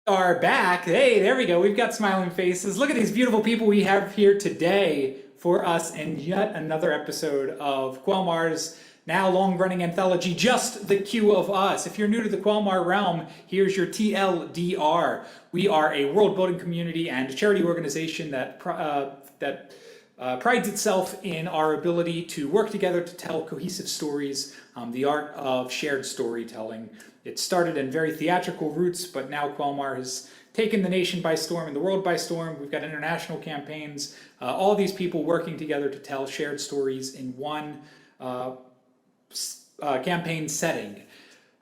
Are back. Hey, there we go. We've got smiling faces. Look at these beautiful people we have here today for us in yet another episode of Quelmar's now long-running anthology, Just the Q of Us. If you're new to the Quelmar realm, here's your TLDR. We are a world-building community and charity organization that prides itself in our ability to work together to tell cohesive stories, the art of shared storytelling. It started in very theatrical roots, but now Quelmar has taken the nation by storm and the world by storm. We've got international campaigns, all these people working together to tell shared stories in one campaign setting.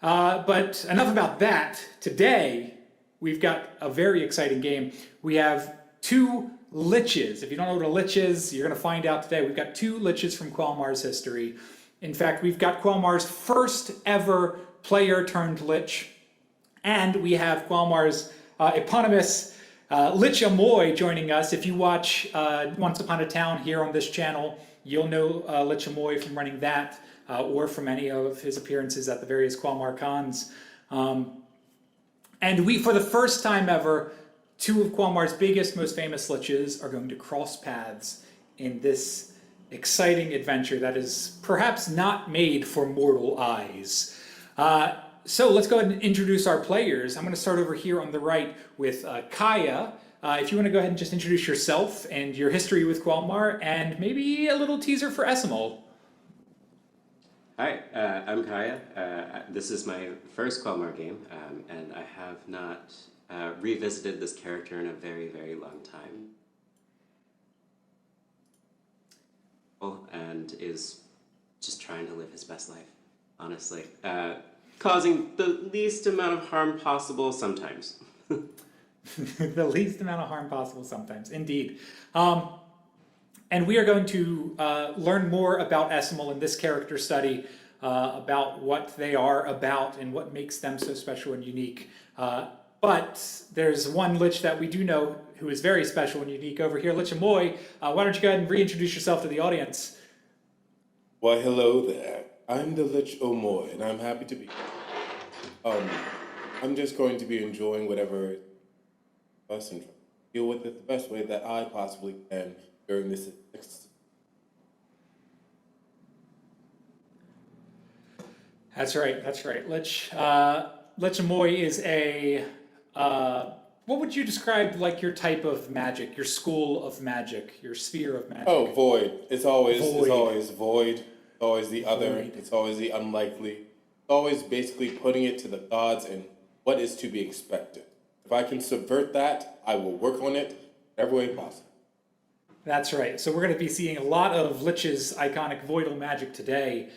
But enough about that. Today, we've got a very exciting game. We have two liches. If you don't know what a lich is, you're going to find out today. We've got two liches from Quelmar's history. In fact, we've got Quelmar's first ever player turned lich, and we have Quelmar's eponymous Lich Omoi joining us. If you watch Once Upon a Town here on this channel, you'll know Lich Omoi from running that, or from any of his appearances at the various Quelmar cons. And we, for the first time ever, two of Quelmar's biggest, most famous liches are going to cross paths in this exciting adventure that is perhaps not made for mortal eyes. So let's go ahead and introduce our players. I'm going to start over here on the right with Kaya. If you want to go ahead and just introduce yourself and your history with Quelmar, and maybe a little teaser for Esimal. Hi, I'm Kaya. This is my first Quelmar game, and I have not revisited this character in a very, very long time. And is just trying to live his best life, honestly. Causing the least amount of harm possible sometimes. The least amount of harm possible sometimes, indeed. And we are going to learn more about Esimal in this character study, about what they are about and what makes them so special and unique. But there's one lich that we do know who is very special and unique over here, Lich Omoi. Why don't you go ahead and reintroduce yourself to the audience? Why, hello there. I'm the Lich Omoi, and I'm happy to be here. I'm just going to be enjoying whatever us and deal with it the best way that I possibly can during this. That's right. That's right. Lich Omoi is a what would you describe like your type of magic, your school of magic, your sphere of magic? Oh, void. It's always void. It's always the other. Void. It's always the unlikely. It's always basically putting it to the gods and what is to be expected. If I can subvert that, I will work on it every way possible. That's right. So we're going to be seeing a lot of Lich's iconic voidal magic today.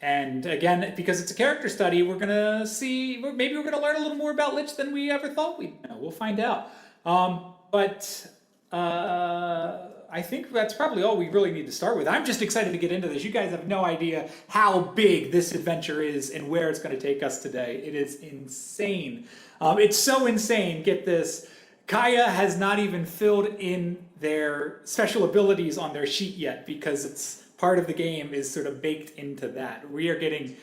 And again, because it's a character study, we're going to see, maybe we're going to learn a little more about Lich than we ever thought we'd know. We'll find out. But I think that's probably all we really need to start with. I'm just excited to get into this. You guys have no idea how big this adventure is and where it's going to take us today. It is insane. It's so insane. Get this. Kaya has not even filled in their special abilities on their sheet yet because it's part of the game is sort of baked into that. We are getting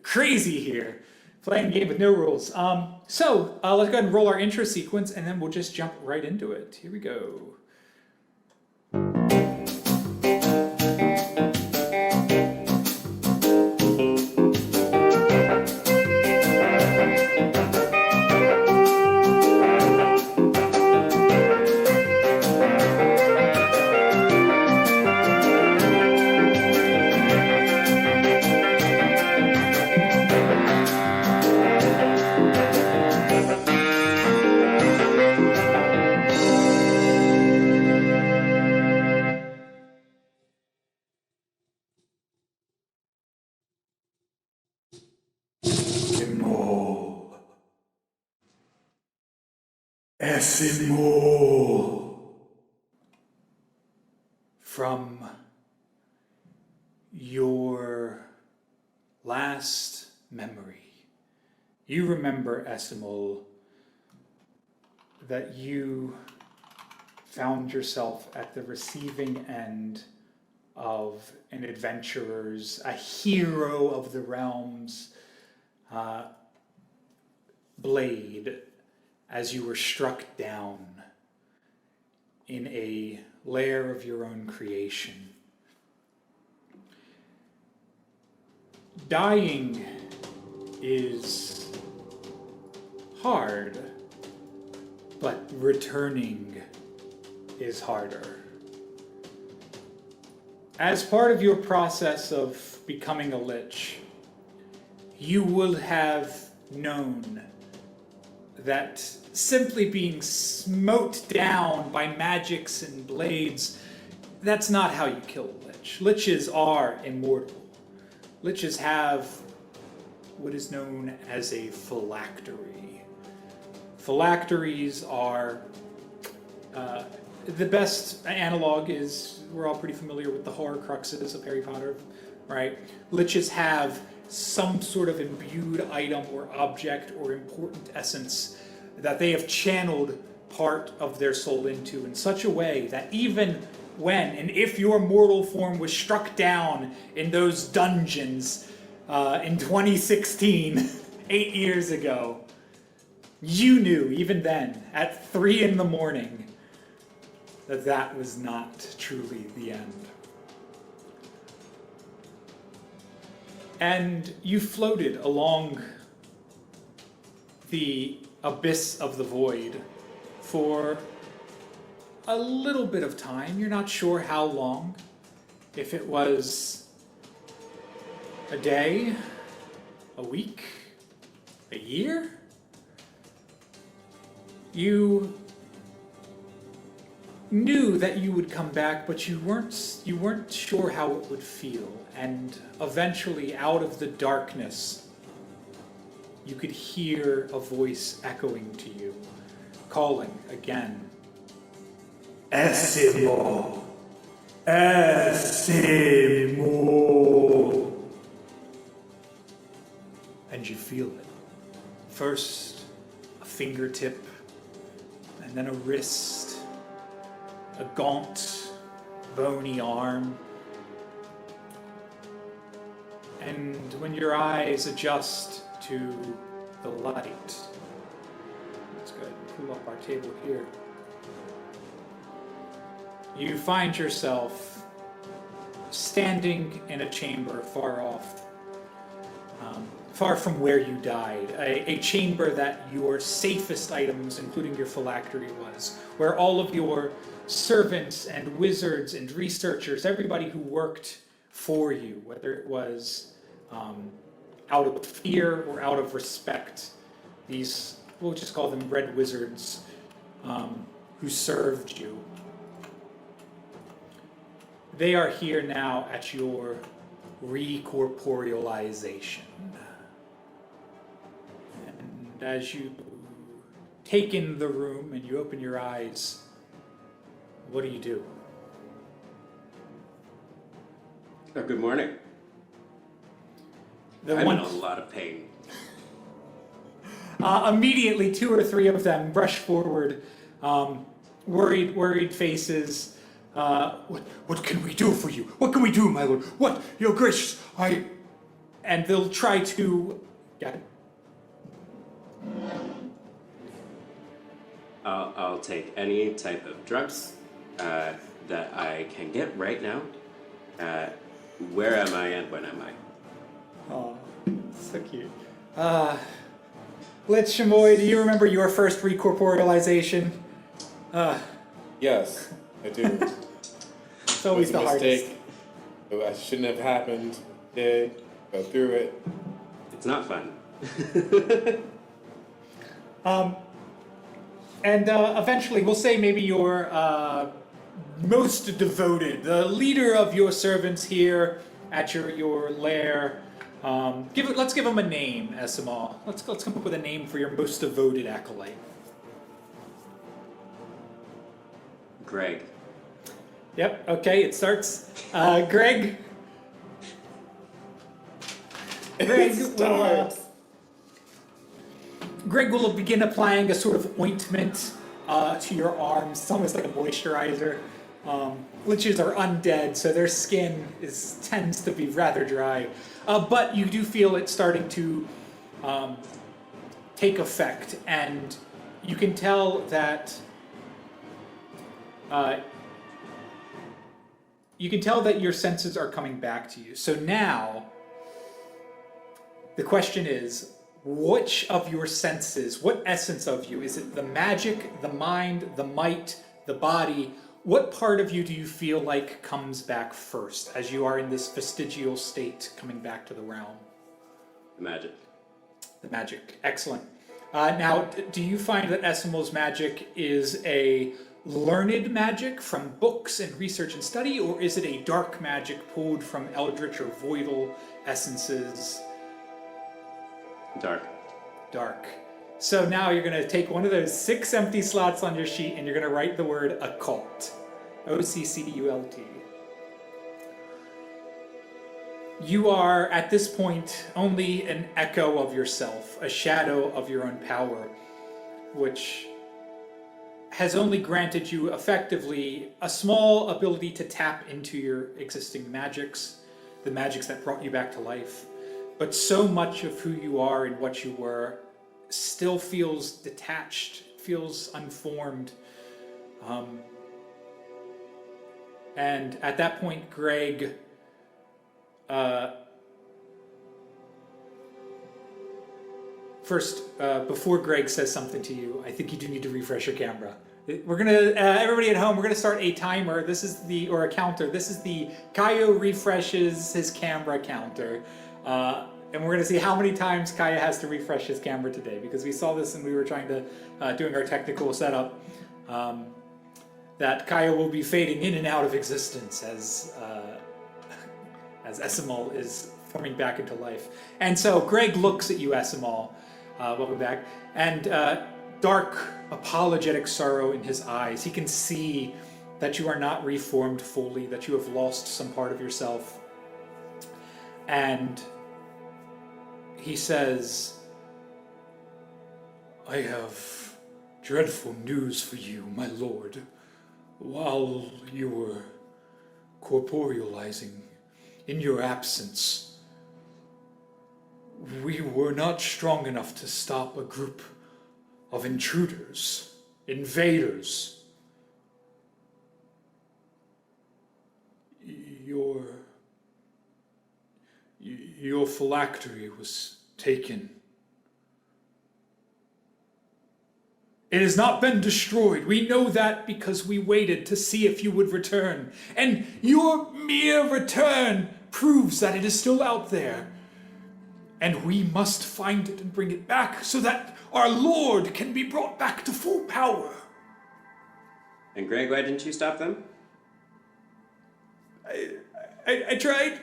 crazy here, playing a game with no rules. So let's go ahead and roll our intro sequence, and then we'll just jump right into it. Here we go. Esimal. From your last memory, you remember, Esimal, that you found yourself at the receiving end of an adventurer's, a hero of the realms, blade as you were struck down in a lair of your own creation. Dying is hard, but returning is harder. As part of your process of becoming a lich, you will have known that simply being smote down by magics and blades, that's not how you kill a lich. Liches are immortal. Liches have what is known as a phylactery. Phylacteries are, the best analog is, we're all pretty familiar with the Horcruxes of Harry Potter, right? Liches have some sort of imbued item or object or important essence that they have channeled part of their soul into in such a way that even when and if your mortal form was struck down in those dungeons in 2016, 8 years ago, you knew even then at 3 a.m. that that was not truly the end. And you floated along the abyss of the void for a little bit of time. You're not sure how long. If it was a day, a week, a year. You knew that you would come back, but you weren't sure how it would feel. And eventually, out of the darkness, you could hear a voice echoing to you, calling again. Esimal! Esimal! And you feel it. First, a fingertip, and then a wrist, a gaunt, bony arm. And when your eyes adjust to the light, let's go ahead and pull up our table here. You find yourself standing in a chamber far off, far from where you died, a chamber that your safest items, including your phylactery, was, where all of your servants and wizards and researchers, everybody who worked for you, whether it was out of fear or out of respect, these, we'll just call them red wizards, who served you. They are here now at your recorporealization. And as you take in the room and you open your eyes, what do you do? Oh, good morning. I'm in a lot of pain. Immediately, 2 or 3 of them rush forward, worried faces. What can we do for you? What can we do, my lord? What? Your gracious, And they'll try to... Got it? I'll take any type of drugs that I can get right now. Where am I and when am I? Oh, so cute. Lich Omoi, do you remember your first recorporealization? Yes, I do. It's always the hardest. I shouldn't have happened. Did go through it. It's not fun. And eventually, we'll say maybe your most devoted, the leader of your servants here at your lair. Let's give him a name, Esimal. Let's come up with a name for your most devoted acolyte. Greg. Yep. Okay. It starts. Greg. Greg will begin applying a sort of ointment to your arms. It's almost like a moisturizer. Liches are undead, so their skin tends to be rather dry. But you do feel it starting to take effect, and you can tell that your senses are coming back to you. So now, the question is, which of your senses, what essence of you, is it the magic, the mind, the might, the body? What part of you do you feel like comes back first as you are in this vestigial state coming back to the realm? The magic. The magic. Excellent. Now, do you find that Esimal's magic is a learned magic from books and research and study, or is it a dark magic pulled from eldritch or voidal essences? Dark. Dark. So now you're going to take one of those 6 empty slots on your sheet and you're going to write the word occult. O-C-C-U-L-T. You are, at this point, only an echo of yourself, a shadow of your own power, which has only granted you, effectively, a small ability to tap into your existing magics, the magics that brought you back to life. But so much of who you are and what you were still feels detached, feels unformed. And at that point, Greg, first, before Greg says something to you, I think you do need to refresh your camera. We're gonna, everybody at home, we're gonna start a timer. This is the, or a counter. This is the Kaya refreshes his camera counter. And we're going to see how many times Kaya has to refresh his camera today, because we saw this and we were trying to, doing our technical setup, that Kaya will be fading in and out of existence as Esimal is forming back into life. And so Greg looks at you, Esimal, welcome back, and dark, apologetic sorrow in his eyes. He can see that you are not reformed fully, that you have lost some part of yourself. And he says, I have dreadful news for you, my lord. While you were corporealizing in your absence, we were not strong enough to stop a group of intruders, invaders. Your phylactery was taken. It has not been destroyed. We know that because we waited to see if you would return. And your mere return proves that it is still out there. And we must find it and bring it back so that our Lord can be brought back to full power. And Greg, why didn't you stop them? I tried.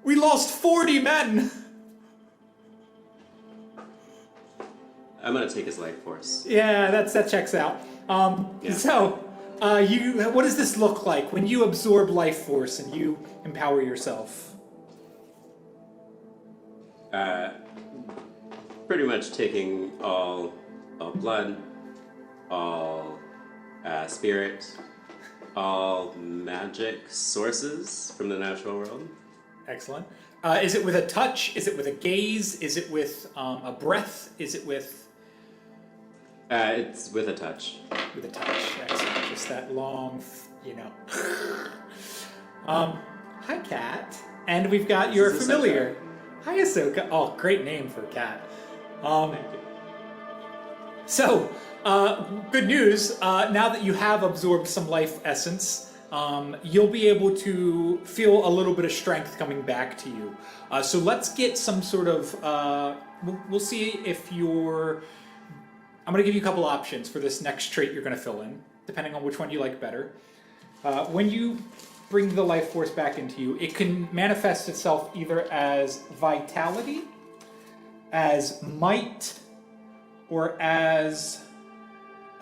We lost 40 men. I'm gonna take his life force. Yeah, that checks out. So, what does this look like when you absorb life force and you empower yourself? Pretty much taking all blood, all spirit, all magic sources from the natural world. Excellent. Is it with a touch? Is it with a gaze? Is it with a breath? Is it with... It's with a touch. With a touch. Excellent. Just that long, Hi, cat. And we've got your familiar. Hi, Ahsoka. Oh, great name for a cat. Thank you. So, good news. Now that you have absorbed some life essence, you'll be able to feel a little bit of strength coming back to you. So let's get some sort of... we'll see if you're... I'm going to give you a couple options for this next trait you're going to fill in, depending on which one you like better. When you bring the life force back into you, it can manifest itself either as vitality, as might, or as...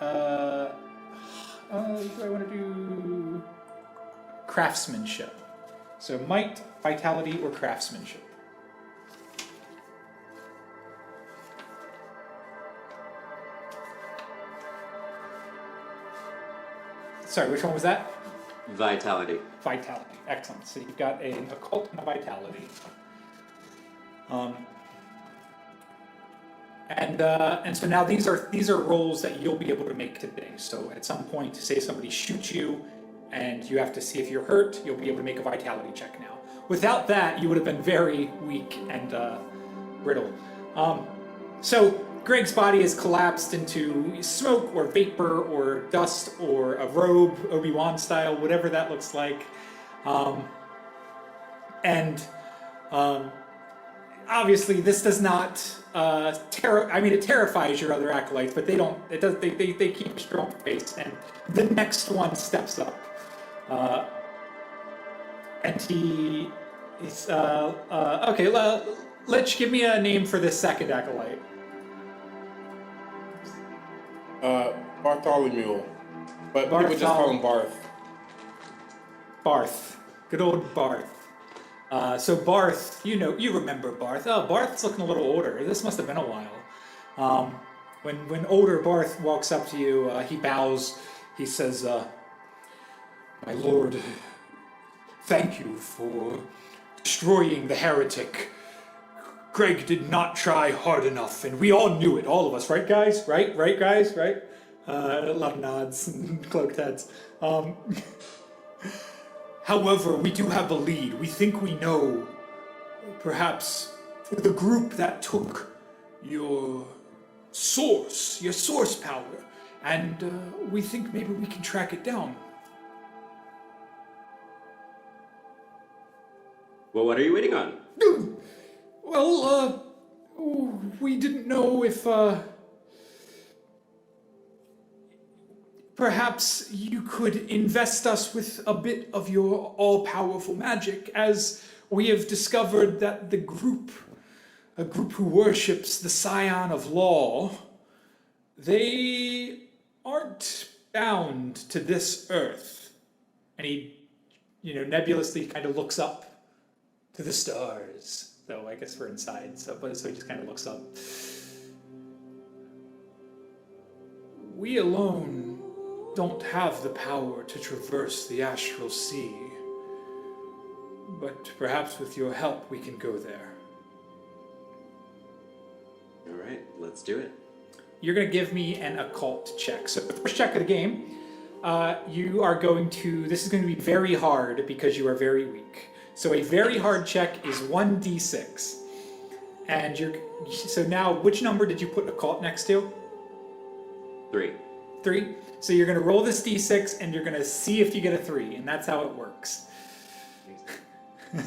do I want to do craftsmanship? So might, vitality, or craftsmanship. Sorry, which one was that? Vitality. Vitality. Excellent. So you've got an occult and a vitality. And so now these are rolls that you'll be able to make today. So at some point, say somebody shoots you, and you have to see if you're hurt, you'll be able to make a vitality check now. Without that, you would have been very weak and brittle. So Greg's body is collapsed into smoke or vapor or dust or a robe, Obi-Wan style, whatever that looks like. Obviously, this does not it terrifies your other acolytes, but they don't. It does. They keep a strong face, and the next one steps up, and he's okay. Lich, give me a name for this second acolyte. Bartholomew, but people just call him Barth. Barth, good old Barth. So Barth, you remember Barth. Oh, Barth's looking a little older. This must have been a while. When older Barth walks up to you, he bows. He says, "My lord, thank you for destroying the heretic. Greg did not try hard enough, and we all knew it, all of us, right, guys? Right, guys, right?" A lot of nods and cloaked heads. However, we do have a lead. We think we know, perhaps, the group that took your source power, and we think maybe we can track it down. Well, what are you waiting on? Well, we didn't know if, perhaps you could invest us with a bit of your all-powerful magic, as we have discovered that a group who worships the Scion of Law, they aren't bound to this earth. And he, nebulously kind of looks up to the stars. Though I guess we're inside, so he just kind of looks up. We alone don't have the power to traverse the astral sea, but perhaps with your help we can go there. All right, let's do it. You're going to give me an occult check. So the first check of the game, you are going to, this is going to be very hard because you are very weak. So a very hard check is 1d6. And so now, which number did you put occult next to? 3. 3. So you're going to roll this d6 and you're going to see if you get a 3, and that's how it works. I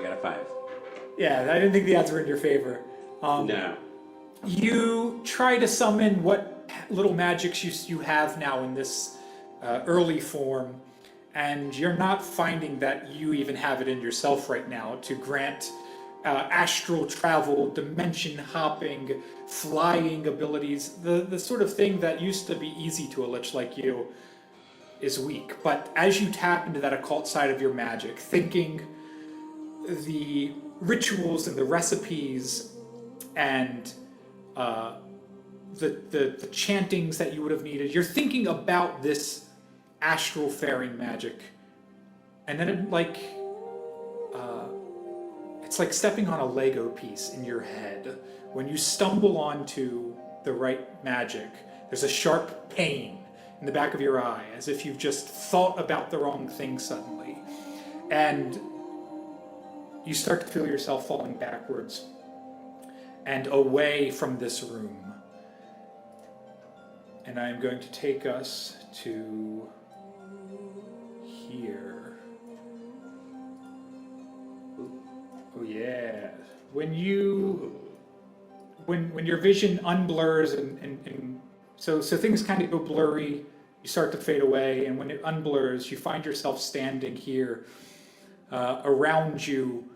got a 5. Yeah, I didn't think the odds were in your favor. No. You try to summon what little magics you have now in this early form, and you're not finding that you even have it in yourself right now to grant astral travel, dimension hopping, flying abilities. The sort of thing that used to be easy to a lich like you is weak. But as you tap into that occult side of your magic, thinking the rituals and the recipes and the chantings that you would have needed, you're thinking about this astral faring magic, and then it's like stepping on a Lego piece in your head. When you stumble onto the right magic, there's a sharp pain in the back of your eye, as if you've just thought about the wrong thing suddenly, and you start to feel yourself falling backwards and away from this room. And I'm going to take us to here. Oh yeah. When your vision unblurs and so things kind of go blurry, you start to fade away, and when it unblurs, you find yourself standing here. Around you,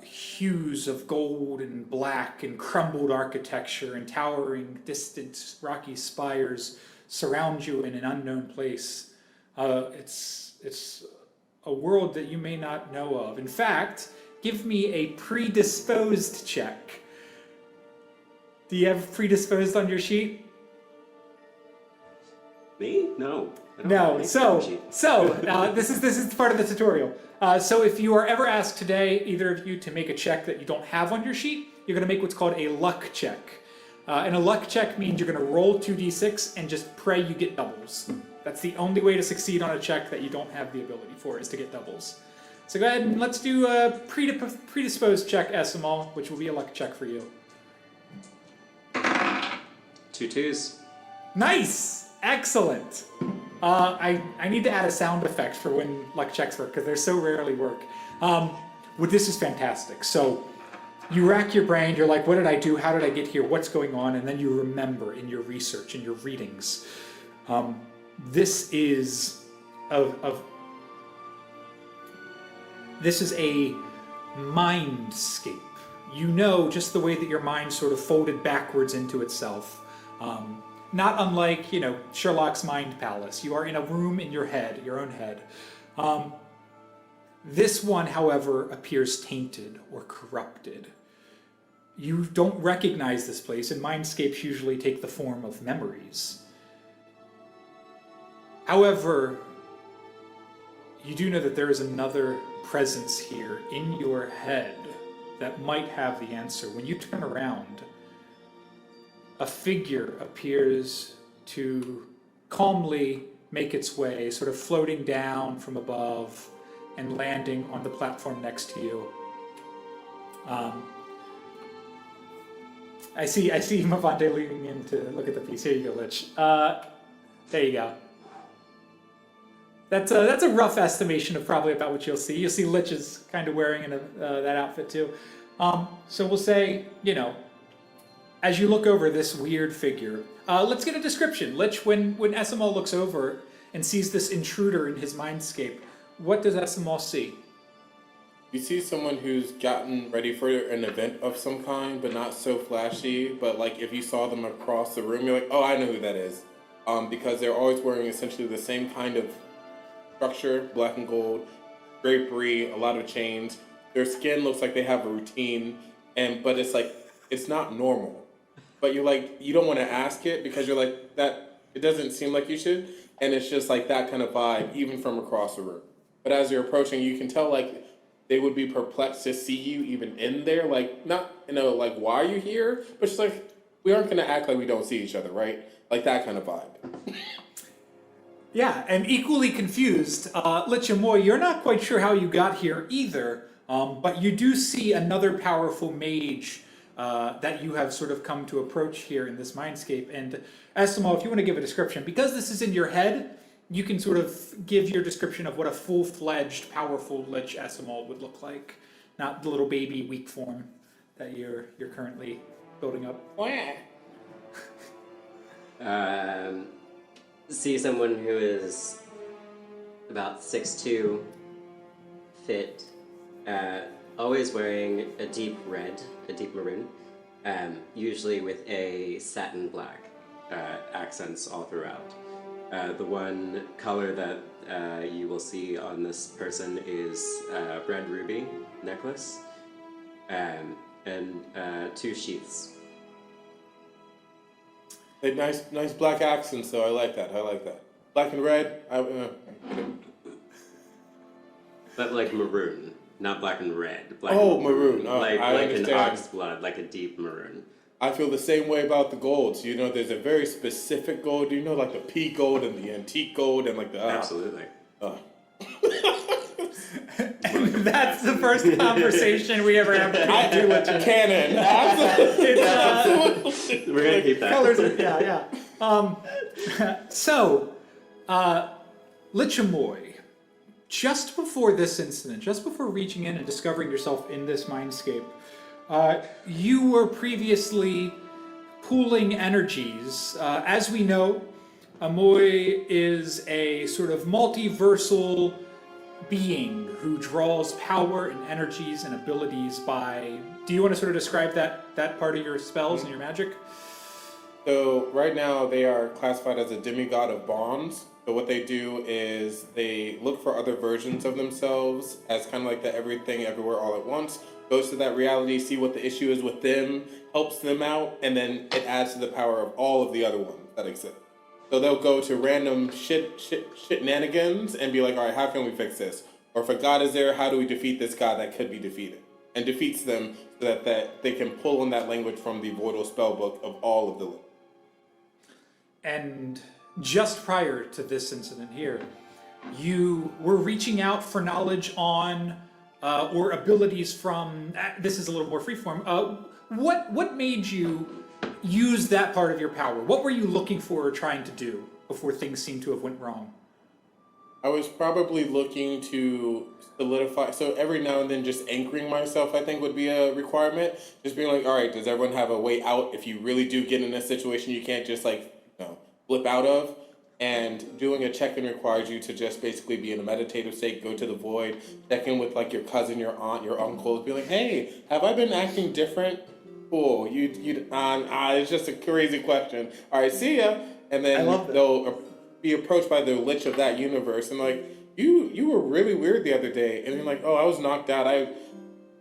hues of gold and black and crumbled architecture and towering distant rocky spires surround you in an unknown place. It's a world that you may not know of. In fact, give me a predisposed check. Do you have predisposed on your sheet? Me? No. I don't have No. any So sheet. this is part of the tutorial. So if you are ever asked today, either of you, to make a check that you don't have on your sheet, you're going to make what's called a luck check. And a luck check means you're going to roll 2d6 and just pray you get doubles. That's the only way to succeed on a check that you don't have the ability for, is to get doubles. So go ahead and let's do a predisposed check, Esimal, which will be a luck check for you. 2 2s. Nice! Excellent! I need to add a sound effect for when luck checks work, because they so rarely work. This is fantastic. So you rack your brain, you're like, what did I do? How did I get here? What's going on? And then you remember in your research, in your readings. This is this is a mindscape. You know, just the way that your mind sort of folded backwards into itself. Not unlike, Sherlock's Mind Palace. You are in a room in your head, your own head. This one, however, appears tainted or corrupted. You don't recognize this place, and mindscapes usually take the form of memories. However, you do know that there is another presence here in your head that might have the answer. When you turn around, a figure appears to calmly make its way, sort of floating down from above and landing on the platform next to you. I see Mavante leaning in to look at the piece. Here you go, Lich. There you go. That's a rough estimation of probably about what you'll see. You'll see Lich is kind of wearing that outfit too. So we'll say, as you look over this weird figure, let's get a description. Lich, when Esimal looks over and sees this intruder in his mindscape, what does Esimal see? You see someone who's gotten ready for an event of some kind, but not so flashy. But like if you saw them across the room, you're like, oh, I know who that is. Because they're always wearing essentially the same kind of structure, black and gold, drapery, a lot of chains. Their skin looks like they have a routine, but it's like, it's not normal. But you're like, you don't want to ask it because you're like, that it doesn't seem like you should. And it's just like that kind of vibe, even from across the room. But as you're approaching, you can tell like they would be perplexed to see you even in there. Like, not, like, why are you here? But just like, we aren't going to act like we don't see each other, right? Like that kind of vibe. Yeah, and equally confused, Lich Omoi, you're not quite sure how you got here either, but you do see another powerful mage that you have sort of come to approach here in this mindscape. And Esimal, if you want to give a description, because this is in your head, you can sort of give your description of what a full-fledged, powerful Lich Esimal would look like, not the little baby weak form that you're currently building up. See someone who is about 6'2", fit, always wearing a deep red, a deep maroon, usually with a satin black accents all throughout. The one color that you will see on this person is red ruby necklace, and 2 sheaths. Hey, nice black accents, though. I like that. Black and red. But like maroon, not black and red. Black Oh, and maroon. Oh, like I an understand. ox blood, like a deep maroon. I feel the same way about the golds. There's a very specific gold. Like the pea gold and the antique gold and like the... Absolutely. And that's the first conversation we ever have to do with Canon. Absolutely. We're gonna keep that. colors. Yeah. So, Lich Omoi, just before this incident, just before reaching in and discovering yourself in this mindscape, you were previously pooling energies. As we know, Omoi is a sort of multiversal being who draws power and energies and abilities by... Do you want to sort of describe that part of your spells and your magic? So right now they are classified as a demigod of bonds. So what they do is they look for other versions of themselves as kind of like the everything, everywhere, all at once. Goes to that reality, see what the issue is with them, helps them out, and then it adds to the power of all of the other ones that exist. So they'll go to random shenanigans and be like, all right, how can we fix this? Or if a god is there, how do we defeat this god that could be defeated? and defeats them so that they can pull on that language from the Voidal spellbook of all of the Lich. And just prior to this incident here, you were reaching out for knowledge on or abilities from. This is a little more freeform. What made you use that part of your power? What were you looking for or trying to do before things seemed to have went wrong? I was probably looking to solidify. So every now and then, just anchoring myself, I think, would be a requirement. Just being like, all right, does everyone have a way out if you really do get in a situation you can't just flip out of? And doing a check-in requires you to just basically be in a meditative state, go to the void, check in with like your cousin, your aunt, your uncle, be like, hey, have I been acting different? Cool. It's just a crazy question. All right, see ya. And then they'll be approached by the lich of that universe and like, you were really weird the other day. And you're like, oh, I was knocked out. I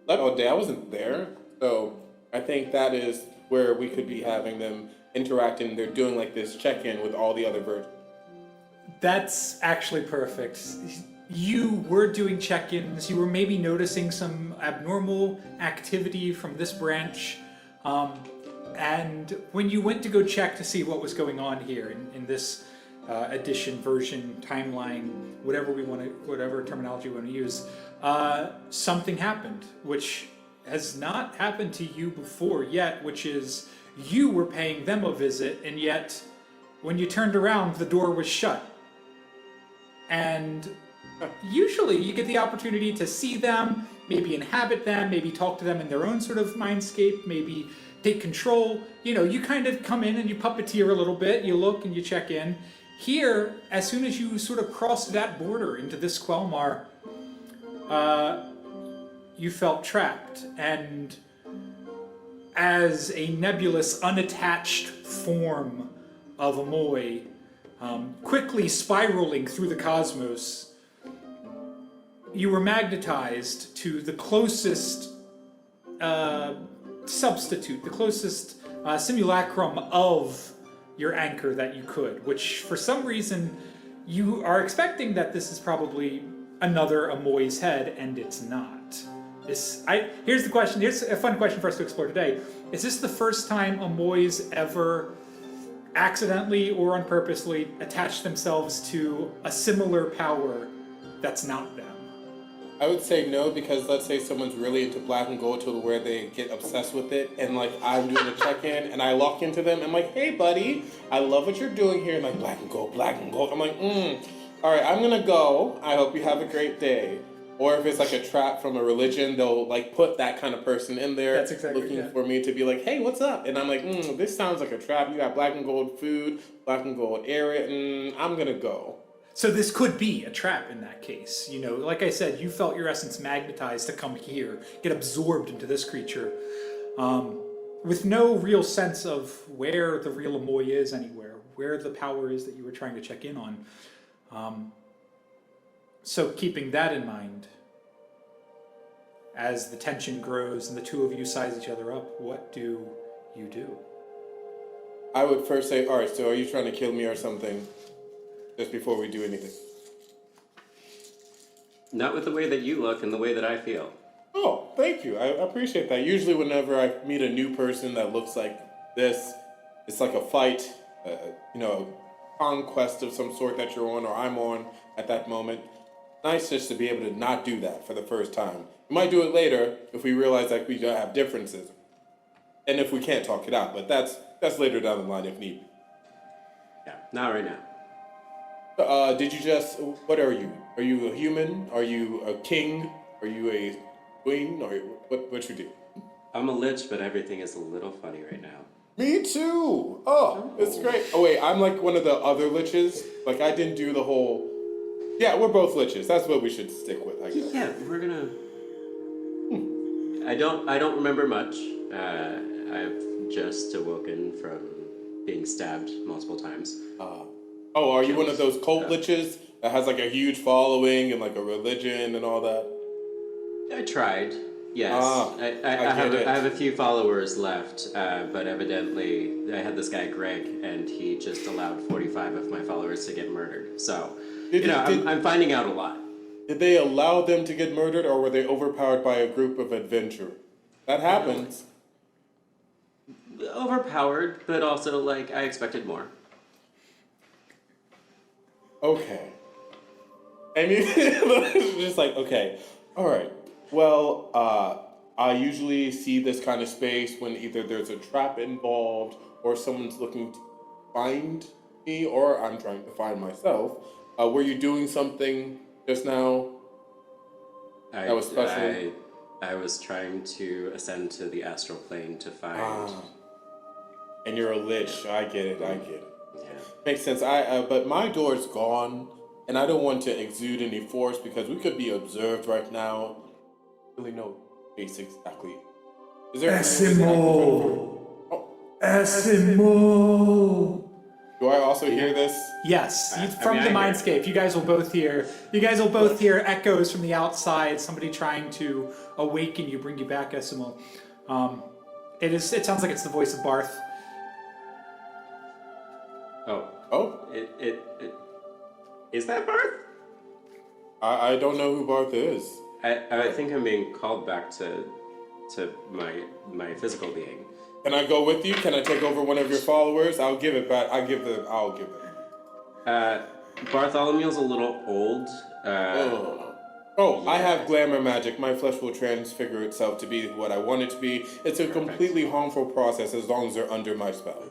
slept all day. I wasn't there. So I think that is where we could be having them interacting. They're doing like this check-in with all the other versions. That's actually perfect. You were doing check-ins. You were maybe noticing some abnormal activity from this branch. And when you went to go check to see what was going on here in this edition, version, timeline, whatever terminology we want to use, something happened, which has not happened to you before yet, which is you were paying them a visit, and yet when you turned around, the door was shut. And usually you get the opportunity to see them, maybe inhabit them, maybe talk to them in their own sort of mindscape, maybe take control. You kind of come in and you puppeteer a little bit, you look and you check in. Here, as soon as you sort of cross that border into this Quelmar, you felt trapped. And as a nebulous, unattached form of Omoi, quickly spiraling through the cosmos, you were magnetized to the closest substitute, the closest simulacrum of your anchor that you could, which for some reason you are expecting that this is probably another Omoi's head, and it's not. Here's the question, here's a fun question for us to explore today. Is this the first time Omoi's ever accidentally or unpurposely attach themselves to a similar power that's not them? I would say no, because let's say someone's really into black and gold to where they get obsessed with it, and like I'm doing a check-in and I lock into them, I'm like, hey buddy, I love what you're doing here, and like black and gold, I'm like, all right, I'm gonna go, I hope you have a great day. Or if it's like a trap from a religion, they'll like put that kind of person in there. That's exactly, looking for me to be like, hey, what's up? And I'm like, this sounds like a trap. You got black and gold food, black and gold area, I'm gonna go. So this could be a trap in that case. Like I said, you felt your essence magnetized to come here, get absorbed into this creature, with no real sense of where the real Omoi is anywhere, where the power is that you were trying to check in on. So keeping that in mind, as the tension grows and the two of you size each other up, what do you do? I would first say, all right, so are you trying to kill me or something? Just before we do anything. Not with the way that you look and the way that I feel. Oh, thank you. I appreciate that. Usually whenever I meet a new person that looks like this, it's like a fight, conquest of some sort that you're on or I'm on at that moment. Nice just to be able to not do that for the first time. We might do it later if we realize like we have differences. And if we can't talk it out, but that's later down the line if need be. Yeah, not right now. What are you? Are you a human? Are you a king? Are you a queen? Or what you do? I'm a lich, but everything is a little funny right now. Me too! Oh, it's great. Oh wait, I'm like one of the other liches. Like I didn't do the whole... Yeah, we're both liches. That's what we should stick with, I guess. Yeah, we're gonna... I don't remember much. I've just awoken from being stabbed multiple times. Oh, are you one of those cult liches that has like a huge following and like a religion and all that? I tried, yes. I have a few followers left, but evidently I had this guy Greg, and he just allowed 45 of my followers to get murdered. So, I'm finding out a lot. Did they allow them to get murdered, or were they overpowered by a group of adventurers? That happens. Overpowered, but also, like, I expected more. Okay. I mean, it's just like, okay, all right. Well, I usually see this kind of space when either there's a trap involved, or someone's looking to find me, or I'm trying to find myself. Were you doing something just now that was special? I was trying to ascend to the astral plane to find. And you're a lich. I get it. Yeah. Makes sense. But my door's gone, and I don't want to exude any force because we could be observed right now. Really no base exactly. Is there Esimal! Oh, Esimal! do I also hear this? Yes, from I the hear it. mindscape. You guys will both hear. You guys will both hear echoes from the outside. Somebody trying to awaken you, bring you back, Esimal. It sounds like it's the voice of Barth. Oh, it is that Barth? I don't know who Barth is. I think I'm being called back to my physical being. Can I go with you? Can I take over one of your followers? I'll give it back. I'll give it. Bartholomew's a little old. I have glamour magic. My flesh will transfigure itself to be what I want it to be. It's a completely harmful process as long as they're under my spell.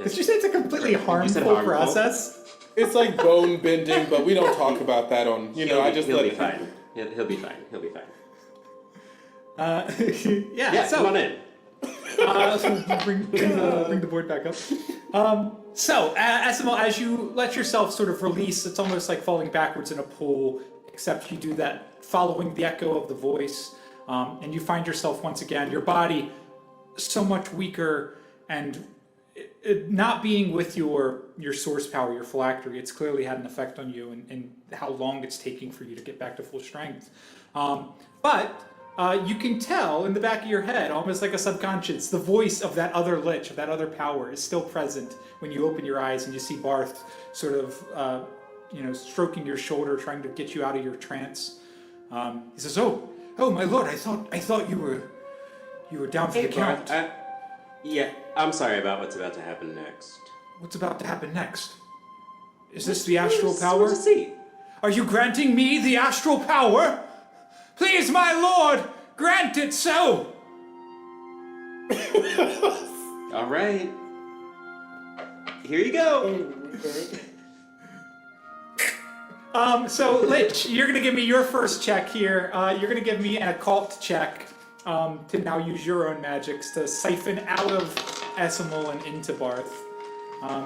Did you say it's a completely harmful process? It's like bone bending, but we don't talk about that on. I just he'll let be it. fine. He'll be fine. He'll be fine. Yeah. So come on in. bring the board back up. Esimal, as you let yourself sort of release, it's almost like falling backwards in a pool, except you do that following the echo of the voice, and you find yourself once again, your body so much weaker, and it not being with your source power, your phylactery, it's clearly had an effect on you and how long it's taking for you to get back to full strength. But you can tell in the back of your head, almost like a subconscious, the voice of that other lich, of that other power is still present when you open your eyes and you see Barth sort of, stroking your shoulder, trying to get you out of your trance. He says, "Oh, my lord, I thought you were down for the count." Yeah, I'm sorry about what's about to happen next. What's about to happen next? Is this the astral power? We'll see. Are you granting me the astral power? Please, my lord, grant it so! All right. Here you go. So, Lich, you're going to give me your first check here. You're going to give me an occult check to now use your own magics to siphon out of Esimal and into Barth.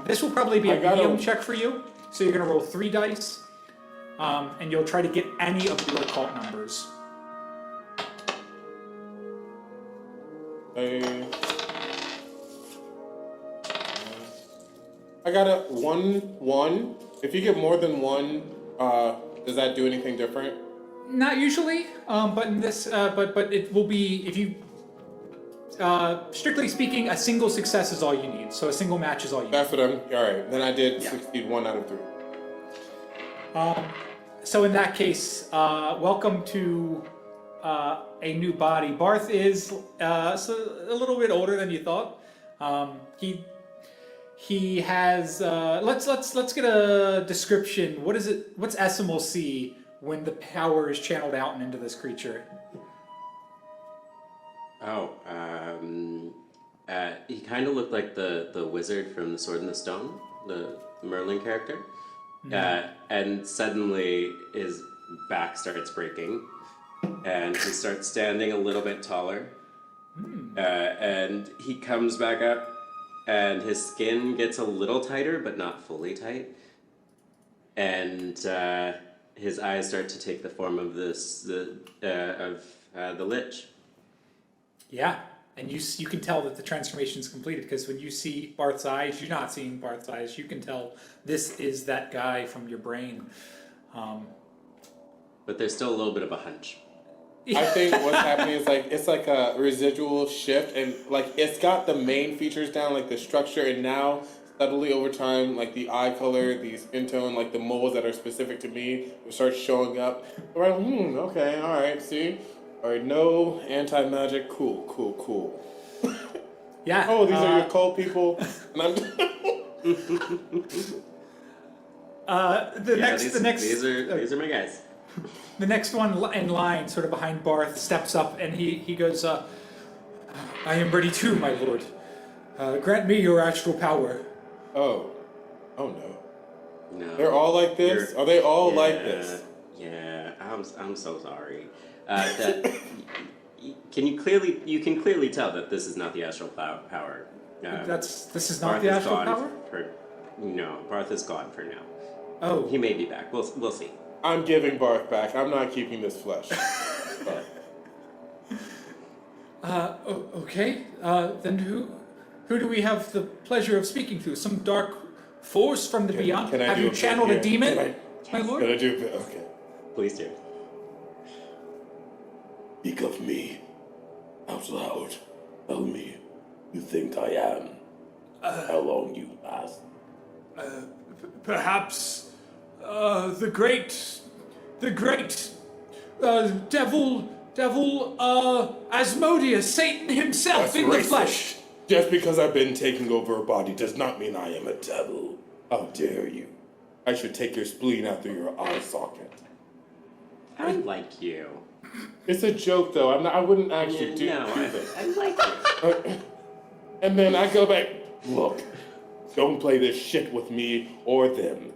This will probably be a medium check for you. So you're going to roll 3 dice, and you'll try to get any of your occult numbers. I got a 1. If you get more than 1, does that do anything different? Not usually, but in this, but it will be, if you, strictly speaking, a single success is all you need. So a single match is all you need. That's what alright. Then I did succeed 1 out of 3. So in that case, welcome to a new body. Barth is a little bit older than you thought. He has. Let's get a description. What is it? What's Esimal see when the power is channeled out and into this creature? He kind of looked like the wizard from The Sword in the Stone, the Merlin character. And suddenly his back starts breaking, and he starts standing a little bit taller. And he comes back up, and his skin gets a little tighter, but not fully tight. And his eyes start to take the form of the Lich. Yeah, and you can tell that the transformation is completed because when you see Barth's eyes, you're not seeing Barth's eyes. You can tell this is that guy from your brain. But there's still a little bit of a hunch. I think what's happening is it's like a residual shift, and like it's got the main features down, like the structure, and now subtly over time, like the eye color, the skin tone, like the moles that are specific to me, will start showing up. Right? Okay, all right. See, all right. No anti-magic. Cool. Yeah. Oh, these are your cult people, and I'm. The next. These are my guys. The next one in line, sort of behind Barth, steps up and he goes, I am ready too, my lord. Grant me your astral power. Oh no. No. They're all like this? Are they all like this? Yeah, I'm so sorry. You can clearly tell that this is not the astral power. This is not Barth the is astral gone power? No, Barth is gone for now. Oh. He may be back. We'll see. I'm giving Barth back. I'm not keeping this flesh. Okay. Then who do we have the pleasure of speaking to? Some dark force from the beyond? Can I have do you a bit channeled here? a demon, my Can lord? I do a bit? Okay. Please do. Speak of me out loud. Tell me you think I am. How long you last. Perhaps the great devil Asmodeus, Satan himself That's in the racist. flesh. Just because I've been taking over a body does not mean I am a devil. How dare you? I should take your spleen out through your eye socket. I like you. It's a joke, though. I wouldn't actually do I it. like you. And then I go back. Look, don't play this shit with me or them.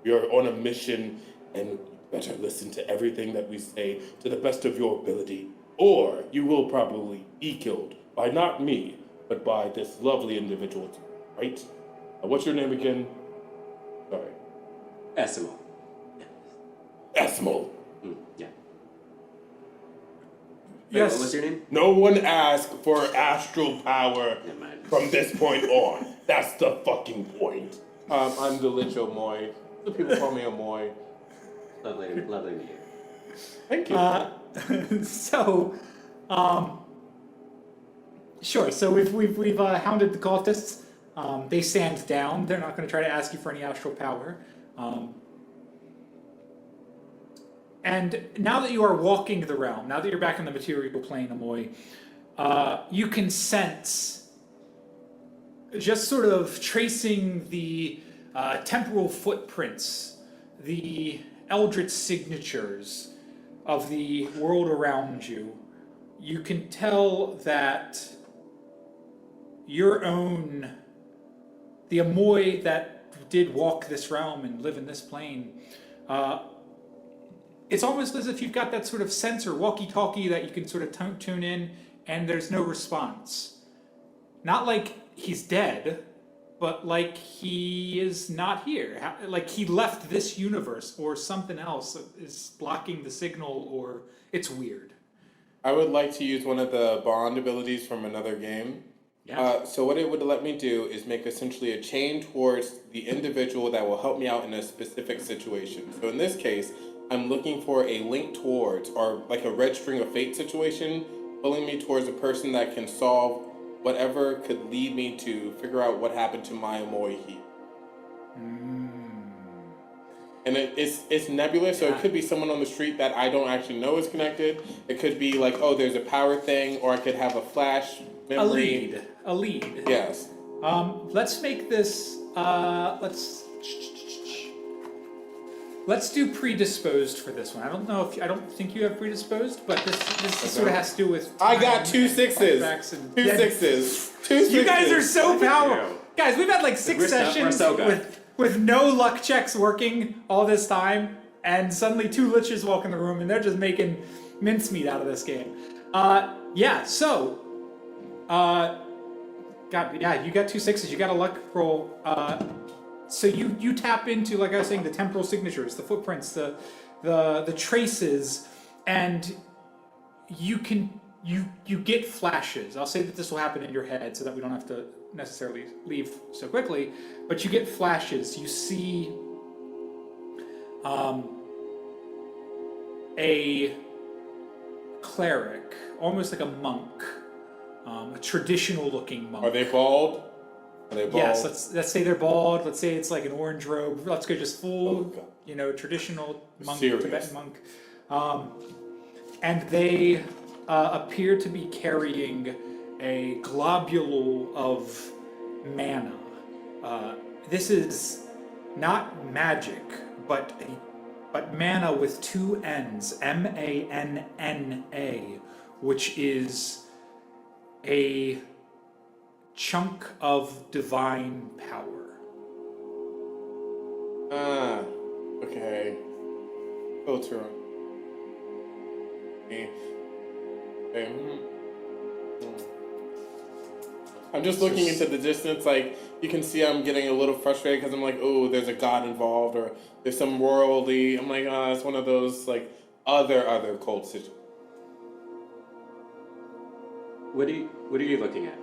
You're on a mission, and you better listen to everything that we say to the best of your ability, or you will probably be killed by not me, but by this lovely individual, right? What's your name again? Sorry. Esimal. Esimal. Yeah. Yes. What was your name? No one asked for astral power Never mind. from this point on. That's the fucking point. I'm the Lich Omoi. The people call me Omoi. Lovely to meet you. Thank you. Sure. So we've hounded the cultists. They stand down. They're not going to try to ask you for any astral power. And now that you are walking the realm, now that you're back in the material plane, Omoi, you can sense, just sort of tracing the temporal footprints, the eldritch signatures of the world around you. You can tell that the Omoi that did walk this realm and live in this plane, it's almost as if you've got that sort of sensor, walkie-talkie, that you can sort of tune in, and there's no response. Not like he's dead, but like he is not here. Like he left this universe, or something else is blocking the signal, or it's weird. I would like to use one of the bond abilities from another game. Yeah. So what it would let me do is make essentially a chain towards the individual that will help me out in a specific situation. So in this case, I'm looking for a link towards, or like a red string of fate situation, pulling me towards a person that can solve whatever could lead me to figure out what happened to my Omoi here. And it's nebulous, so it could be someone on the street that I don't actually know is connected. It could be like, oh, there's a power thing, or I could have a flash memory. A lead. Yes. Let's make this. Let's do predisposed for this one. I don't think you have predisposed, but this sort of has to do with. I got 2 sixes. Two sixes. You guys are so powerful, guys. We've had like 6 sessions so good. with no luck checks working all this time, and suddenly 2 liches walk in the room, and they're just making mincemeat out of this game. So, you got 2 sixes. You got a luck roll. So you tap into, like I was saying, the temporal signatures, the footprints, the traces, and you get flashes. I'll say that this will happen in your head so that we don't have to necessarily leave so quickly, but you get flashes. You see a cleric, almost like a monk, a traditional looking monk. Are they bald? Are they bald? Yes, let's say they're bald. Let's say it's like an orange robe. Let's go just full, Oh, God. traditional monk, Serious. Tibetan monk. And they appear to be carrying a globule of mana. This is not magic, but mana with two N's, M-A-N-N-A, which is a chunk of divine power. Ah, okay. Filter. Okay. I'm just looking into the distance, like, you can see I'm getting a little frustrated because I'm like, oh, there's a god involved, or there's some royalty. I'm like, it's one of those, like, other cult situations. What are you looking at?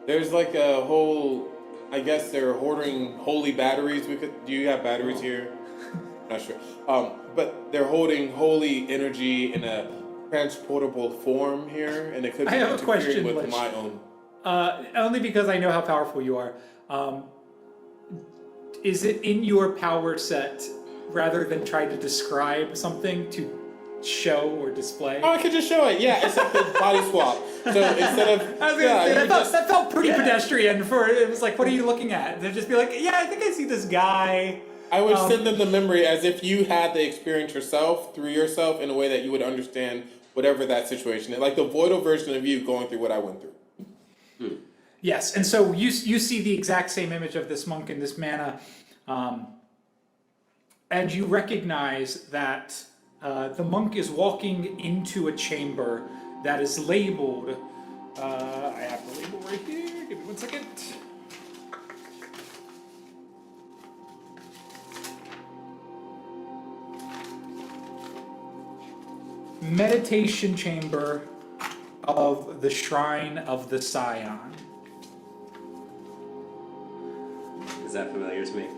There's like a whole, I guess they're hoarding holy batteries. Do you have batteries here? Not sure. But they're holding holy energy in a transportable form here, and it could be I have a interfering question, with Lich. my own. Only because I know how powerful you are. Is it in your power set, rather than try to describe something, to show or display? Oh, I could just show it. Yeah, it's like the body swap. So instead of I was gonna say, that felt pretty pedestrian. It was like, what are you looking at? They'd just be like, yeah, I think I see this guy. I would send them the memory as if you had the experience yourself through yourself in a way that you would understand whatever that situation is, like the voidal version of you going through what I went through. Yes, and so you see the exact same image of this monk and this mana, and you recognize that the monk is walking into a chamber that is labeled. I have the label right here. Give me 1 second. Meditation chamber of the Shrine of the Scion. Is that familiar to me?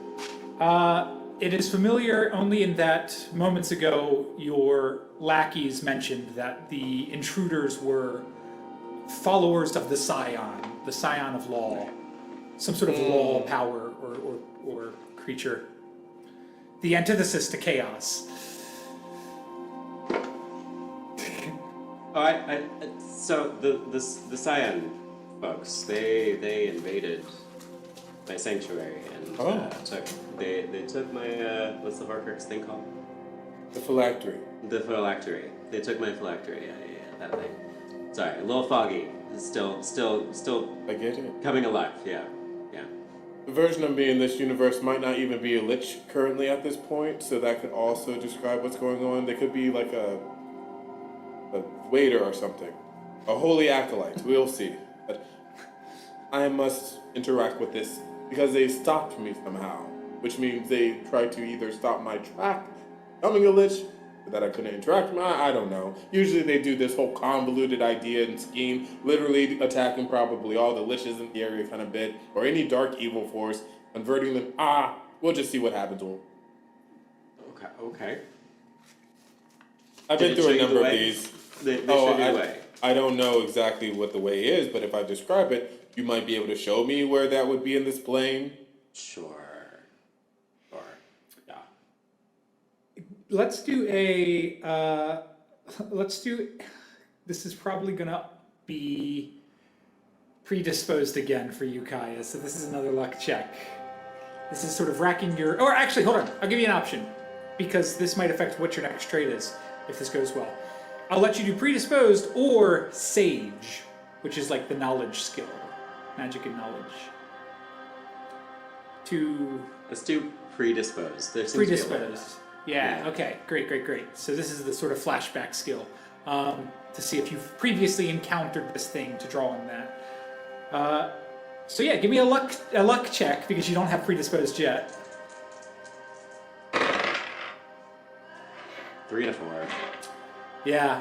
It is familiar only in that moments ago your lackeys mentioned that the intruders were followers of the Scion of Law, some sort of law power or creature, the antithesis to chaos. So the Scion folks, they invaded my sanctuary and they took my what's the Horcrux thing called? The phylactery. The phylactery. They took my phylactery. Yeah, that thing. Sorry, a little foggy. Still I get it. coming alive. Yeah. The version of me in this universe might not even be a lich currently at this point, so that could also describe what's going on. They could be like a waiter or something. A holy acolyte. We'll see. But I must interact with this because they stopped me somehow, which means they tried to either stop my track becoming a lich, or that I couldn't interact with my, I don't know. Usually they do this whole convoluted idea and scheme, literally attacking probably all the liches in the area kind of bit, or any dark evil force, converting them. We'll just see what happens to them. Okay. I've been through a number of these. They showed you the way. I don't know exactly what the way is, but if I describe it, you might be able to show me where that would be in this plane. Sure. Yeah. Let's do this is probably gonna be predisposed again for you, Kaya, so this is another luck check. This is sort of racking your, or actually, hold on, I'll give you an option, because this might affect what your next trait is, if this goes well. I'll let you do predisposed or sage, which is like the knowledge skill, magic and knowledge. Let's do predisposed. There seems Predisposed. to be a lot of that. Yeah, okay, great. So this is the sort of flashback skill to see if you've previously encountered this thing to draw on that. So yeah, give me a luck check because you don't have predisposed yet. 3 to 4. Yeah,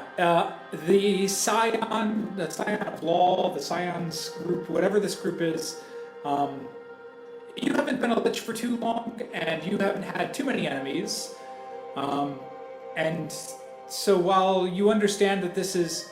the Scion of Law, the Scion's group, whatever this group is, you haven't been a lich for too long, and you haven't had too many enemies. And so while you understand that this is,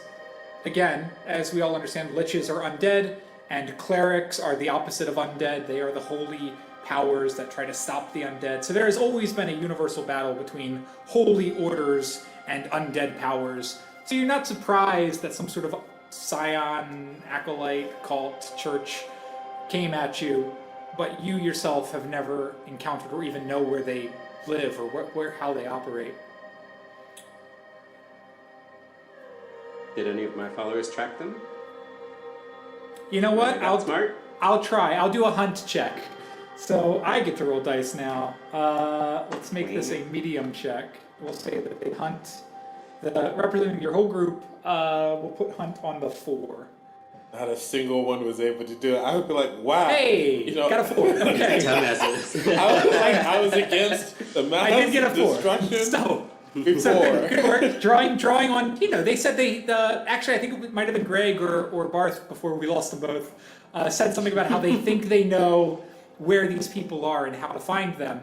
again, as we all understand, liches are undead, and clerics are the opposite of undead. They are the holy powers that try to stop the undead. So there has always been a universal battle between holy orders and undead powers. So you're not surprised that some sort of scion, acolyte, cult, church came at you, but you yourself have never encountered or even know where they live or how they operate. Did any of my followers track them? You know what? Smart. I'll try. I'll do a hunt check. So I get to roll dice now. Let's make this a medium check. We'll say that they hunt. Representing your whole group, we'll put hunt on the 4. Not a single one was able to do it. I would be like, wow. Hey, got a 4. Okay. Dumbasses. I was against the math. I did get a 4. Destruction. So Before. good work. Drawing on. They said actually, I think it might have been Greg or Barth before we lost them both. Said something about how they think they know where these people are and how to find them.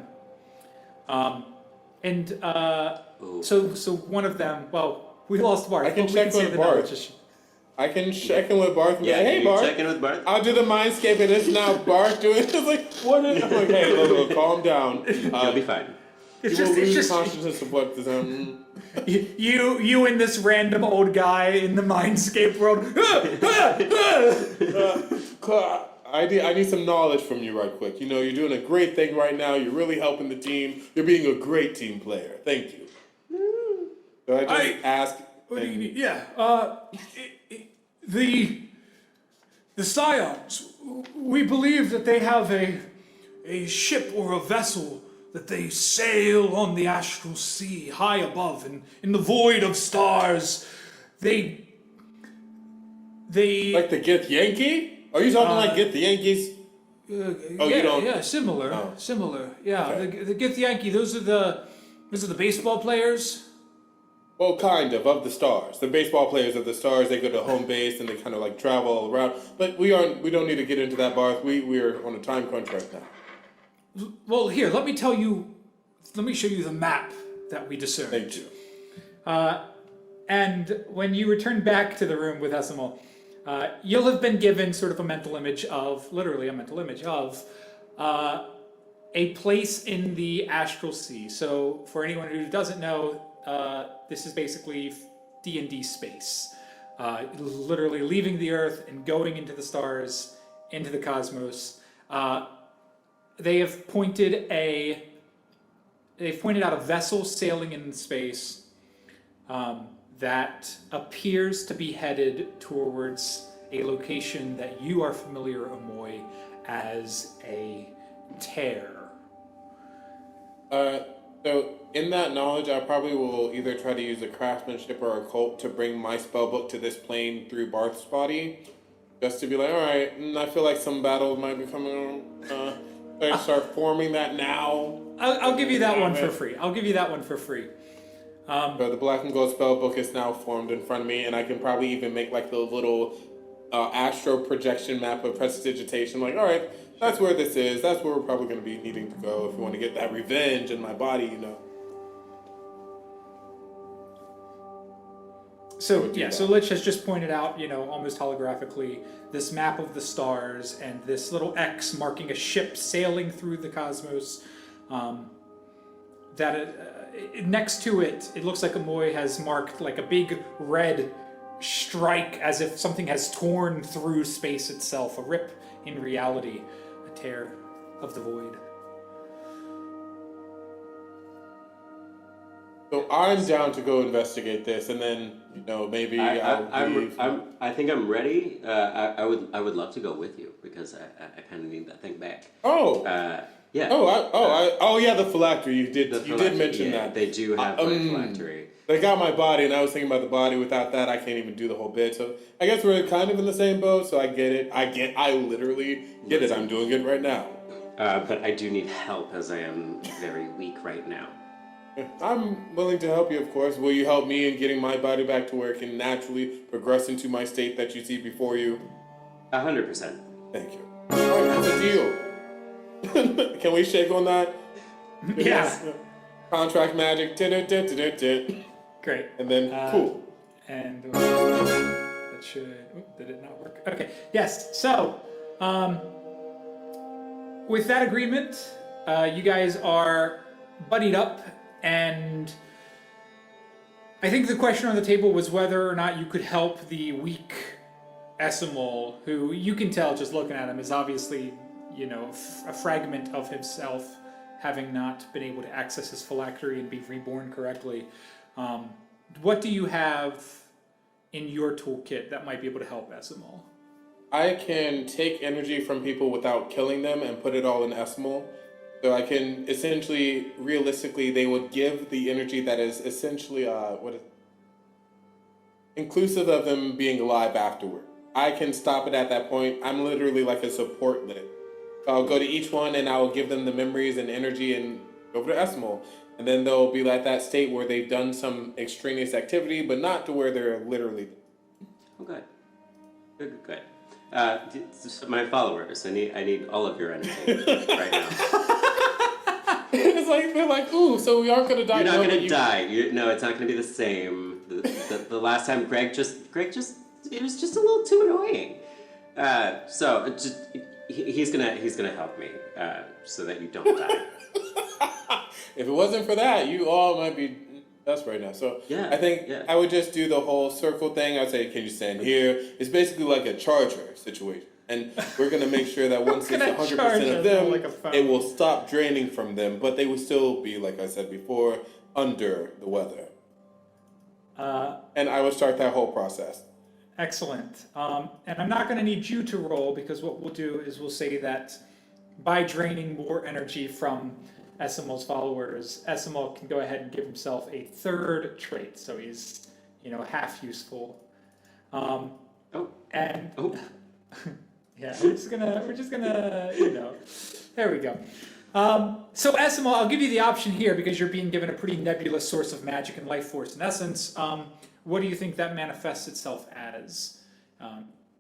So one of them. Well, we lost Barth. I can but check we can say with the Barth. knowledge. I can check in with Barth and be Yeah, like, hey, you Barth. check in with Barth? I'll do the mindscape and it's now Barth doing it. It's like, what is... I'm like, hey, look, calm down. You'll be fine. It's You will lose just consciousness of what this... you and this random old guy in the Mindscape world. I need some knowledge from you right quick. You're doing a great thing right now. You're really helping the team. You're being a great team player. Thank you. So I just ask... What do you need? Yeah. The Scions, we believe that they have a ship or a vessel that they sail on the astral sea, high above, in the void of stars. They Like the Get Yankee? Are you talking like Get the Yankees? you don't- Yeah, similar. Oh. Similar. Yeah. Okay. The Get the Yankee, those are the baseball players. Well, kind of the Stars. The baseball players of the Stars, they go to home base and they kind of like travel all around. But we don't need to get into that, Barth. We're on a time crunch right now. Well, here, let me show you the map that we discerned. Thank you. And when you return back to the room with Esimal, you'll have been given sort of literally a mental image of a place in the astral sea. So for anyone who doesn't know, this is basically D&D space. Literally leaving the Earth and going into the stars, into the cosmos. They have pointed out a vessel sailing in space that appears to be headed towards a location that you are familiar, Omoi, as a tear. So in that knowledge, I probably will either try to use a craftsmanship or a cult to bring my spellbook to this plane through Barth's body, just to be like, all right, I feel like some battle might be coming on. I start forming that now. I'll give you that one for free. So the Black and Gold spellbook is now formed in front of me, and I can probably even make like the little astro projection map of prestidigitation. Like, all right, that's where this is. That's where we're probably going to be needing to go if we want to get that revenge in my body, So Lich has just pointed out, almost holographically, this map of the stars and this little X marking a ship sailing through the cosmos. Next to it, it looks like Omoi has marked like a big red strike, as if something has torn through space itself. A rip in reality, a tear of the void. So I'm down to go investigate this, and then maybe I'll leave. I think I'm ready. I would love to go with you because I kind of need that thing back. Oh. Yeah. Oh yeah, the phylactery. You did phylactery, mention yeah, that. they do have a phylactery. They got my body, and I was thinking about the body. Without that, I can't even do the whole bit. So I guess we're kind of in the same boat. So I get it. I literally get it. I'm doing it right now. But I do need help as I am very weak right now. I'm willing to help you, of course. Will you help me in getting my body back to where it can naturally progress into my state that you see before you? 100%. Thank you. All right, that's a deal. Can we shake on that? Yeah. Contract magic. Great. And then, cool. And let's should. Oop, did it not work? Okay. Yes. So, with that agreement, you guys are buddied up, and I think the question on the table was whether or not you could help the weak Esimal, who you can tell just looking at him is obviously, a fragment of himself, having not been able to access his phylactery and be reborn correctly. What do you have in your toolkit that might be able to help Esimal? I can take energy from people without killing them and put it all in Esimal. So I can essentially, realistically, they would give the energy that is essentially, inclusive of them being alive afterward. I can stop it at that point. I'm literally like a support lit. So I'll go to each one and I'll give them the memories and energy and go over to Esimal. And then they'll be like that state where they've done some extraneous activity, but not to where they're literally. Oh, good. Good. My followers, I need all of your energy right now. It's like they're like, ooh, so we aren't gonna die. You're not gonna die. No, it's not gonna be the same. The last time Greg just it was just a little too annoying. He's gonna help me so that you don't die. If it wasn't for that, you all might be dust right now. So yeah, I think I would just do the whole circle thing. I'd say, can you stand here? It's basically like a charger situation. And we're going to make sure that once it's 100% of them, it will stop draining from them. But they will still be, like I said before, under the weather. And I would start that whole process. Excellent. And I'm not going to need you to roll, because what we'll do is we'll say that by draining more energy from Esimal's followers, Esimal can go ahead and give himself a third trait, so he's, half useful. Yeah, we're just gonna, there we go. So Esimal, I'll give you the option here because you're being given a pretty nebulous source of magic and life force in essence. What do you think that manifests itself as?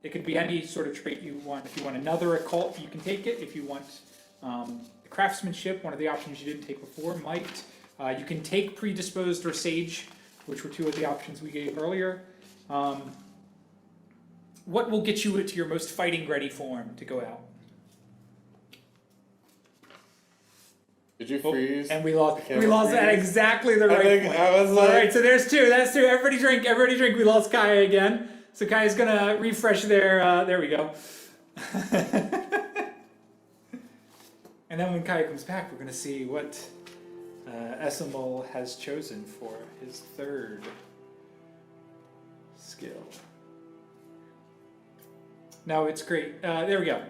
It could be any sort of trait you want. If you want another occult, you can take it. If you want craftsmanship, one of the options you didn't take before, might. You can take predisposed or sage, which were two of the options we gave earlier. What will get you into your most fighting ready form to go out? Did you freeze? And we lost at exactly the right point. I was like... All right, so there's two. That's two. Everybody drink. We lost Kaya again. So Kaya's gonna refresh there. There we go. And then when Kaya comes back, we're gonna see what Esimal has chosen for his third skill. No, it's great. There we go.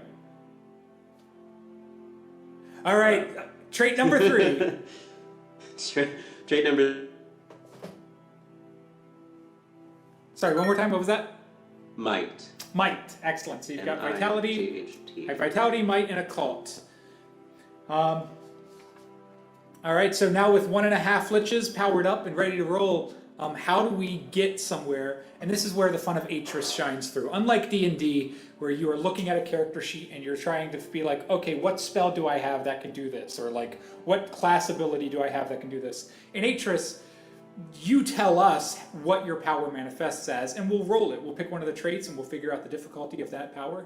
All right, trait number 3. Trait number... Sorry, one more time, what was that? Might. Might, excellent. So you've got vitality, Vitality, might, and occult. All right, so now with 1.5 liches powered up and ready to roll, how do we get somewhere? And this is where the fun of Atris shines through. Unlike D&D, where you are looking at a character sheet and you're trying to be like, okay, what spell do I have that can do this? Or like, what class ability do I have that can do this? In Atris, you tell us what your power manifests as, and we'll roll it. We'll pick one of the traits and we'll figure out the difficulty of that power.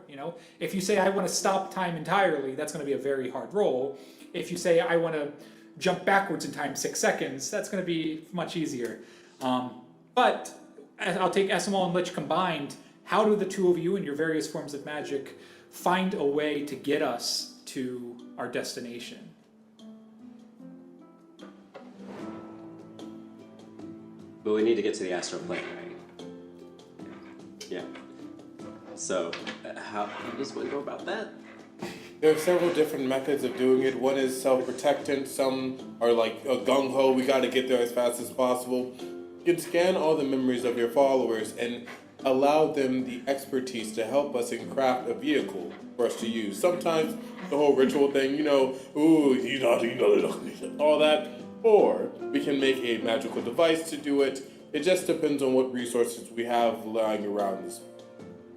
If you say, I want to stop time entirely, that's going to be a very hard roll. If you say, I want to jump backwards in time 6 seconds, that's going to be much easier. But I'll take Esimal and Lich combined. How do the two of you and your various forms of magic find a way to get us to our destination? But we need to get to the astral plane, right? Yeah. So, how does one go about that? There are several different methods of doing it. One is self-protectant. Some are like a gung-ho, we got to get there as fast as possible. You can scan all the memories of your followers and allow them the expertise to help us and craft a vehicle for us to use. Sometimes the whole ritual thing, all that. Or we can make a magical device to do it. It just depends on what resources we have lying around this.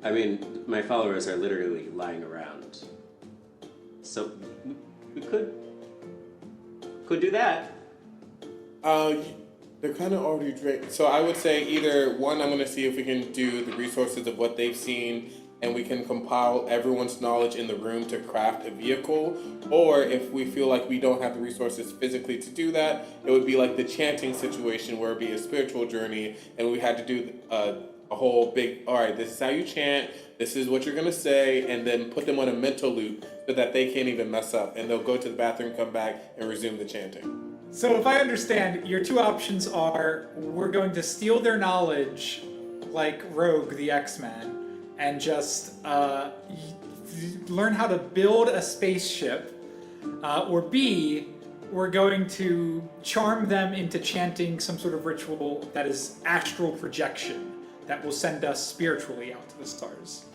I mean, my followers are literally lying around. So we could do that. They're kind of already drained. So I would say either one, I'm going to see if we can do the resources of what they've seen and we can compile everyone's knowledge in the room to craft a vehicle. Or if we feel like we don't have the resources physically to do that, it would be like the chanting situation where it'd be a spiritual journey and we had to do a whole big, all right, this is how you chant, this is what you're going to say, and then put them on a mental loop so that they can't even mess up. And they'll go to the bathroom, come back, and resume the chanting. So if I understand, your two options are we're going to steal their knowledge like Rogue the X-Men and just learn how to build a spaceship, or B, we're going to charm them into chanting some sort of ritual that is astral projection that will send us spiritually out to the stars.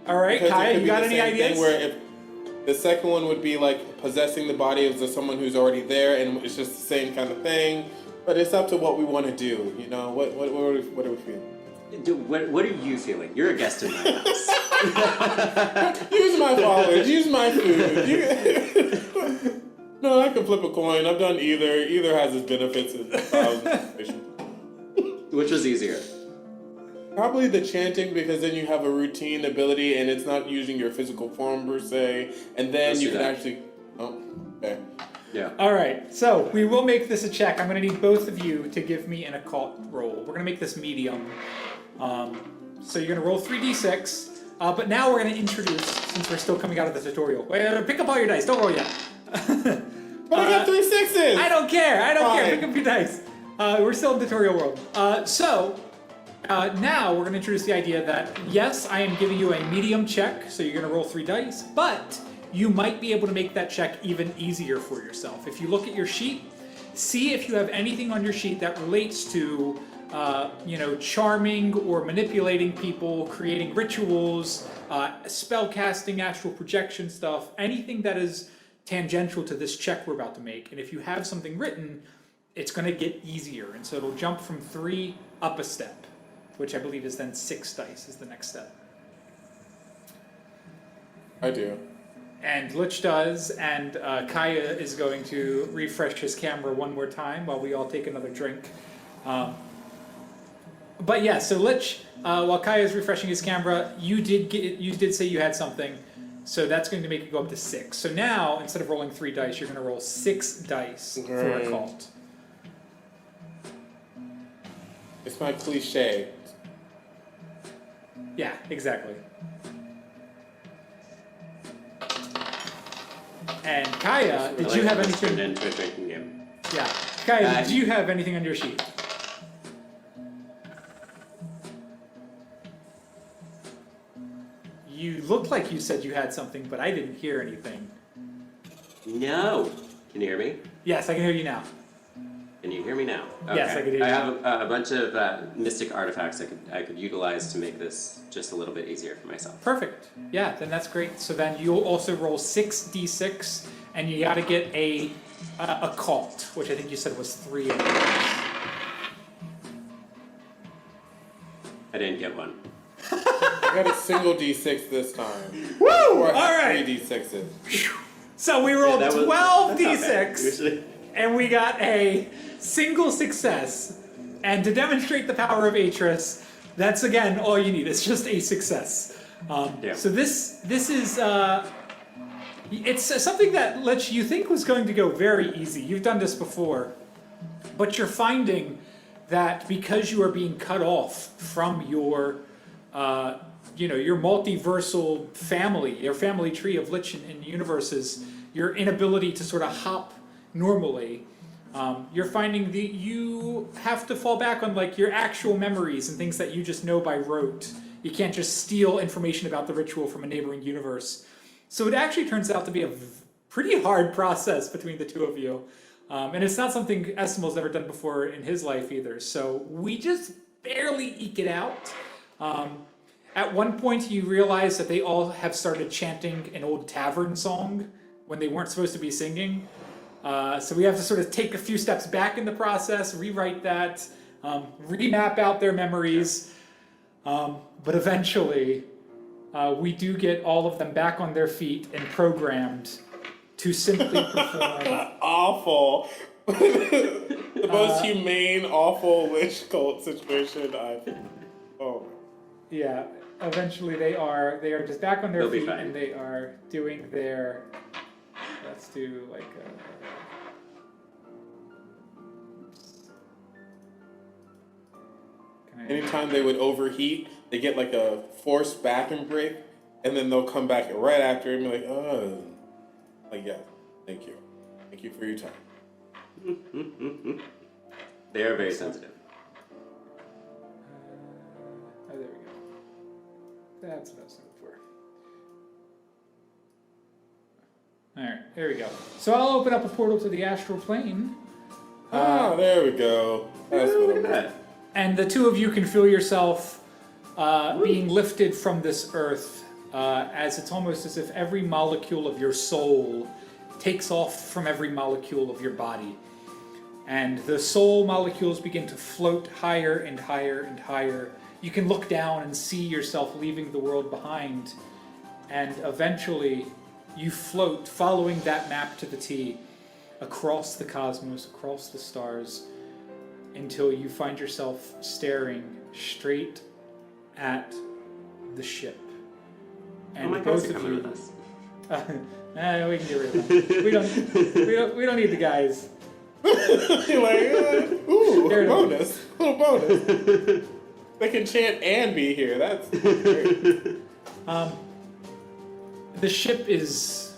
All right, Because it Kaya, could you be got the any same ideas? thing where if the second one would be like possessing the body of someone who's already there, and it's just the same kind of thing. But it's up to what we want to do. You know, what are we feeling? What are you feeling? You're a guest in my house. Use my followers. Use my food. No, I can flip a coin. I've done either. Either has its benefits and Which was easier? Probably the chanting, because then you have a routine ability and it's not using your physical form per se, and then Let's you do can that. actually. Oh, okay. Yeah. All right, so we will make this a check. I'm going to need both of you to give me an occult roll. We're going to make this medium. So you're going to roll 3d6, but now we're going to introduce, since we're still coming out of the tutorial. Wait, pick up all your dice. Don't roll yet. But I got 3 6s. I don't care. I don't care. Fine. Pick up your dice. We're still in tutorial world. Now we're going to introduce the idea that, yes, I am giving you a medium check, so you're going to roll 3 dice, but you might be able to make that check even easier for yourself. If you look at your sheet, see if you have anything on your sheet that relates to, charming or manipulating people, creating rituals, spell casting, astral projection stuff, anything that is tangential to this check we're about to make. And if you have something written, it's going to get easier, and so it'll jump from 3 up a step, which I believe is then 6 dice is the next step. I do. And Lich does, and Kaya is going to refresh his camera one more time while we all take another drink. But yeah, so Lich, while Kaya is refreshing his camera, you did say you had something, so that's going to make it go up to 6. So now, instead of rolling 3 dice, you're going to roll 6 dice for a cult. It's my cliche. Yeah, exactly. And Kaya, did you have Turned anything? into a drinking game. Yeah, Kaya, did you have anything on your sheet? You looked like you said you had something, but I didn't hear anything. No. Can you hear me? Yes, I can hear you now. Can you hear me now? Yes, I can hear you. I have a bunch of mystic artifacts I could utilize to make this just a little bit easier for myself. Perfect. Yeah, then that's great. So then you'll also roll 6d6, and you got to get a cult, which I think you said was 3. I didn't get one. I got a single d6 this time. Woo! Or All right. 3 d6s. So we rolled That was- 12 that's not bad. d6. Usually- And we got a single success. And to demonstrate the power of Atris, that's again all you need. It's just a success. Yeah. So this is it's something that you think was going to go very easy. You've done this before, but you're finding that because you are being cut off from your your multiversal family, your family tree of Lich and universes, your inability to sort of hop normally, you're finding that you have to fall back on like your actual memories and things that you just know by rote. You can't just steal information about the ritual from a neighboring universe. So it actually turns out to be a pretty hard process between the two of you. And it's not something Esimal's ever done before in his life either. So we just barely eke it out. At one point you realize that they all have started chanting an old tavern song when they weren't supposed to be singing. So we have to sort of take a few steps back in the process, rewrite that, remap out their memories. But eventually, we do get all of them back on their feet and programmed to simply perform. Awful. The most humane, awful witch cult situation I've. Oh. Yeah. Eventually, they are just back on their They'll be feet, fine. and they are doing their. Let's do like. Anytime they would overheat, they get like a forced bathroom break, and then they'll come back right after and be like, oh. Like, yeah, thank you. Thank you for your time. They are very sensitive. Oh, there we go. That's what I was looking for. All right, there we go. So I'll open up a portal to the astral plane. There we go. That's Ooh, what look I'm at that. And the two of you can feel yourself being lifted from this earth as it's almost as if every molecule of your soul takes off from every molecule of your body. And the soul molecules begin to float higher and higher and higher. You can look down and see yourself leaving the world behind. And eventually you float, following that map to the T, across the cosmos, across the stars, until you find yourself staring straight at the ship. And Oh my both guys are of coming you, with us. we can get rid of them. We don't need the guys. You're like, ooh, They're- bonus. Little bonus. They can chant and be here. That's great. The ship is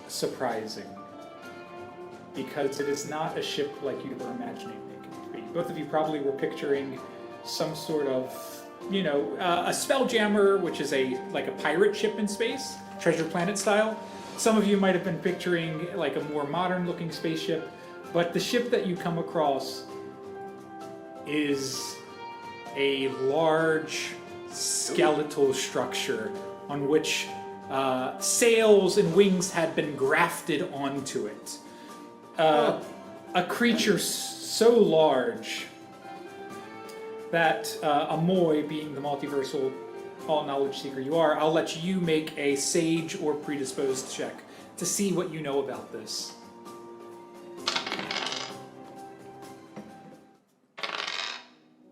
surprising because it is not a ship like you were imagining it could be. Both of you probably were picturing some sort of, a spelljammer, which is like a pirate ship in space, Treasure Planet style. Some of you might have been picturing like a more modern looking spaceship, but the ship that you come across is a large skeletal structure on which sails and wings had been grafted onto it. A creature so large that Omoi, being the multiversal all-knowledge seeker you are, I'll let you make a sage or predisposed check to see what you know about this.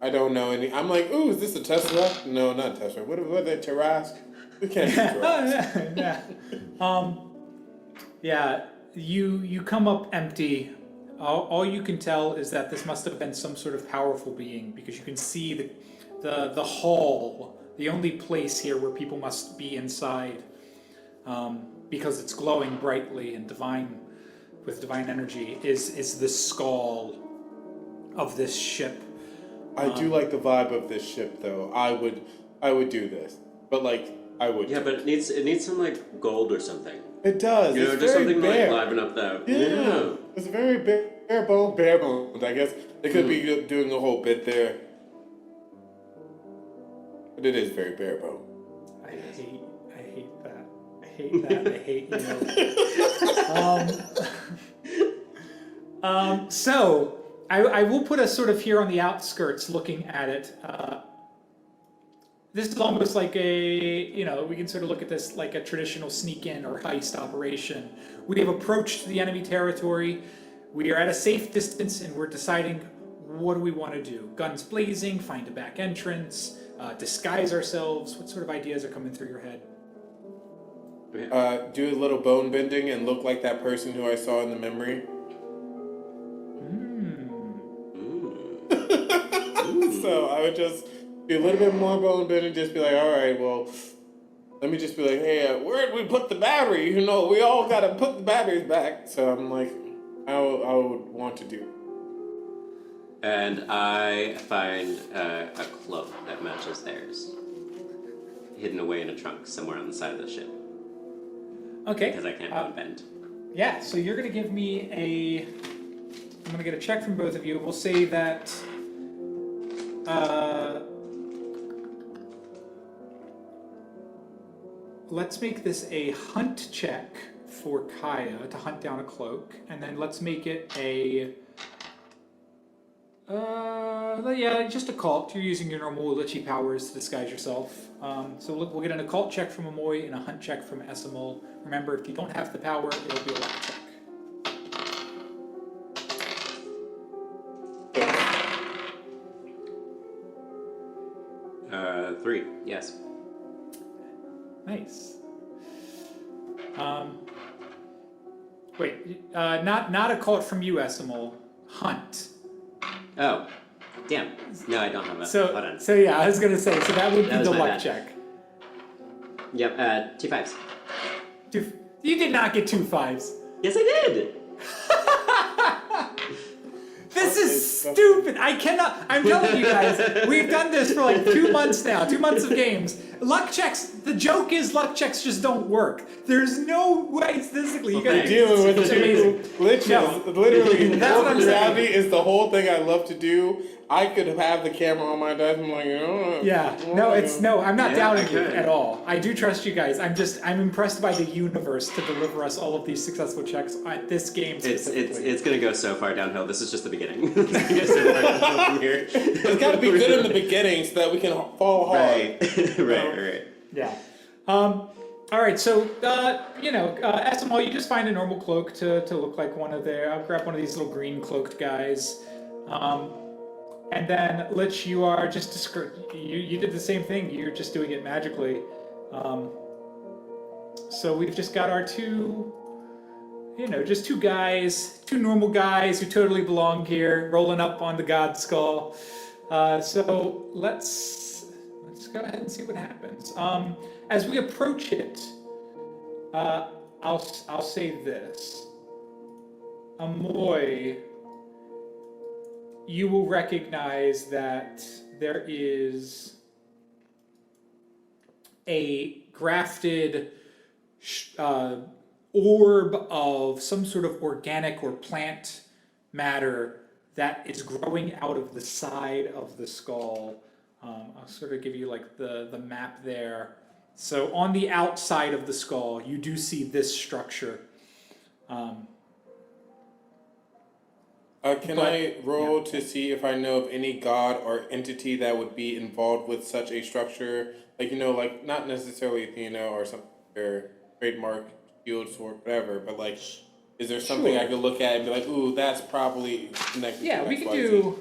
I don't know any. I'm like, ooh, is this a Tesla? No, not Tesla. What is that, Tarask? We can't do Tarask. Yeah, you come up empty. All you can tell is that this must have been some sort of powerful being, because you can see the hall, the only place here where people must be inside, because it's glowing brightly and with divine energy, is the skull of this ship. I do like the vibe of this ship, though. I would do this, but like I would. Yeah, but it needs some like gold or something. It does. You know, It's just very something bare. to like liven up that. Yeah. It's very bare bones. I guess they could be doing a whole bit there, but it is very bare bone. I hate that. I hate you. So I will put us sort of here on the outskirts looking at it. This is almost like we can sort of look at this like a traditional sneak-in or heist operation. We have approached the enemy territory. We are at a safe distance, and we're deciding what do we want to do. Guns blazing, find a back entrance, disguise ourselves. What sort of ideas are coming through your head? Do a little bone bending and look like that person who I saw in the memory. So I would just be a little bit more bone bending, just be like, all right, well, let me just be like, hey, where'd we put the battery? We all gotta put the batteries back. So I'm like, I would want to do. And I find a cloak that matches theirs, hidden away in a trunk somewhere on the side of the ship, Okay. because I can't bone bend. Yeah, so you're going to give me I'm going to get a check from both of you. We'll say that let's make this a hunt check for Kaya to hunt down a cloak, and then let's make it a just occult. You're using your normal lichy powers to disguise yourself. So we'll get an occult check from Omoi and a hunt check from Esimal. Remember, if you don't have the power, it'll be a luck check. 3. Yes. Nice. Wait, not a cult from you, Esimal. Hunt. Oh, damn. No, I don't have that. Hold on. So yeah, I was gonna say, so that would be That was the my luck bad. check. Yep. 2 5s. You did not get 2 5s. Yes, I did. This is stupid. I cannot. I'm telling you guys, we've done this for like 2 months now. 2 months of games. Luck checks. The joke is luck checks just don't work. There's no way statistically you guys. Dealing with it's amazing. Liches, No. literally, That's what I'm reality saying. is the whole thing I love to do. I could have the camera on my desk. I'm like, Yeah. No, I'm not Yeah, doubting I you could. at all. I do trust you guys. I'm impressed by the universe to deliver us all of these successful checks at this game specifically. It's gonna go so far downhill. This is just the beginning. It's gonna go so far downhill from here. It's got to be good in the beginning so that we can fall hard. Right. Yeah. All right. So, Esimal, you just find a normal cloak to look like one of their. I'll grab one of these little green cloaked guys. And then Lich, you are just you did the same thing. You're just doing it magically. So we've just got our two guys, two normal guys who totally belong here, rolling up on the god skull. So let's go ahead and see what happens. As we approach it, I'll say this. Omoi, you will recognize that there is a grafted orb of some sort of organic or plant matter that is growing out of the side of the skull. I'll sort of give you like the map there. So on the outside of the skull, you do see this structure. Can I roll to see if I know of any god or entity that would be involved with such a structure? Like, like not necessarily Athena or some or trademark shield sword, whatever, but like, is there something I could look at and be like, ooh, that's probably connected Yeah, to we XYZ? could do.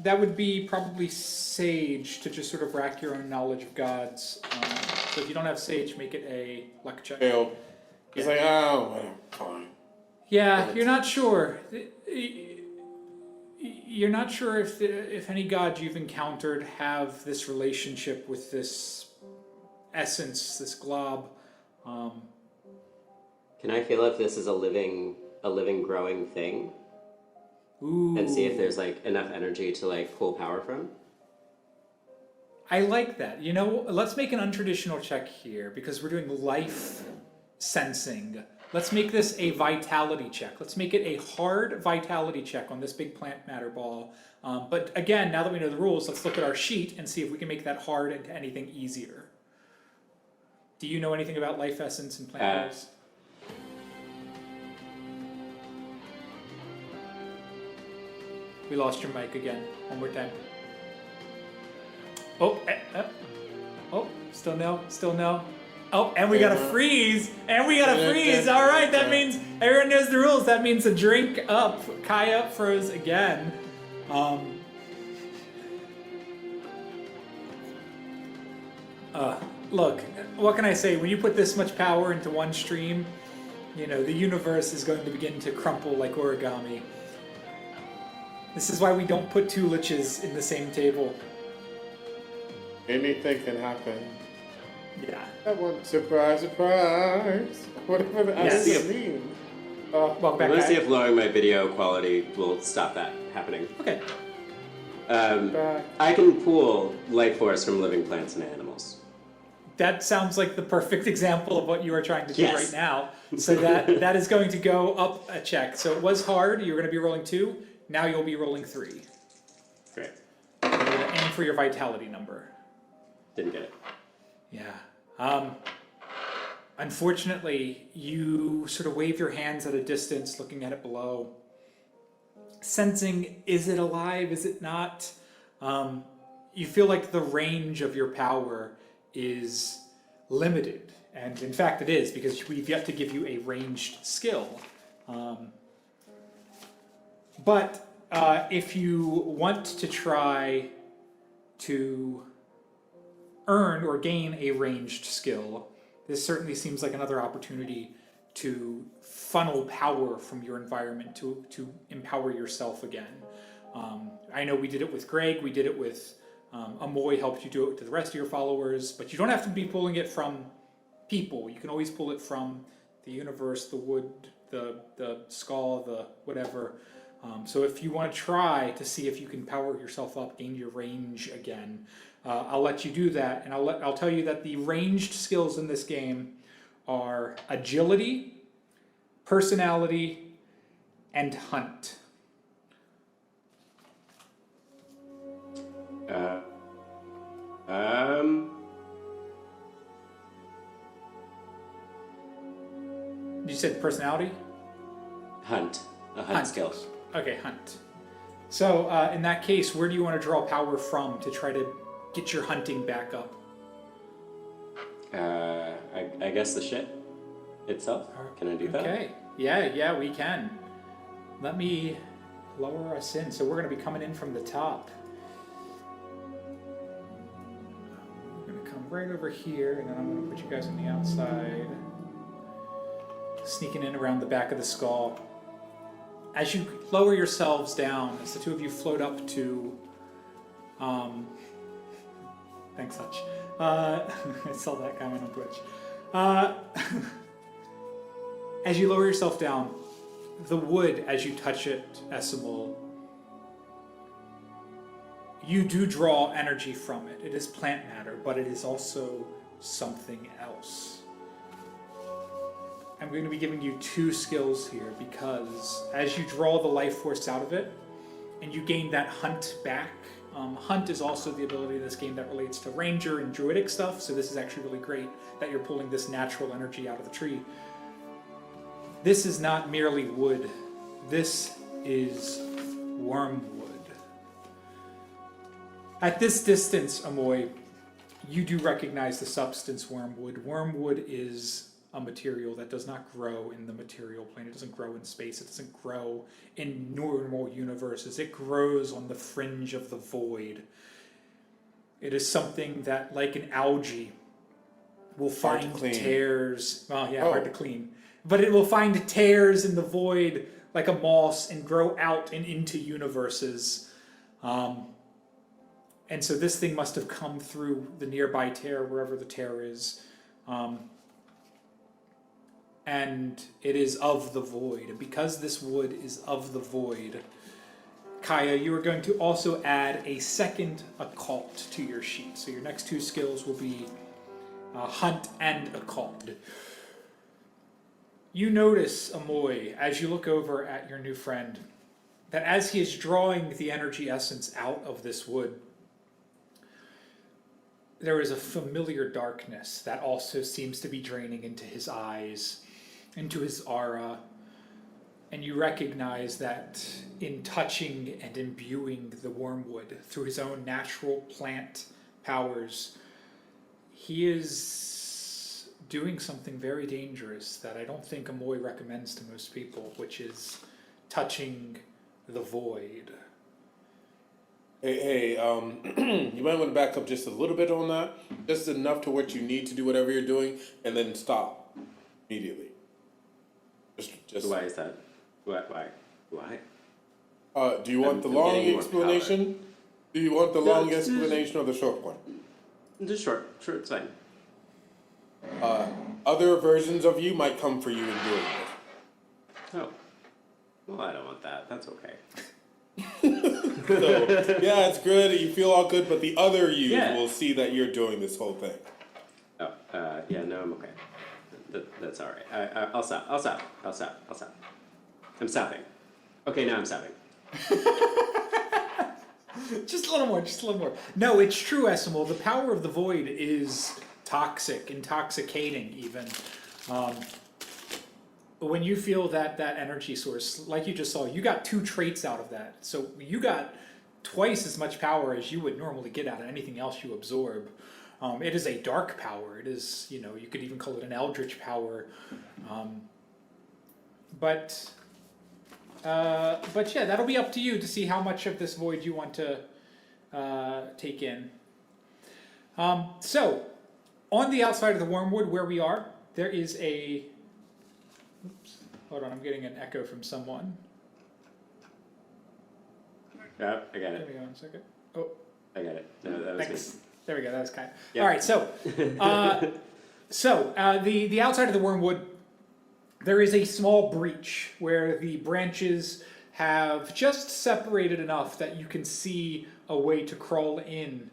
That would be probably Sage to just sort of rack your own knowledge of gods. So if you don't have Sage, make it a luck check. Failed. It's like, oh, whatever, fine. Yeah, you're not sure. You're not sure if any gods you've encountered have this relationship with this essence, this glob. Can I feel if this is a living growing thing? Ooh. And see if there's like enough energy to like pull power from? I like that. Let's make an untraditional check here because we're doing life sensing. Let's make this a vitality check. Let's make it a hard vitality check on this big plant matter ball. But again, now that we know the rules, let's look at our sheet and see if we can make that hard into anything easier. Do you know anything about life essence and plant matters? We lost your mic again. One more time. Still no. Oh, and we got a freeze! And we got a freeze! Alright, that means everyone knows the rules. That means a drink up. Kaya froze again. Look, what can I say? When you put this much power into one stream, the universe is going to begin to crumple like origami. This is why we don't put 2 liches in the same table. Anything can happen. Yeah. That one, surprise, surprise. Whatever the Yes. accent means. Welcome I'm back, gonna see Kaya. if lowering my video quality will stop that happening. Okay. I can pull life force from living plants and animals. That sounds like the perfect example of what you are trying to do Yes. right now. So that is going to go up a check. So it was hard. You were going to be rolling 2. Now you'll be rolling 3. Great. You're going to aim for your vitality number. Didn't get it. Yeah. Unfortunately, you sort of wave your hands at a distance, looking at it below. Sensing, is it alive? Is it not? You feel like the range of your power is limited. And in fact, it is, because we've yet to give you a ranged skill. But if you want to try to earn or gain a ranged skill, this certainly seems like another opportunity to funnel power from your environment to empower yourself again. I know we did it with Greg, we did it with Omoi, helped you do it to the rest of your followers, but you don't have to be pulling it from people. You can always pull it from the universe, the wood, the skull, the whatever. So if you want to try to see if you can power yourself up, gain your range again, I'll let you do that, and I'll tell you that the ranged skills in this game are agility, personality, and hunt. You said personality? Hunt. A hunt skill. Okay, hunt. So in that case, where do you want to draw power from to try to get your hunting back up? I guess the ship itself. Can I do that? Okay. Yeah, we can. Let me lower us in. So we're going to be coming in from the top. We're going to come right over here, and then I'm going to put you guys on the outside. Sneaking in around the back of the skull. As you lower yourselves down, as the two of you float up to... thanks, Hutch. I saw that comment on Twitch. As you lower yourself down, the wood, as you touch it, Esimal, you do draw energy from it. It is plant matter, but it is also something else. I'm going to be giving you 2 skills here because as you draw the life force out of it and you gain that hunt back, hunt is also the ability in this game that relates to ranger and druidic stuff, so this is actually really great that you're pulling this natural energy out of the tree. This is not merely wood, this is wormwood. At this distance, Omoi, you do recognize the substance wormwood. Wormwood is a material that does not grow in the material plane. It doesn't grow in space. It doesn't grow in normal universes. It grows on the fringe of the void. It is something that, like an algae, will find tears. Well, yeah, hard to clean. But it will find tears in the void like a moss and grow out and into universes. And so this thing must have come through the nearby tear, wherever the tear is. And it is of the void. And because this wood is of the void, Kaya, you are going to also add a second occult to your sheet. So your next 2 skills will be hunt and occult. You notice, Omoi, as you look over at your new friend, that as he is drawing the energy essence out of this wood, there is a familiar darkness that also seems to be draining into his eyes, into his aura, and you recognize that in touching and imbuing the wormwood through his own natural plant powers, he is doing something very dangerous that I don't think Omoi recommends to most people, which is touching the void. Hey, you might want to back up just a little bit on that, just enough to what you need to do whatever you're doing, and then stop immediately. Just. Why is that? Why? Do you want the long explanation? Do you want the long explanation or the short one? Just short. Sure, it's fine. Other versions of you might come for you in doing this. Oh. Well, I don't want that. That's okay. So, yeah, it's good. You feel all good, but the other you will see that you're doing this whole thing. Oh, yeah, no, I'm okay. That's all right. I'll stop. I'm stopping. Okay, now I'm stopping. Just a little more. No, it's true, Esimal. The power of the void is toxic, intoxicating even. When you feel that energy source, like you just saw, you got 2 traits out of that. So you got twice as much power as you would normally get out of anything else you absorb. It is a dark power. It is, you could even call it an eldritch power. But But yeah, that'll be up to you to see how much of this void you want to take in. So, on the outside of the wormwood where we are, there is a... Oops, hold on, I'm getting an echo from someone. Yeah, I got Give it. me 1 second. Oh, I got it. No, that was thanks. me. There we go, that was kind. Yeah. All right, the outside of the wormwood, there is a small breach where the branches have just separated enough that you can see a way to crawl in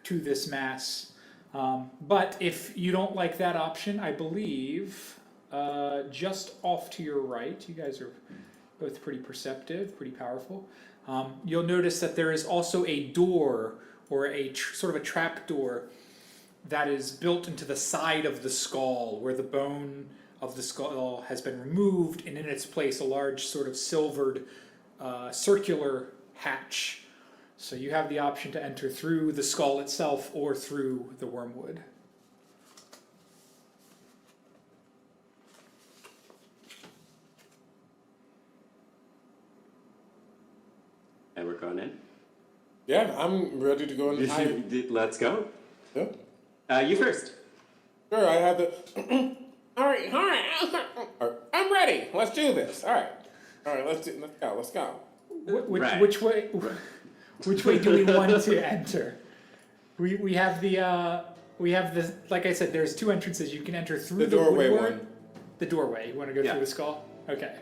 to this mass. But if you don't like that option, I believe just off to your right, you guys are both pretty perceptive, pretty powerful. You'll notice that there is also a door, or a sort of a trap door, that is built into the side of the skull, where the bone of the skull has been removed, and in its place a large sort of silvered circular hatch. So you have the option to enter through the skull itself or through the wormwood. And we're going in. Yeah, I'm ready to go in. Let's go. Yeah. You first. Sure, I have the... all right. I'm ready. Let's do this. All right, let's go. Right. Which way do we want to enter? We have the like I said, there's 2 entrances. You can enter through The doorway woodwork. one. The doorway. You want to go Yeah. through the skull? Okay.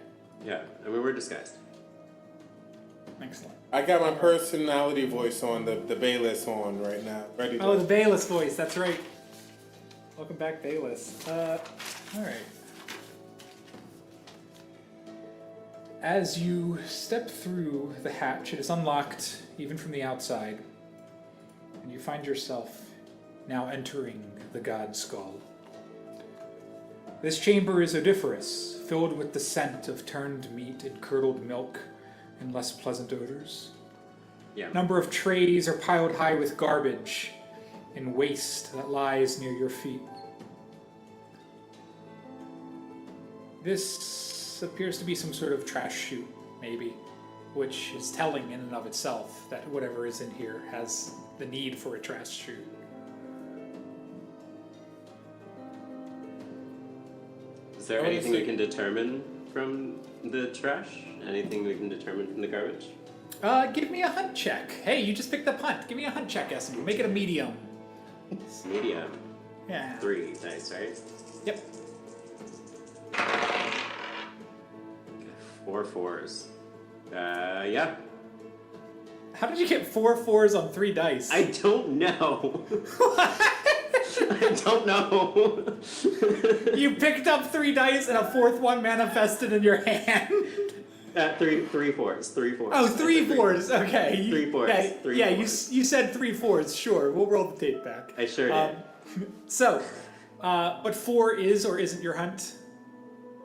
Yeah, I mean, we're disguised. Excellent. I got my personality voice on, the Bayless on right now. Ready to... Oh, the Bayless voice. That's right. Welcome back, Bayless. All right. As you step through the hatch, it is unlocked even from the outside, and you find yourself now entering the god skull. This chamber is odoriferous, filled with the scent of turned meat and curdled milk and less pleasant odors. Yeah. A number of trays are piled high with garbage and waste that lies near your feet. This appears to be some sort of trash chute, maybe, which is telling in and of itself that whatever is in here has the need for a trash chute. Is there wanna anything we see- can determine from the trash? Anything we can determine from the garbage? Give me a hunt check. Hey, you just picked up hunt. Give me a hunt check, Esimal. Make it a medium. Medium. Yeah. 3 dice, right? Yep. 4 4s. Yeah. How did you get 4 4s on 3 dice? I don't know. I don't know. You picked up 3 dice and a 4th one manifested in your hand. 3 4s. 3 4s. Oh, 3 4s. Okay. 3 4s. Yeah, 3 yeah, 4s. you said 3 4s. Sure, we'll roll the tape back. I sure did. So, but 4 is or isn't your hunt?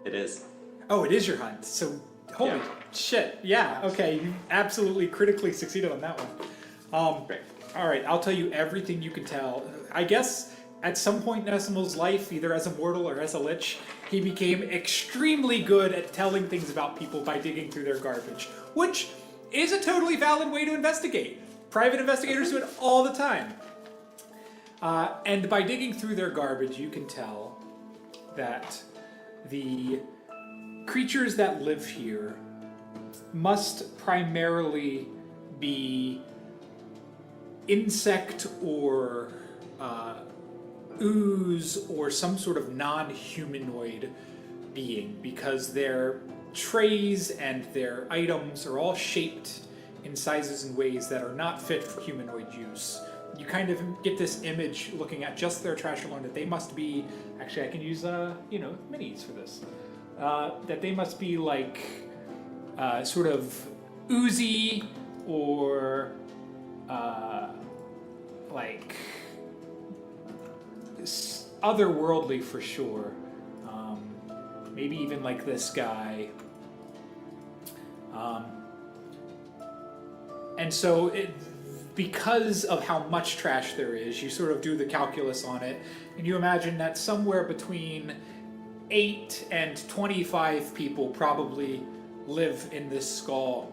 It is. Oh, it is your hunt. So, holy Yeah. shit. Yeah. Okay. You absolutely critically succeeded on that one. Great. All right. I'll tell you everything you can tell. I guess at some point in Esimal's life, either as a mortal or as a lich, he became extremely good at telling things about people by digging through their garbage, which is a totally valid way to investigate. Private investigators do it all the time. And by digging through their garbage, you can tell that the creatures that live here must primarily be insect or ooze or some sort of non-humanoid being, because their trays and their items are all shaped in sizes and ways that are not fit for humanoid use. You kind of get this image looking at just their trash alone that they must be, actually I can use minis for this, that they must be like sort of oozy or like otherworldly for sure. Maybe even like this guy. And so because of how much trash there is, you sort of do the calculus on it, and you imagine that somewhere between 8 and 25 people probably live in this skull.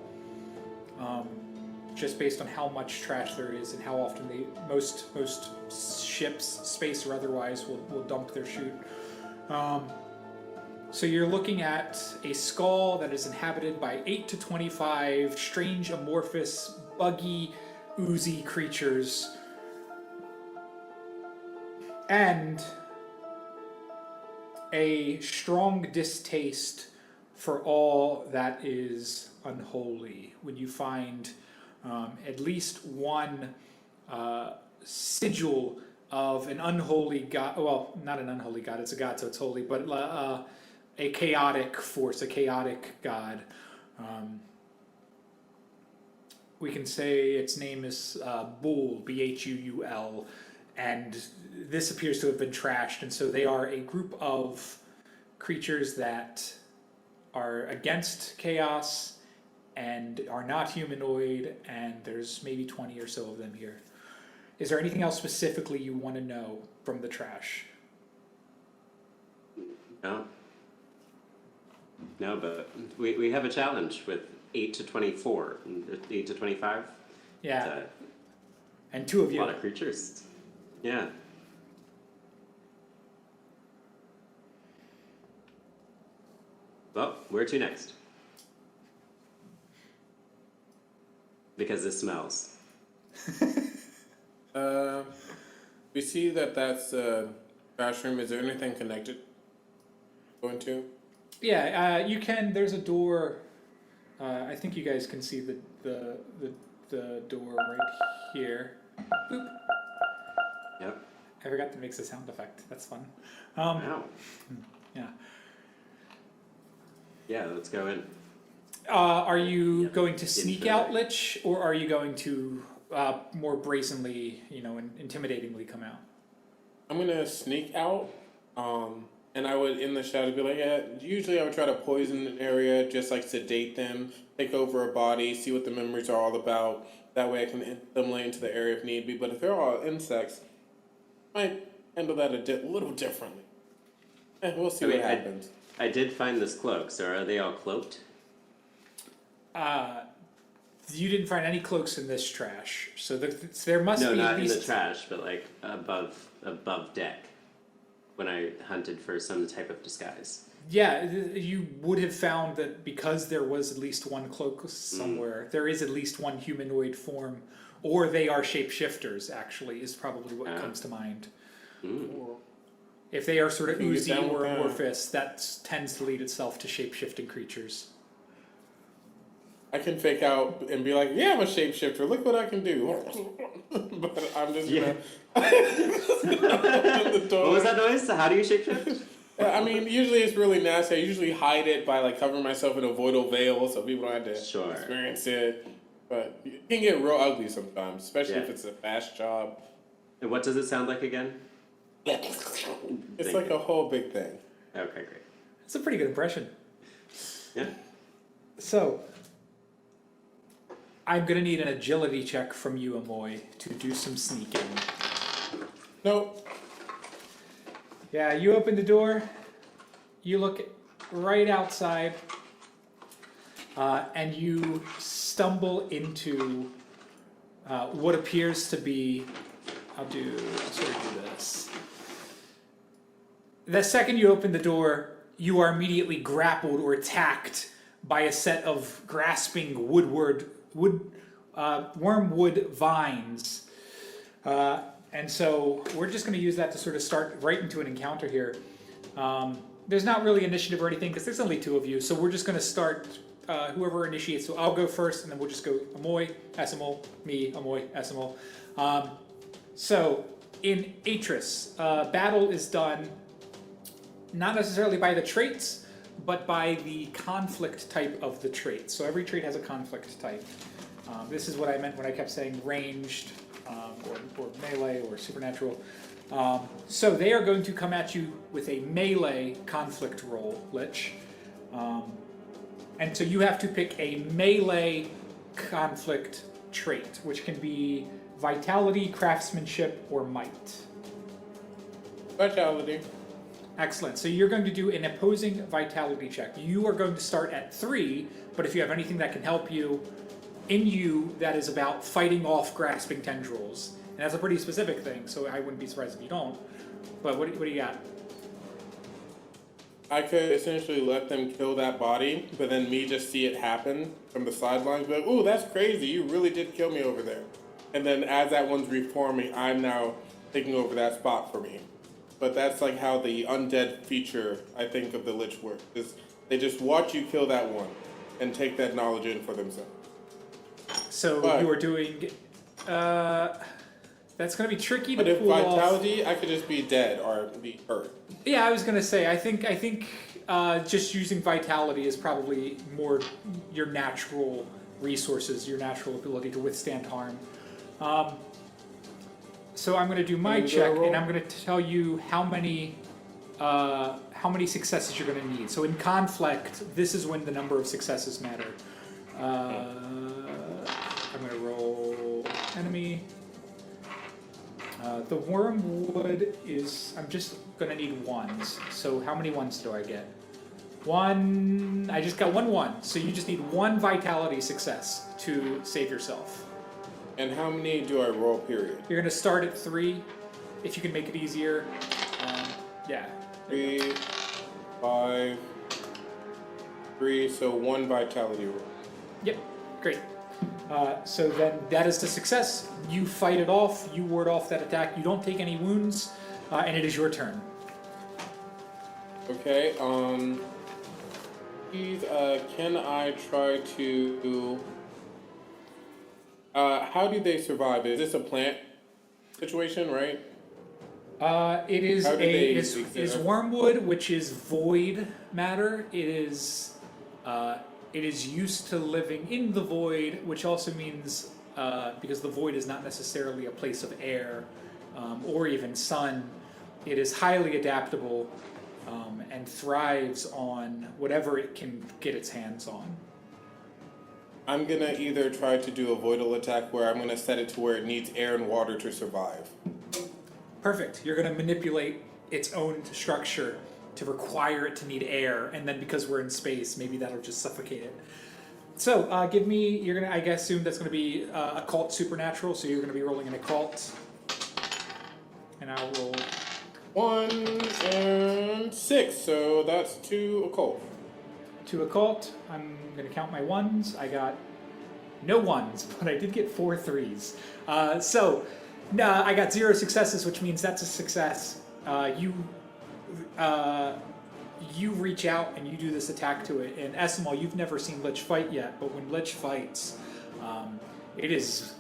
Just based on how much trash there is and how often most ships, space or otherwise, will dump their chute. So you're looking at a skull that is inhabited by 8 to 25 strange, amorphous, buggy, oozy creatures. And a strong distaste for all that is unholy. When you find at least one sigil of an unholy god, well, not an unholy god, it's a god so it's holy, but a chaotic force, a chaotic god. We can say its name is Bull, Bhuul, and this appears to have been trashed, and so they are a group of creatures that are against chaos and are not humanoid, and there's maybe 20 or so of them here. Is there anything else specifically you want to know from the trash? No. No, but we have a challenge with 8 to 24, 8 to 25. Yeah. And two of A you. lot of creatures. Yeah. Well, where to next? Because this smells. We see that that's a trash room. Is there anything connected going to? Yeah, you can. There's a door. I think you guys can see the door right here. Boop. Yep. I forgot to mix a sound effect. That's fun. Wow. Yeah. Yeah, let's go in. Are you going to Into sneak the out, back. Lich, or are you going to more brazenly, intimidatingly come out? I'm gonna sneak out, and I would in the shadow be like, yeah. Usually, I would try to poison an area, just like sedate them, take over a body, see what the memories are all about. That way, I can assimilate into the area if need be. But if they're all insects, I might handle that a little differently. We'll see what happens. I did find this cloak, so are they all cloaked? You didn't find any cloaks in this trash, so there must No, be not at in least the trash, but like above deck. When I hunted for some type of disguise. Yeah, you would have found that because there was at least one cloak somewhere, there is at least one humanoid form, or they are shapeshifters, actually, is probably what comes to mind. If they are sort of You can get oozy down with or that. amorphous, that tends to lead itself to shapeshifting creatures. I can fake out and be like, yeah, I'm a shapeshifter. Look what I can do. But I'm just gonna open the door. What was that noise? How do you shapeshift? Yeah, I mean, usually it's really nasty. I usually hide it by like covering myself in a voidal veil so people don't have to Sure. experience it. But it can get real ugly sometimes, especially Yeah. if it's a fast job. And what does it sound like again? It's like a whole big thing. Okay, great. It's a pretty good impression. Yeah. So, I'm going to need an agility check from you, Omoi, to do some sneaking. Nope. Yeah, you open the door, you look right outside, and you stumble into what appears to be, I'll sort of do this. The second you open the door, you are immediately grappled or attacked by a set of grasping wormwood vines. And so we're just going to use that to sort of start right into an encounter here. There's not really initiative or anything because there's only two of you. So we're just going to start, whoever initiates. So I'll go first and then we'll just go Omoi, Esimal, me, Omoi, Esimal. So in Atris, battle is done not necessarily by the traits, but by the conflict type of the trait. So every trait has a conflict type. This is what I meant when I kept saying ranged, or melee, or supernatural. So they are going to come at you with a melee conflict roll, Lich. And so you have to pick a melee conflict trait, which can be vitality, craftsmanship, or might. Vitality. Excellent. So you're going to do an opposing vitality check. You are going to start at 3, but if you have anything that can help you, that is about fighting off grasping tendrils. And that's a pretty specific thing, so I wouldn't be surprised if you don't. But what do you got? I could essentially let them kill that body, but then me just see it happen from the sidelines, be like, ooh, that's crazy, you really did kill me over there. And then as that one's reforming, I'm now taking over that spot for me. But that's like how the undead feature, I think, of the Lich works, is they just watch you kill that one and take that knowledge in for themselves. So But- you are doing... that's going to be tricky to But if pull off. vitality, I could just be dead or be hurt. Yeah, I was going to say, I think just using vitality is probably more your natural resources, your natural ability to withstand harm. So I'm going to do my Can you check, roll? and I'm going to tell you how many successes you're going to need. So in conflict, this is when the number of successes matter. I'm going to roll enemy. The wormwood is... I'm just going to need 1s. So how many 1s do I get? 1... I just got 1. So you just need 1 vitality success to save yourself. And how many do I roll, period? You're going to start at 3, if you can make it easier. Yeah. 3, 5, 3, so 1 vitality roll. Yep, great. So then that is the success. You fight it off, you ward off that attack, you don't take any wounds, and it is your turn. Okay, please, can I try to... how do they survive? Is this a plant situation, right? It is How do they exist? wormwood, which is void matter. It is used to living in the void, which also means because the void is not necessarily a place of air or even sun, it is highly adaptable and thrives on whatever it can get its hands on. I'm gonna either try to do a voidal attack where I'm gonna set it to where it needs air and water to survive. Perfect. You're going to manipulate its own structure to require it to need air, and then because we're in space, maybe that'll just suffocate it. So, give me, you're going to, I guess, assume that's going to be occult supernatural, so you're going to be rolling an occult. And I'll roll... 1 and 6, so that's 2 occult. 2 occult. I'm going to count my 1s. I got no 1s, but I did get 4 3s. I got 0 successes, which means that's a success. You reach out and you do this attack to it. And Esimal, you've never seen Lich fight yet, but when Lich fights, it is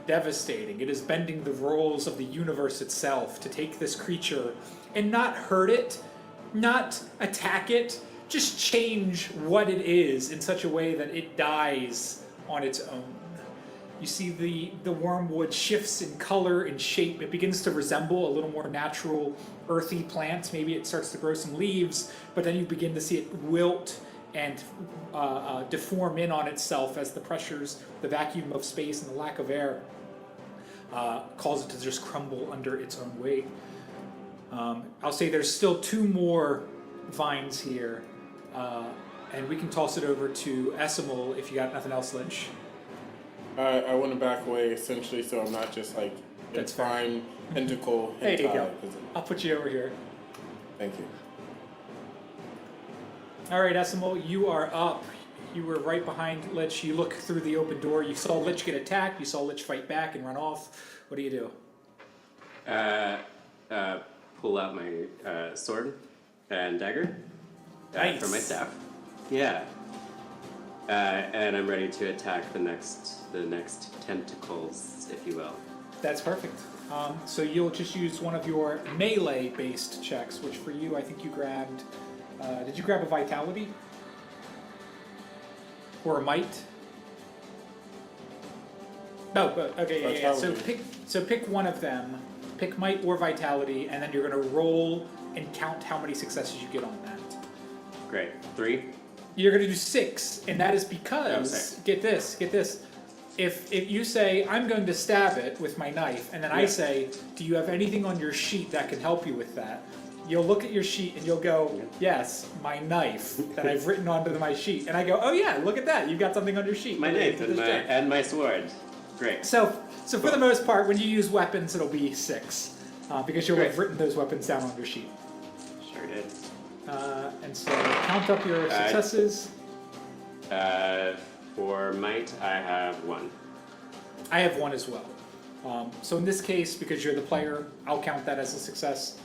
devastating. It is bending the rules of the universe itself to take this creature and not hurt it, not attack it, just change what it is in such a way that it dies on its own. You see the wormwood shifts in color and shape. It begins to resemble a little more natural, earthy plant. Maybe it starts to grow some leaves, but then you begin to see it wilt and deform in on itself as the pressures, the vacuum of space and the lack of air cause it to just crumble under its own weight. I'll say there's still 2 more vines here, and we can toss it over to Esimal if you got nothing else, Lich. I want to back away essentially so I'm not just like in That's fair. prime tentacle There you go. hentai position. I'll put you over here. Thank you. All right, Esimal, you are up. You were right behind Lich. You look through the open door. You saw Lich get attacked. You saw Lich fight back and run off. What do you do? Pull out my sword and dagger Nice. from my staff. Yeah. And I'm ready to attack the next tentacles, if you will. That's perfect. So you'll just use one of your melee-based checks, which for you, I think you grabbed... did you grab a vitality? Or a might? No, okay, yeah. So pick one of them. Pick might or vitality, and then you're going to roll and count how many successes you get on that. Great. 3. You're going to do 6, and that is because, Okay. get this, if you say, I'm going to stab it with my knife, and then I Yeah. say, do you have anything on your sheet that can help you with that? you'll look at your sheet and you'll go, yes, my knife that I've written onto my sheet. And I go, oh yeah, look at that. You've got something on your sheet. My knife and my sword. Great. So for the most part, when you use weapons, it'll be 6. Because you'll Great. have written those weapons down on your sheet. Sure did. And so count up your successes. For might, I have 1. I have 1 as well. So in this case, because you're the player, I'll count that as a success.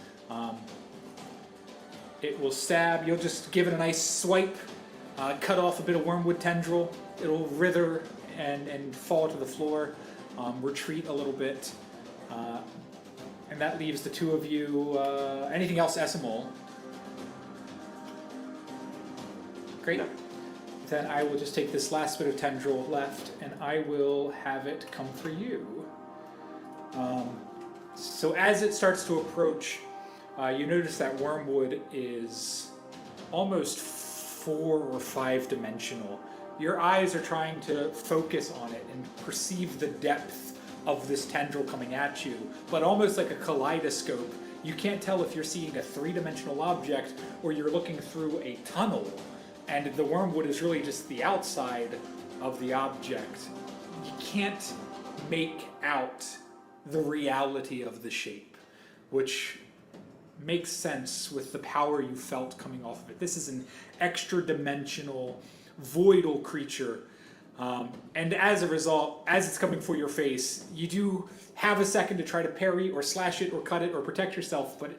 It will stab. You'll just give it a nice swipe, cut off a bit of wormwood tendril. It'll wither and fall to the floor, retreat a little bit. And that leaves the two of you. Anything else, Esimal? Great. No. Then I will just take this last bit of tendril left, and I will have it come for you. So as it starts to approach, you notice that wormwood is almost 4 or 5 dimensional. Your eyes are trying to focus on it and perceive the depth of this tendril coming at you, but almost like a kaleidoscope. You can't tell if you're seeing a 3-dimensional object or you're looking through a tunnel, and the wormwood is really just the outside of the object. You can't make out the reality of the shape, which makes sense with the power you felt coming off of it. This is an extra-dimensional, voidal creature. And as a result, as it's coming for your face, you do have a second to try to parry or slash it or cut it or protect yourself, but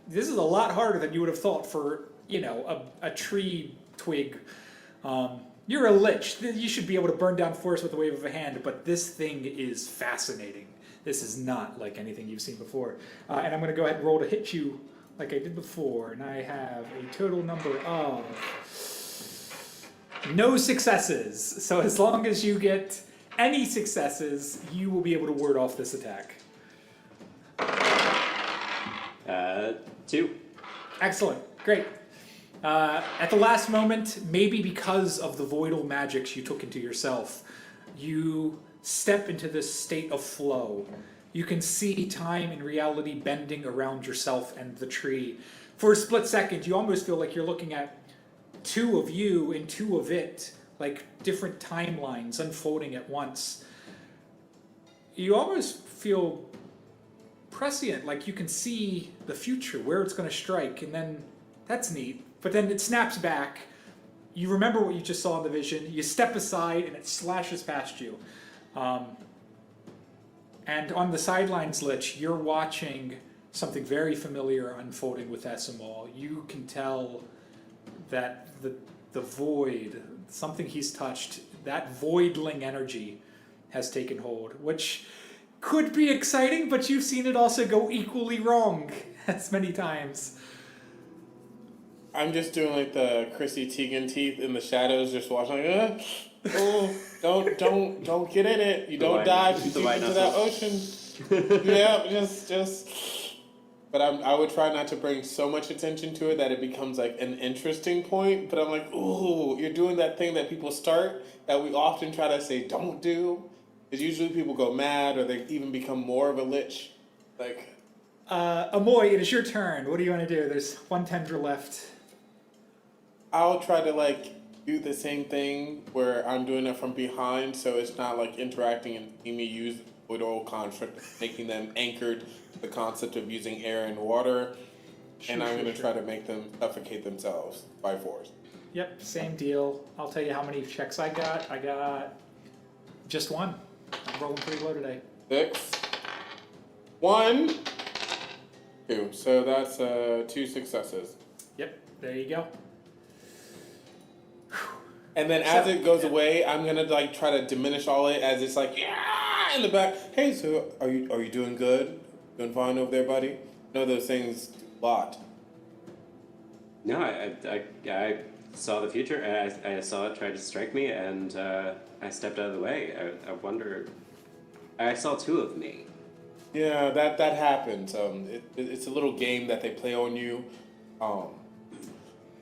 this is a lot harder than you would have thought for, a tree twig. You're a lich. You should be able to burn down forests with the wave of a hand, but this thing is fascinating. This is not like anything you've seen before. And I'm going to go ahead and roll to hit you like I did before, and I have a total number of no successes. So as long as you get any successes, you will be able to ward off this attack. 2. Excellent. Great. At the last moment, maybe because of the voidal magics you took into yourself, you step into this state of flow. You can see time and reality bending around yourself and the tree. For a split second, you almost feel like you're looking at 2 of you and 2 of it, like different timelines unfolding at once. You almost feel prescient, like you can see the future, where it's going to strike, and then that's neat. But then it snaps back. You remember what you just saw in the vision. You step aside, and it slashes past you. And on the sidelines, Lich, you're watching something very familiar unfolding with Esimal. You can tell that the void, something he's touched, that voidling energy has taken hold, which could be exciting, but you've seen it also go equally wrong as many times. I'm just doing like the Chrissy Teigen teeth in the shadows, just watching like, oh, don't get in it. You don't dive too deep into that ocean. Yeah, just. But I would try not to bring so much attention to it that it becomes like an interesting point. But I'm like, ooh, you're doing that thing that people start that we often try to say don't do. Because usually people go mad or they even become more of a lich. Like, Omoi, it is your turn. What do you want to do? There's 1 tendril left. I'll try to like do the same thing where I'm doing it from behind, so it's not like interacting and seeing me use voidal construct, making them anchored to the concept of using air and water, and I'm going to try to make them suffocate themselves by force. Yep, same deal. I'll tell you how many checks I got. I got just 1. I'm rolling pretty low today. 6, 1, 2. So that's 2 successes. Yep, there you go. And then as it goes away, I'm gonna like try to diminish all it as it's like yeah in the back. Hey, so are you doing good? Doing fine over there, buddy? No, those things do a lot. No, I saw the future. I saw it try to strike me, and I stepped out of the way. I wonder. I saw 2 of me. Yeah, that happens. It's a little game that they play on you,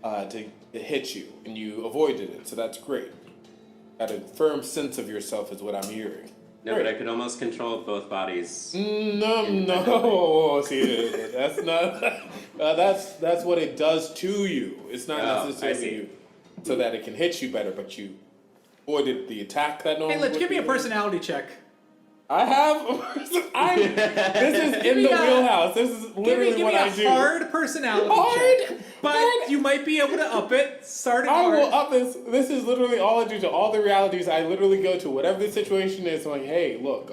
to hit you, and you avoided it. So that's great. Got a firm sense of yourself is what I'm hearing. No, but I could almost control both bodies. No. See, that's not. That's what it does to you. It's not I necessarily see. you, so that it can hit you better. But you avoided the attack that normally. Hey, Lich, would give me be a there. personality check. I have. This is in me the a- wheelhouse. This is literally Give what me I a do. hard personality Hard? check. But you might be able to up it. Start it I hard. will up this. This is literally all I do to all the realities. I literally go to whatever the situation is. I'm like, hey, look,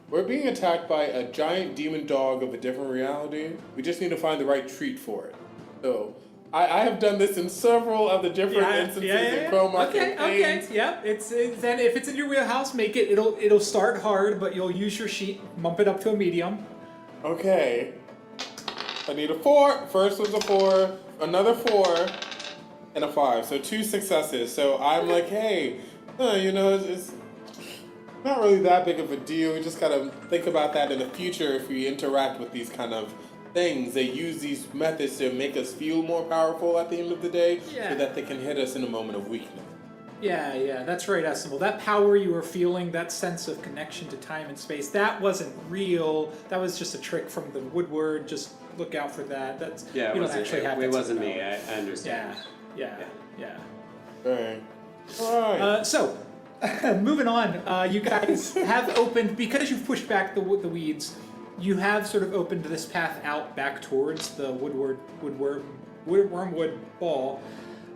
we're being attacked by a giant demon dog of a different reality. We just need to find the right treat for it. So, I have done this in several of the different instances in Quelmar campaigns. Okay, yeah. It's then if it's in your wheelhouse, make it. It'll start hard, but you'll use your sheet, bump it up to a medium. Okay. I need a 4. First was a 4, another 4, and a 5. So 2 successes. So I'm like, hey, it's not really that big of a deal. We just gotta think about that in the future if we interact with these kind of things. They use these methods to make us feel more powerful at the end of the day, Yeah. so that they can hit us in a moment of weakness. Yeah, that's right, Esimal. That power you were feeling, that sense of connection to time and space, that wasn't real. That was just a trick from the woodward. Just look out for that. That's Yeah, you it don't actually have it that wasn't sort of me. power. I understand. Yeah. Okay. Alright. So, moving on, you guys have opened, because you've pushed back the weeds, you have sort of opened this path out back towards the wormwood ball.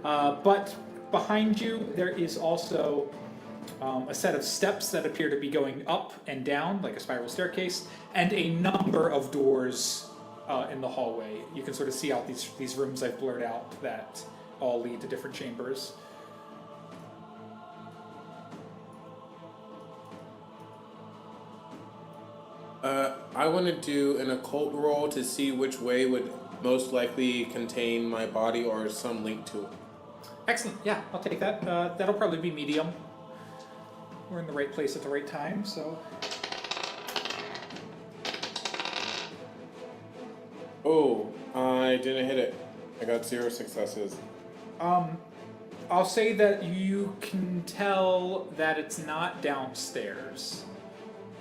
But behind you, there is also a set of steps that appear to be going up and down, like a spiral staircase, and a number of doors in the hallway. You can sort of see out these rooms I've blurred out that all lead to different chambers. I want to do an occult roll to see which way would most likely contain my body or some link to it. Excellent. Yeah, I'll take that. That'll probably be medium. We're in the right place at the right time, so. Oh, I didn't hit it. I got 0 successes. I'll say that you can tell that it's not downstairs.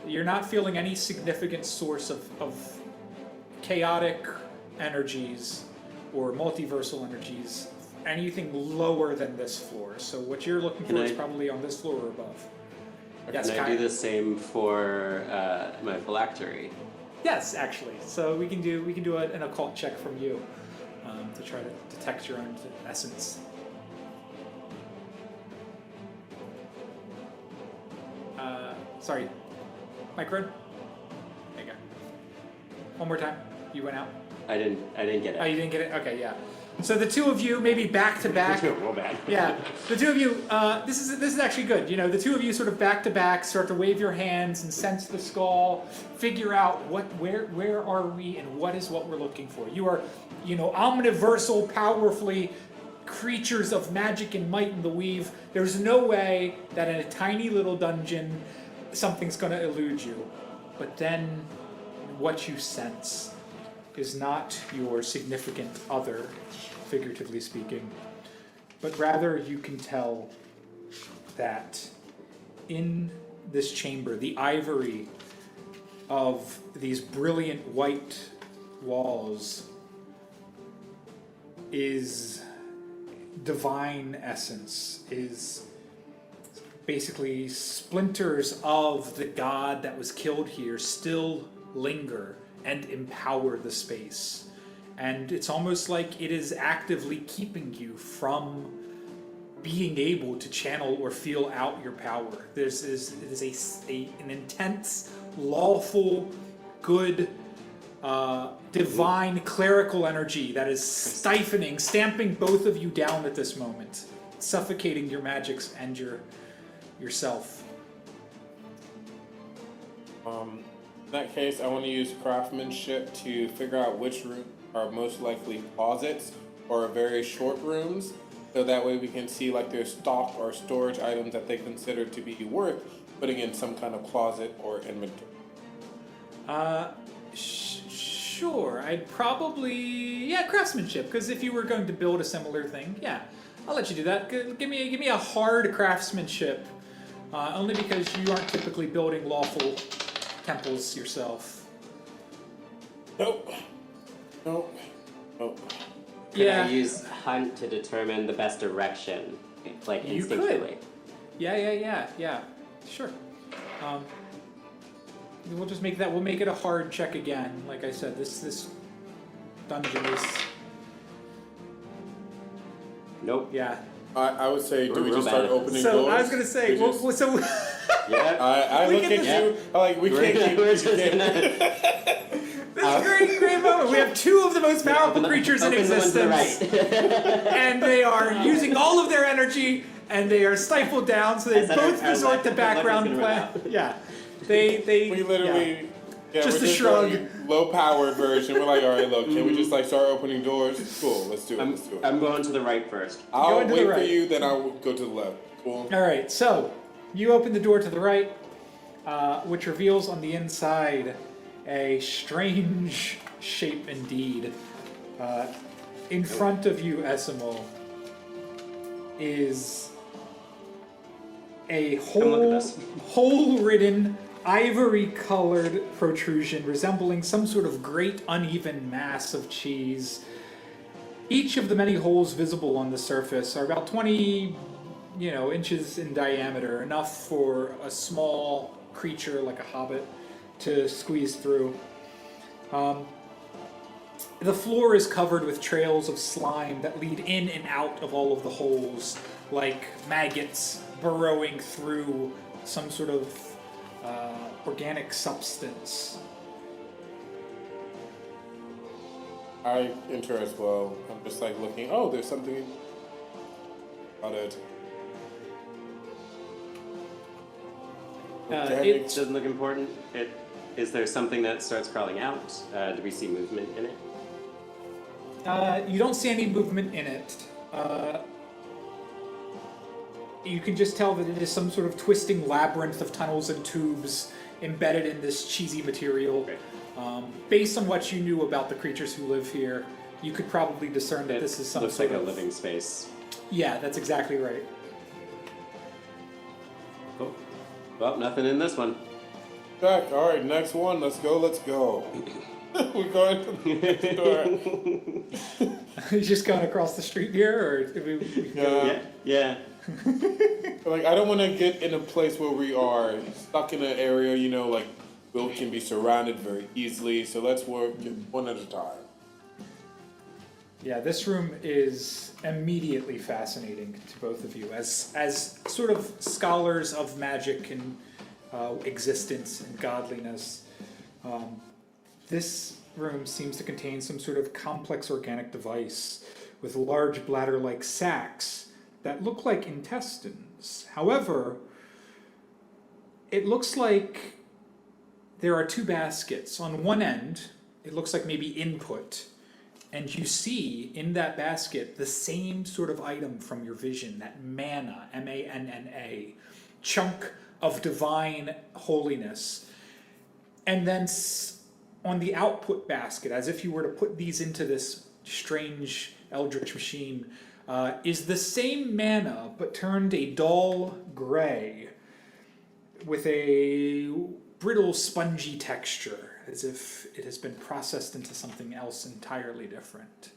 You're not feeling any significant source of chaotic energies or multiversal energies, anything lower than this floor. So what you're looking for is probably on this floor or above. Yes, Can I Kai? do the same for my phylactery? Yes, actually. So we can do an occult check from you to try to detect your own essence. Sorry, micro. There you go. One more time. You went out. I didn't get it. Oh, you didn't get it. Okay, yeah. So the two of you, maybe back to back. Real bad. Yeah, the two of you. This is actually good. You know, the two of you sort of back to back start to wave your hands and sense the skull, figure out where are we and what is what we're looking for. You are, omniversal, powerfully creatures of magic and might in the weave. There's no way that in a tiny little dungeon something's going to elude you. But then, what you sense is not your significant other, figuratively speaking, but rather you can tell that in this chamber, the ivory of these brilliant white walls is divine essence, is basically splinters of the god that was killed here still linger and empower the space. And it's almost like it is actively keeping you from being able to channel or feel out your power. It is an intense, lawful, good, divine clerical energy that is stifling, stamping both of you down at this moment, suffocating your magics and yourself. In that case, I want to use craftsmanship to figure out which rooms are most likely closets or very short rooms, so that way we can see like their stock or storage items that they consider to be worth putting in some kind of closet or inventory. Sure. I'd probably craftsmanship, because if you were going to build a similar thing, I'll let you do that. Give me a hard craftsmanship only because you aren't typically building lawful temples yourself. Nope. Nope. Nope. Could I use hunt to determine the best direction, like You instinctually? Yeah. Sure. We'll just make that. We'll make it a hard check again. Like I said, this dungeon is. Nope. Yeah. I would say, do we We're just real start bad at opening So doors? I was gonna say, We just- so Yeah. I we look get at this- you. I'm like, we can't keep. We're we just can't- gonna this great moment. We have two of the most powerful creatures in open the one to the existence, right. and they are using all of their energy, and they are stifled down. So they I said both our resort luck- to our luck is background gonna play. run out. Yeah, they. We literally. Yeah, Just we're a shrug. going low-powered version. We're like, all right, look, can we just like start opening doors? Cool, let's do it. Let's do it. I'm going to the right first. I'll going to wait the for right. you, then I'll go to the left. Cool. All right, so you open the door to the right, which reveals on the inside a strange shape indeed. In front of you, Esimal, is a Come look at this. hole-ridden, ivory-colored protrusion resembling some sort of great uneven mass of cheese. Each of the many holes visible on the surface are about 20 inches in diameter, enough for a small creature like a hobbit to squeeze through. The floor is covered with trails of slime that lead in and out of all of the holes, like maggots burrowing through some sort of organic substance. I enter as well. I'm just like looking. Oh, there's something about it. It Doesn't look important. Is there something that starts crawling out? Do we see movement in it? You don't see any movement in it. You can just tell that it is some sort of twisting labyrinth of tunnels and tubes embedded in this cheesy material. Okay. Based on what you knew about the creatures who live here, you could probably discern that this is some looks sort like of a living space. Yeah, that's exactly right. Cool. Well, nothing in this one. Jack, all right, next one. Let's go. Let's go. We're going to the next door. He's just going across the street here, or did we Yeah. Like, I don't want to get in a place where we are stuck in an area, like we can be surrounded very easily. So let's work one at a time. Yeah, this room is immediately fascinating to both of you as sort of scholars of magic and existence and godliness. This room seems to contain some sort of complex organic device with large bladder-like sacs that look like intestines. However, it looks like there are two baskets. On one end, it looks like maybe input, and you see in that basket the same sort of item from your vision, that manna, M-A-N-N-A, chunk of divine holiness. And then on the output basket, as if you were to put these into this strange eldritch machine, is the same manna but turned a dull gray with a brittle, spongy texture, as if it has been processed into something else entirely different.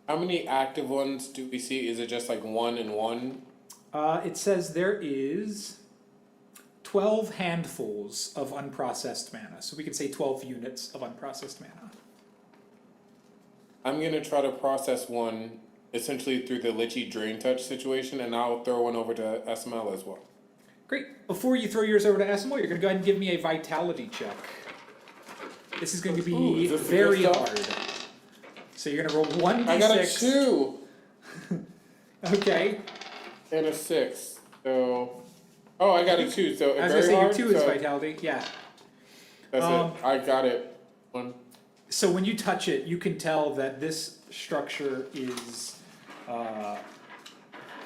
How many active ones do we see? Is it just like one and one? It says there is 12 handfuls of unprocessed mana, so we could say 12 units of unprocessed mana. I'm gonna try to process one essentially through the Lichy Drain Touch situation, and I'll throw one over to Esimal as well. Great. Before you throw yours over to Esimal, you're going to go ahead and give me a vitality check. This is going to be Ooh, is this the very good hard. stuff? So you're going to roll 1d6. I got a 2 Okay. and a 6. So, oh, I got a 2. So I was going to very say your hard. 2 is so vitality. Yeah. That's it. I got it. One. So when you touch it, you can tell that this structure is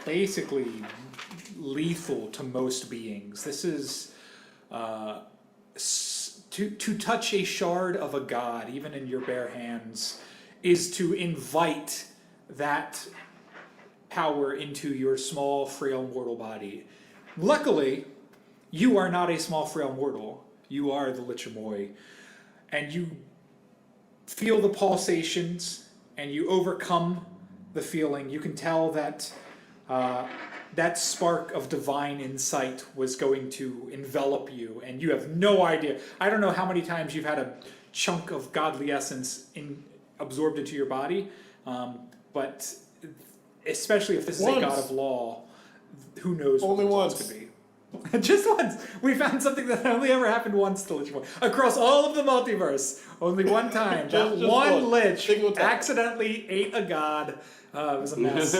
basically lethal to most beings. This is to touch a shard of a god, even in your bare hands, is to invite that power into your small, frail mortal body. Luckily, you are not a small, frail mortal. You are the Lich Omoi. And you feel the pulsations, and you overcome the feeling. You can tell that that spark of divine insight was going to envelop you, and you have no idea. I don't know how many times you've had a chunk of godly essence absorbed into your body, but especially if this is a god of law, who knows Only what once. this could be. Just once. We found something that only ever happened once to Lich Omoi. Across all of the multiverse, only one time. That Just one one. Lich Single time. accidentally ate a god. It was a mess.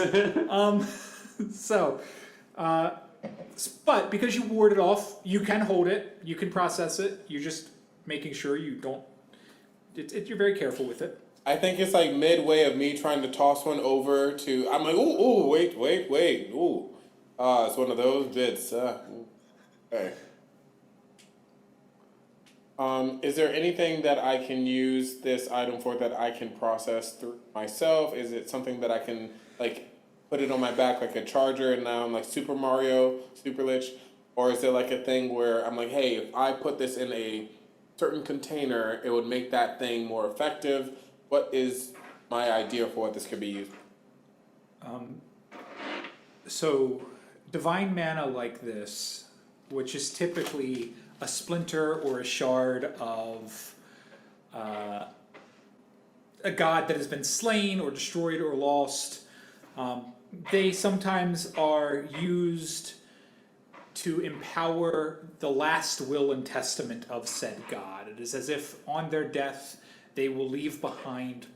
But because you ward it off, you can hold it, you can process it. You're just making sure you don't. You're very careful with it. I think it's like midway of me trying to toss one over to. I'm like, ooh, wait, ooh. It's one of those bits. Okay. Is there anything that I can use this item for that I can process through myself? Is it something that I can like put it on my back like a charger and now I'm like Super Mario, Super Lich? Or is it like a thing where I'm like, hey, if I put this in a certain container, it would make that thing more effective? What is my idea for what this could be used? So, divine mana like this, which is typically a splinter or a shard of a god that has been slain or destroyed or lost, they sometimes are used to empower the last will and testament of said god. It is as if on their death they will leave behind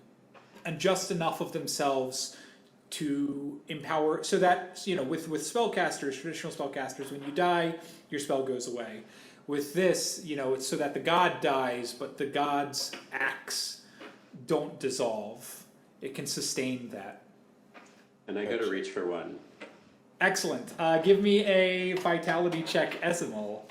and just enough of themselves to empower, so that, you know, with spellcasters, traditional spellcasters, when you die, your spell goes away. With this, you know, it's so that the god dies, but the god's acts don't dissolve. It can sustain that. And I gotta reach for one. Excellent. Give me a vitality check, Esimal.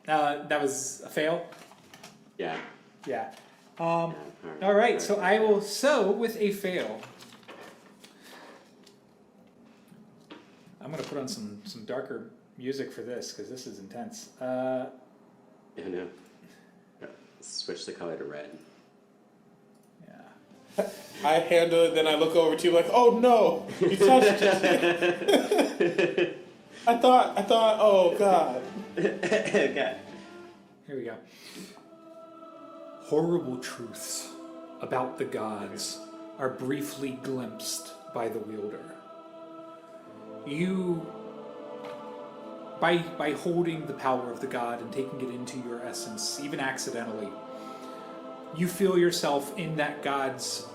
That was a fail? Yeah. Yeah. All All right, so I will sew with a fail. I'm going to put on some darker music for this, because this is intense. Yeah, no. Switch the color to red. Yeah. I handle it, then I look over to you like, oh no, you touched it. I thought, oh god. Okay. Here we go. Horrible truths about the gods are briefly glimpsed by the wielder. You, by holding the power of the god and taking it into your essence, even accidentally, you feel yourself in that god's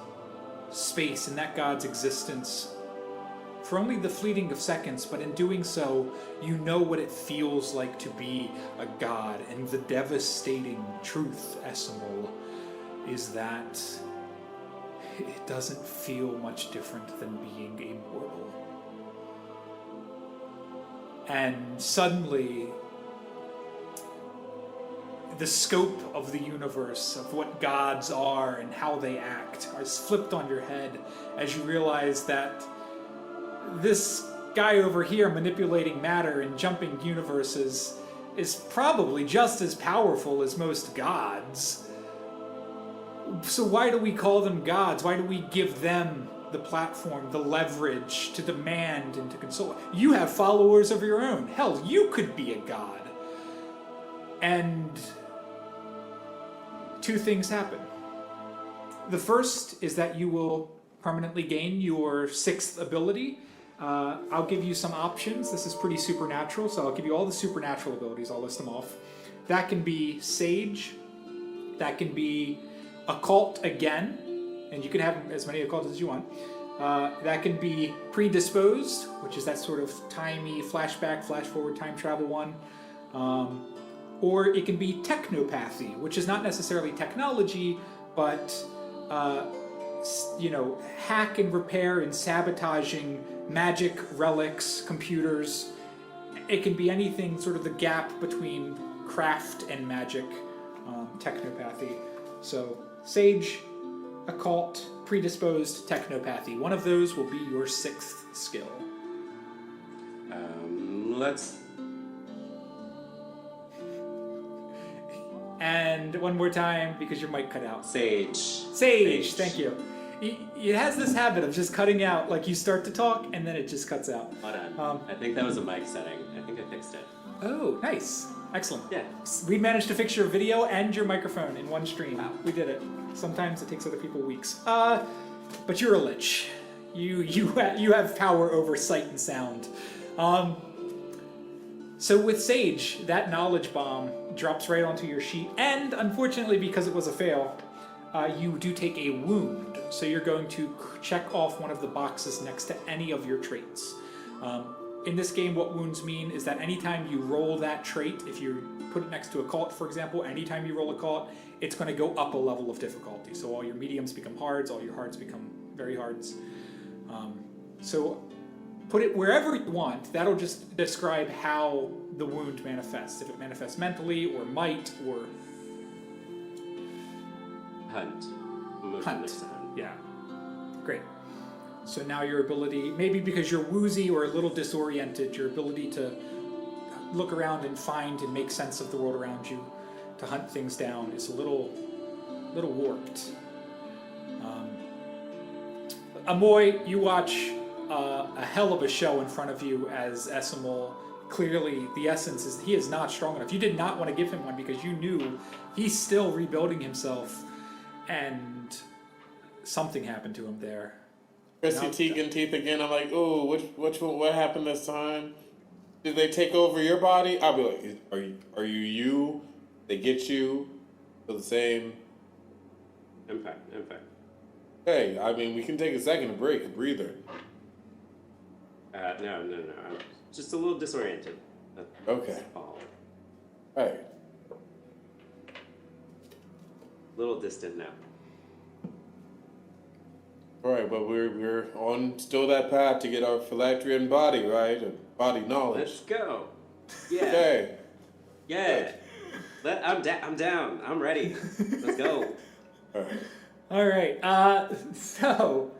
space, in that god's existence, for only the fleeting of seconds, but in doing so, you know what it feels like to be a god, and the devastating truth, Esimal, is that it doesn't feel much different than being a mortal. And suddenly, the scope of the universe, of what gods are and how they act, is flipped on your head as you realize that this guy over here manipulating matter and jumping universes is probably just as powerful as most gods. So why do we call them gods? Why do we give them the platform, the leverage to demand and to console? You have followers of your own. Hell, you could be a god. And two things happen. The first is that you will permanently gain your 6th ability. I'll give you some options. This is pretty supernatural, so I'll give you all the supernatural abilities. I'll list them off. That can be Sage. That can be Occult again, and you can have as many occults as you want. That can be Predisposed, which is that sort of timey flashback, flash forward, time travel one. Or it can be Technopathy, which is not necessarily technology, but hack and repair and sabotaging magic relics, computers. It can be anything, sort of the gap between craft and magic, technopathy. So sage, occult, predisposed, technopathy. One of those will be your 6th skill. Let's. And one more time, because your mic cut out. Sage. Sage, thank you. It has this habit of just cutting out, like you start to talk and then it just cuts out. Hold on. I think that was a mic setting. I think I fixed it. Oh, nice. Excellent. Yeah. We managed to fix your video and your microphone in one stream. Wow. We did it. Sometimes it takes other people weeks. But you're a lich. You have power over sight and sound. So with Sage, that knowledge bomb drops right onto your sheet, and unfortunately, because it was a fail, you do take a wound. So you're going to check off one of the boxes next to any of your traits. In this game, what wounds mean is that anytime you roll that trait, if you put it next to a occult, for example, anytime you roll a occult, it's going to go up a level of difficulty. So all your mediums become hards, all your hards become very hards. So put it wherever you want. That'll just describe how the wound manifests. If it manifests mentally, or might, or... Hunt. Hunt. Next to hunt. Yeah. Great. So now your ability, maybe because you're woozy or a little disoriented, your ability to look around and find and make sense of the world around you, to hunt things down, is a little warped. Omoi, you watch a hell of a show in front of you as Esimal. Clearly, the essence is he is not strong enough. You did not want to give him one because you knew he's still rebuilding himself, and something happened to him there. Chrissy Teigen teeth again. I'm like, ooh, which one? What happened this time? Did they take over your body? I'll be like, are you? They get you? Feel the same? Impact. Hey, I mean, we can take a second to break, a breather. No. I'm just a little disoriented. That's Okay. all. All right. A little distant now. All right, but we're on still that path to get our phylactery and body, right? And body knowledge. Let's go. Yeah. Okay. Yeah. I'm down. I'm ready. Let's go. All right. All right. So.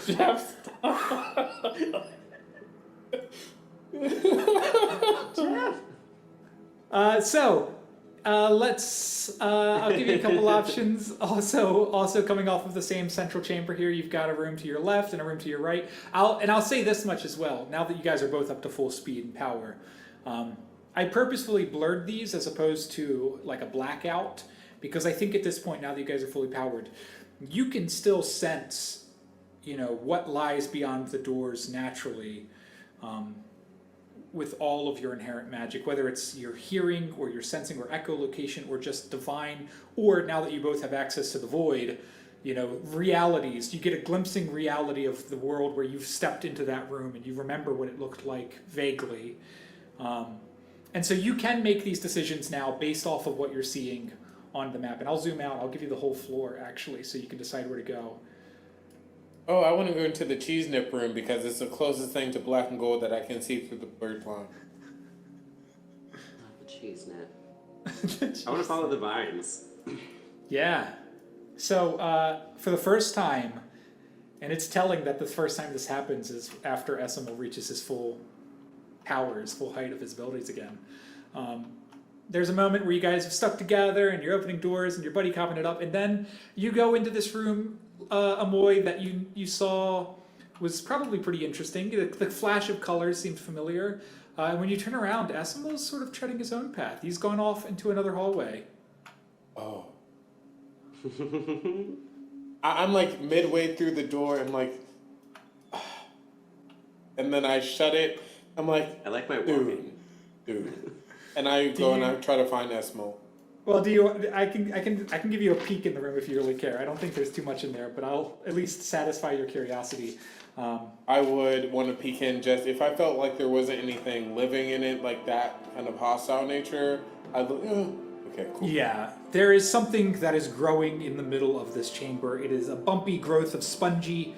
Jeff. Let's. I'll give you a couple options. Also coming off of the same central chamber here, you've got a room to your left and a room to your right. I'll say this much as well. Now that you guys are both up to full speed and power, I purposefully blurred these as opposed to like a blackout, because I think at this point, now that you guys are fully powered, you can still sense, what lies beyond the doors naturally. With all of your inherent magic, whether it's your hearing or your sensing or echolocation or just divine, or now that you both have access to the void, realities. You get a glimpsing reality of the world where you've stepped into that room and you remember what it looked like vaguely. And so you can make these decisions now based off of what you're seeing on the map. And I'll zoom out. I'll give you the whole floor, actually, so you can decide where to go. Oh, I want to go into the cheese nip room because it's the closest thing to black and gold that I can see through the blurred line. The cheese net. I want to follow the vines. Yeah. So for the first time, and it's telling that the first time this happens is after Esimal reaches his full power, his full height of his abilities again. There's a moment where you guys have stuck together and you're opening doors and your buddy copping it up, and then you go into this room, Omoi, that you saw was probably pretty interesting. The flash of colors seemed familiar. And when you turn around, Esimal's sort of treading his own path. He's gone off into another hallway. Oh. I'm like midway through the door and like, and then I shut it. I'm like, I like my walking. dude. And I go and I try to find Esimal. Well, I can give you a peek in the room if you really care. I don't think there's too much in there, but I'll at least satisfy your curiosity. I would want to peek in just if I felt like there wasn't anything living in it, like that kind of hostile nature. I'd look. Okay, cool. Yeah, there is something that is growing in the middle of this chamber. It is a bumpy growth of spongy,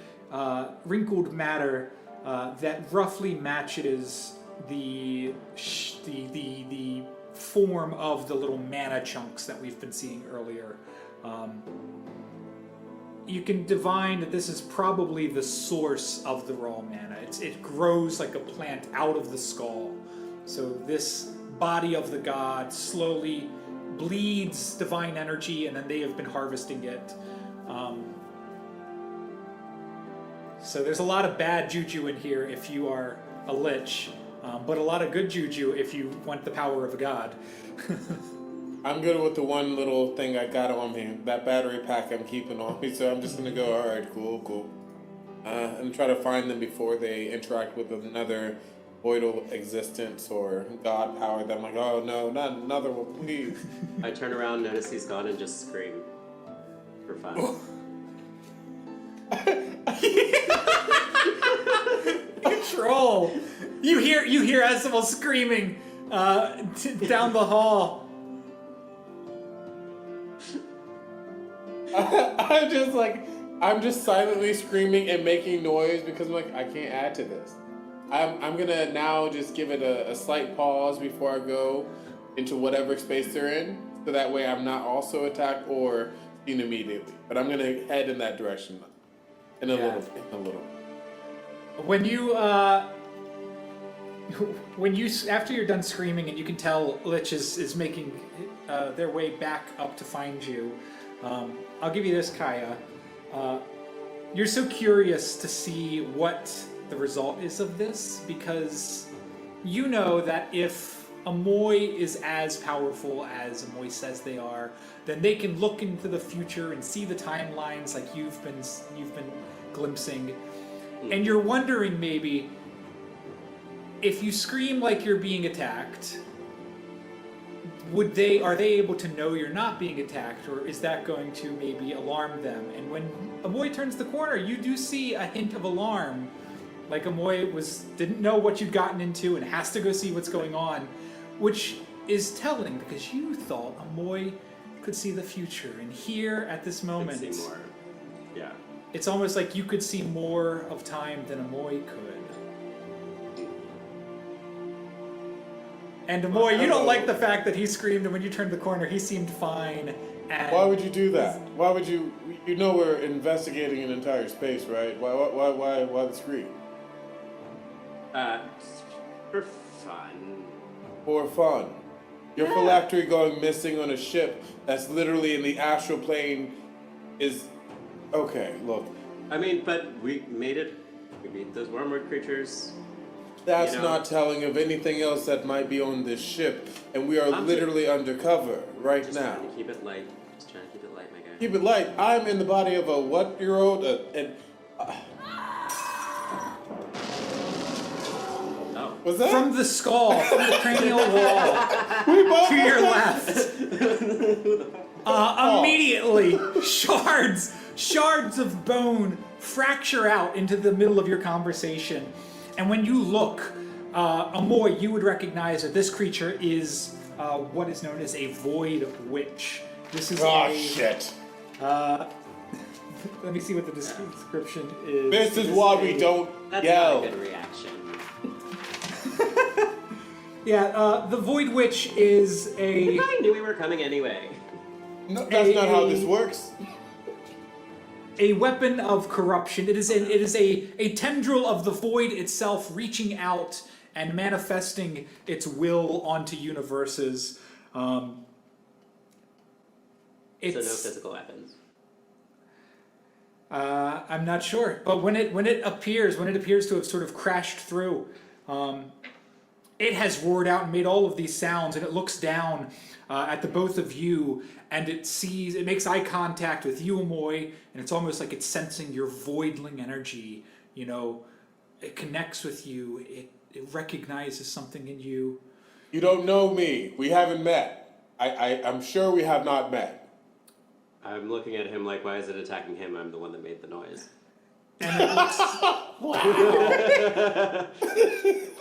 wrinkled matter that roughly matches the form of the little mana chunks that we've been seeing earlier. You can divine that this is probably the source of the raw mana. It grows like a plant out of the skull. So this body of the god slowly bleeds divine energy, and then they have been harvesting it. So there's a lot of bad juju in here if you are a lich, but a lot of good juju if you want the power of a god. I'm good with the one little thing I got on me. That battery pack I'm keeping on me, so I'm just gonna go, alright, cool. And try to find them before they interact with another voidal existence or god power that I'm like, oh no, not another one, please. I turn around, notice he's gone, and just scream for fun. Control. You hear Esimal screaming down the hall. I'm just silently screaming and making noise because I'm like, I can't add to this. I'm gonna now just give it a slight pause before I go into whatever space they're in, so that way I'm not also attacked or seen immediately. But I'm gonna head in that direction in a little. When you after you're done screaming and you can tell Lich is making their way back up to find you, I'll give you this, Kaya. You're so curious to see what the result is of this, because you know that if Omoi is as powerful as Omoi says they are, then they can look into the future and see the timelines like you've been glimpsing. And you're wondering maybe if you scream like you're being attacked, are they able to know you're not being attacked, or is that going to maybe alarm them? And when Omoi turns the corner, you do see a hint of alarm, like Omoi didn't know what you'd gotten into and has to go see what's going on, which is telling because you thought Omoi could see the future, and here at this moment, Could see more. Yeah. it's almost like you could see more of time than Omoi could. And Omoi, you don't like the fact that he screamed, and when you turned the corner, he seemed fine. And Why would you do that? Why would you? You know we're investigating an entire space, right? Why the scream? For fun. For fun. Your phylactery going missing on a ship that's literally in the astral plane is... Okay, look. I mean, but we made it. We beat those wormwood creatures. That's You know. not telling of anything else that might be on this ship, and we are I'm literally undercover right Just now. trying to keep it light. Just trying to keep it light, my guy. Keep it light. I'm in the body of a what-year-old, Oh. was that? from the skull, from the cranial wall, We both to your left, immediately, shards of bone fracture out into the middle of your conversation. And when you look, Omoi, you would recognize that this creature is what is known as a void witch. This is shit. let me see what the description is. This is why we don't That's yell. not a good reaction. Yeah, the void witch is a... I knew we were coming anyway. No, that's not how this works. a weapon of corruption. It is a tendril of the void itself reaching out and manifesting its will onto universes. So It's, no physical weapons. I'm not sure, but when it appears to have sort of crashed through, it has roared out and made all of these sounds, and it looks down at the both of you, and it makes eye contact with you, Omoi, and it's almost like it's sensing your voidling energy. You know, it connects with you. It recognizes something in you. You don't know me. We haven't met. I'm sure we have not met. I'm looking at him like, why is it attacking him? I'm the one that made the noise. And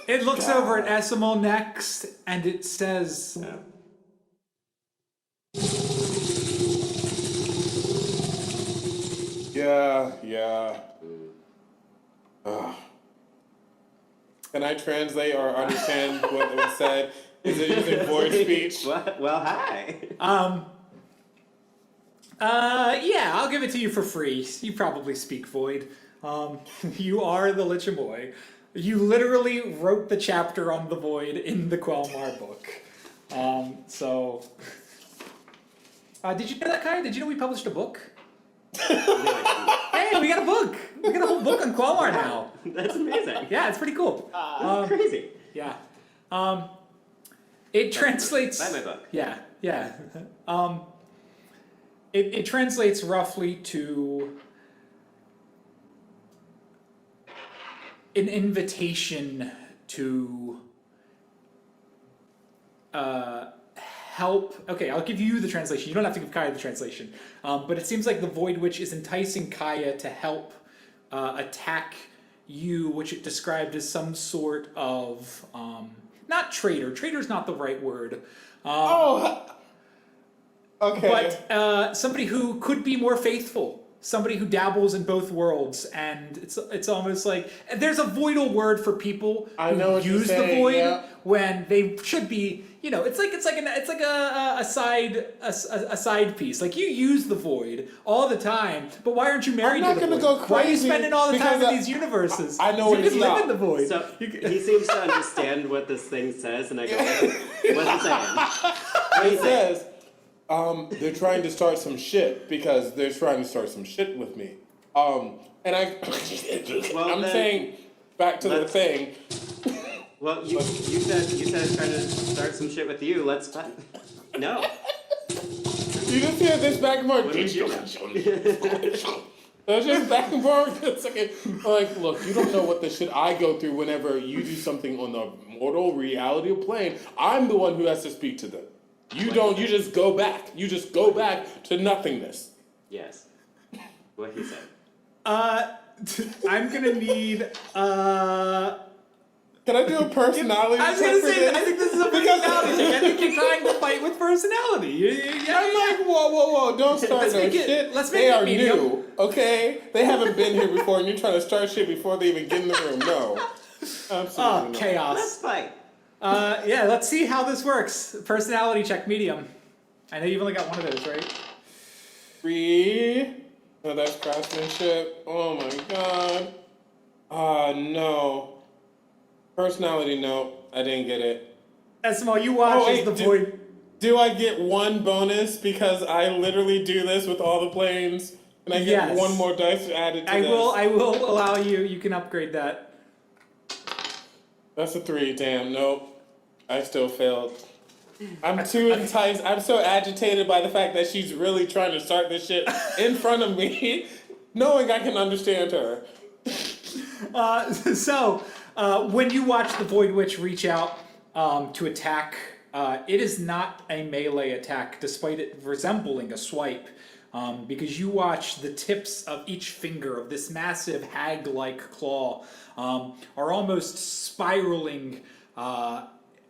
it looks over at Esimal next, and it says, Yeah. Can I translate or understand what was said? Is it using void speech? Well, hi. Yeah, I'll give it to you for free. You probably speak Void. You are the Lich Omoi. You literally wrote the chapter on the Void in the Quelmar book. Did you know that, Kai? Did you know we published a book? Hey, we got a book! We got a whole book on Quelmar now. That's amazing. Yeah, it's pretty cool. Crazy. Yeah. It translates... Buy my book. Yeah. It translates roughly to an invitation to help. Okay, I'll give you the translation. You don't have to give Kaya the translation. But it seems like the Void Witch is enticing Kaya to help attack you, which it described as some sort of not traitor. Traitor's not the right word. Okay. But somebody who could be more faithful. Somebody who dabbles in both worlds, and it's almost like there's a voidal word for people who use the void when they should be. You know, it's like a side piece. Like you use the void all the time, but why aren't you married to the void? I'm not gonna go crazy. Why are you spending all the time in because these universes? I know you it's can live not. in the void. So he seems to understand what this thing says, and I go, "What's it saying?" What do you It think? says, they're trying to start some shit because they're trying to start some shit with me. And Well, I'm then, saying back to the let's- thing. Well, you said trying to start some shit with you. Let's fight. No. You just hear this back and forth. What did you It's just back and forth. It's like, look, you don't know what the shit I go through whenever you do something on the mortal reality plane. I'm the one who has to speak to them. You don't. You just go back. You just go back to nothingness. Yes. What he said. I'm gonna need. Can I do a personality I was check gonna for say, this? I think this is a personality check. I think you're trying to fight with personality. I'm like, whoa, don't start Let's no make it- shit. let's make they it are medium. new, okay? They haven't been here before, and you're trying to start shit before they even get in the room. No, absolutely not. Chaos. Let's fight. Yeah, let's see how this works. Personality check, medium. I know you've only got one of those, right? 3. No, that's craftsmanship. Oh my god. No. Personality, no. I didn't get it. Esimal, you watch Oh, wait, as the void. Do I get one bonus because I literally do this with all the planes? And I get Yes. one more dice added to I this? will allow you. You can upgrade that. That's a 3. Damn, nope. I still failed. I'm too enticed. I'm so agitated by the fact that she's really trying to start this shit in front of me, knowing I can understand her. When you watch the Void Witch reach out to attack, it is not a melee attack, despite it resembling a swipe, because you watch the tips of each finger of this massive hag-like claw are almost spiraling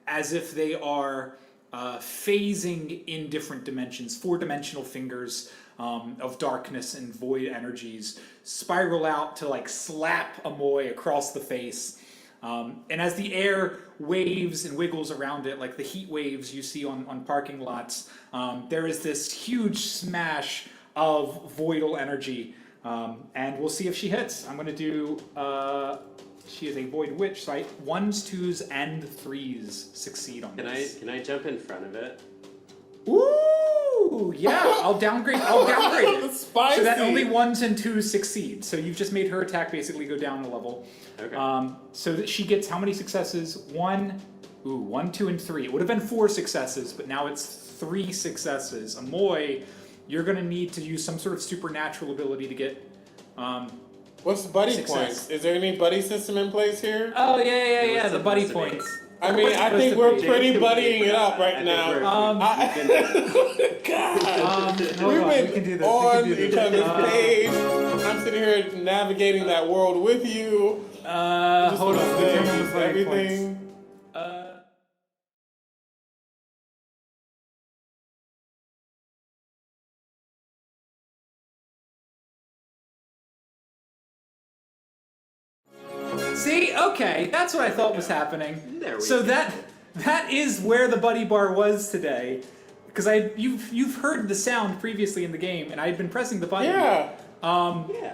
as if they are phasing in different dimensions. 4-dimensional fingers of darkness and void energies spiral out to like slap Omoi across the face. And as the air waves and wiggles around it, like the heat waves you see on parking lots, there is this huge smash of voidal energy. And we'll see if she hits. I'm going to do... she is a void witch, so 1s, 2s, and 3s succeed on this. Can I jump in front of it? Ooh, yeah, I'll downgrade it. Spicy. So that only 1s and 2s succeed. So you've just made her attack basically go down a level. Okay. So that she gets how many successes? 1, 2, and 3. It would have been 4 successes, but now it's 3 successes. Omoi, you're gonna need to use some sort of supernatural ability to get. What's buddy Success. points? Is there any buddy system in place here? Oh yeah, the buddy supposed to be. points. I mean, I supposed think to we're be. pretty buddying it up right I think now. Hold on, We've we can do been this. on we can do each this. other's page. I'm sitting here navigating that world with you. Just Hold wanna on, say determine the buddy everything. points. See, okay, that's what I thought was happening. There we So go. that is where the buddy bar was today. Because you've heard the sound previously in the game, and I had been pressing the button. Yeah.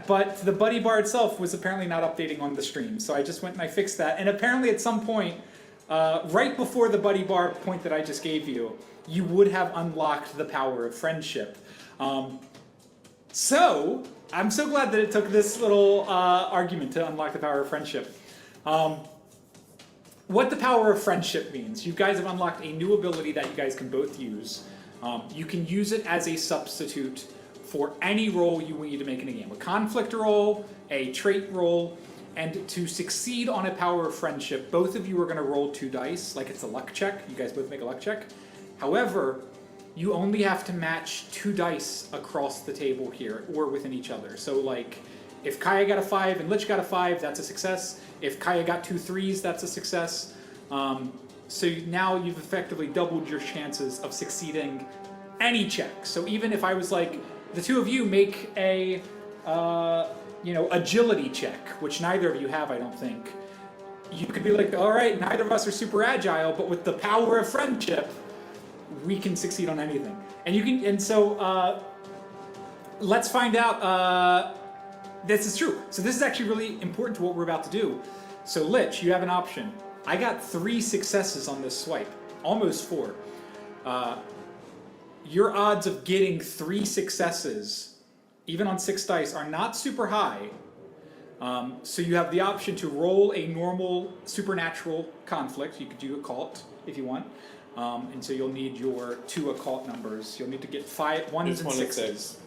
But the buddy bar itself was apparently not updating on the stream, so I just went and I fixed that. And apparently at some point, right before the buddy bar point that I just gave you, you would have unlocked the power of friendship. So, I'm so glad that it took this little argument to unlock the power of friendship. What the power of friendship means, you guys have unlocked a new ability that you guys can both use. You can use it as a substitute for any role you need to make in a game. A conflict roll, a trait roll, and to succeed on a power of friendship, both of you are going to roll 2 dice, like it's a luck check. You guys both make a luck check. However, you only have to match 2 dice across the table here, or within each other. So like, if Kaya got a 5 and Lich got a 5, that's a success. If Kaya got 2 3s, that's a success. So now you've effectively doubled your chances of succeeding any check. So even if I was like, the two of you make a, agility check, which neither of you have, I don't think. You could be like, all right, neither of us are super agile, but with the power of friendship, we can succeed on anything. And you can, and so let's find out. This is true. So this is actually really important to what we're about to do. So Lich, you have an option. I got 3 successes on this swipe, almost 4. Your odds of getting 3 successes, even on 6 dice, are not super high. So you have the option to roll a normal supernatural conflict. You could do occult if you want. And so you'll need your 2 occult numbers. You'll need to get 5 1s and 6s.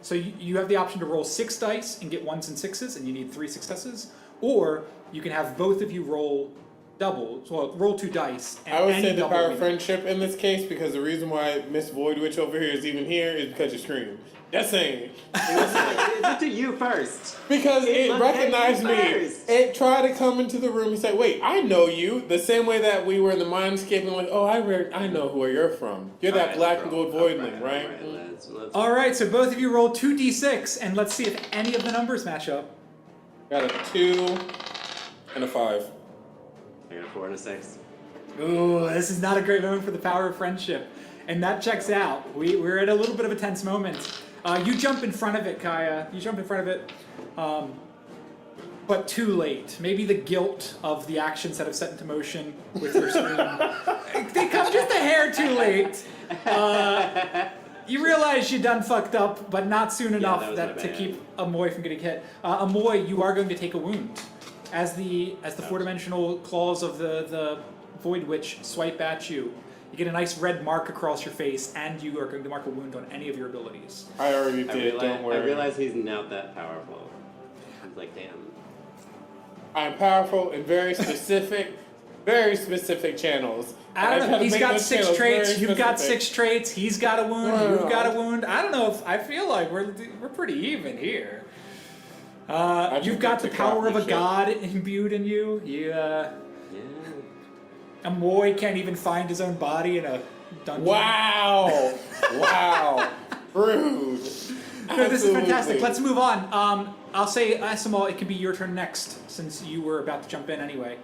So you have the option to roll 6 dice and get 1s and 6s, and you need 3 successes. Or you can have both of you roll double, well, roll 2 dice. And I would say the double power of win. friendship in this case, because the reason why Miss Void Witch over here is even here is because you screamed. That's saying. It looked at you first. Because it looked at recognized you me. first. It tried to come into the room and say, wait, I know you. The same way that we were in the mindscape and like, oh, I know where you're from. You're that Alright, black let's and roll. gold voidling, Alright, right? let's All right, so both of you roll 2d6, and let's see if any of the numbers match up. Got a 2 and a 5. I got a 4 and a 6. Ooh, this is not a great moment for the power of friendship. And that checks out. We're at a little bit of a tense moment. You jump in front of it, Kaya. You jump in front of it, but too late. Maybe the guilt of the actions that have set into motion with your scream. They come just a hair too late. You realize you done fucked up, but not soon enough that was that my to bad. keep Omoi from getting hit. Omoi, you are going to take a wound. As the 4-dimensional claws of the Void Witch swipe at you, you get a nice red mark across your face, and you are going to mark a wound on any of your abilities. I already did, don't worry. I realize he's not that powerful. I'm like, damn. I'm powerful in very specific channels. I don't know. He's got 6 traits. You've got specific. 6 traits. He's got a wound. You've got a wound. I don't know if I feel like we're pretty even here. You've got the power of a god imbued in you. Yeah. Omoi can't even find his own body in a dungeon. Wow! Wow! Rude. No, this is fantastic. Let's move on. I'll say, Esimal, it can be your turn next, since you were about to jump in anyway.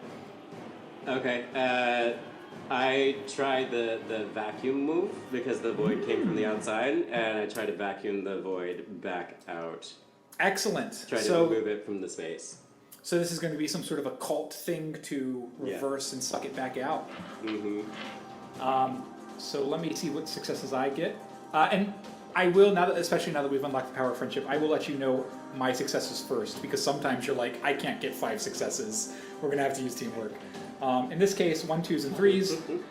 Okay. I tried the vacuum move because the void came from the outside, and I tried to vacuum the void back out. Excellent. Try to remove it from the space. So this is going to be some sort of occult thing to reverse and suck it back out. Mm-hmm. So let me see what successes I get. And I will, especially now that we've unlocked the power of friendship, I will let you know my successes first, because sometimes you're like, I can't get 5 successes. We're going to have to use teamwork. In this case, 1, 2s, and 3s.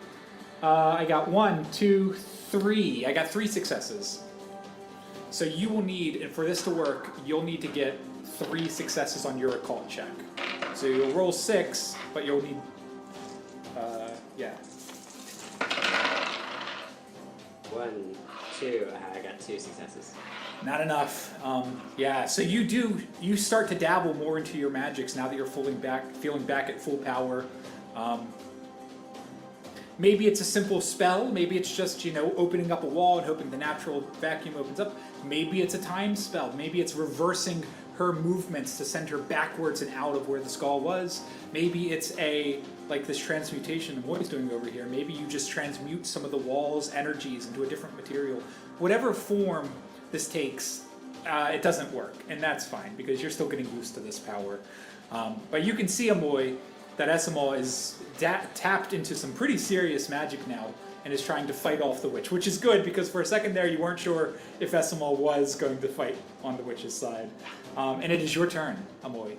I got 1, 2, 3. I got 3 successes. So you will need, and for this to work, you'll need to get 3 successes on your occult check. So you'll roll 6, but you'll need, yeah. 1, 2. I got 2 successes. Not enough. Yeah, so you start to dabble more into your magics now that you're feeling back at full power. Maybe it's a simple spell, maybe it's just, opening up a wall and hoping the natural vacuum opens up. Maybe it's a time spell, maybe it's reversing her movements to send her backwards and out of where the skull was. Maybe it's a like this transmutation Amoy's doing over here. Maybe you just transmute some of the wall's energies into a different material. Whatever form this takes, it doesn't work, and that's fine because you're still getting used to this power. But you can see, Amoy, that Esimal is tapped into some pretty serious magic now and is trying to fight off the witch, which is good because for a second there you weren't sure if Esimal was going to fight on the witch's side. And it is your turn, Amoy.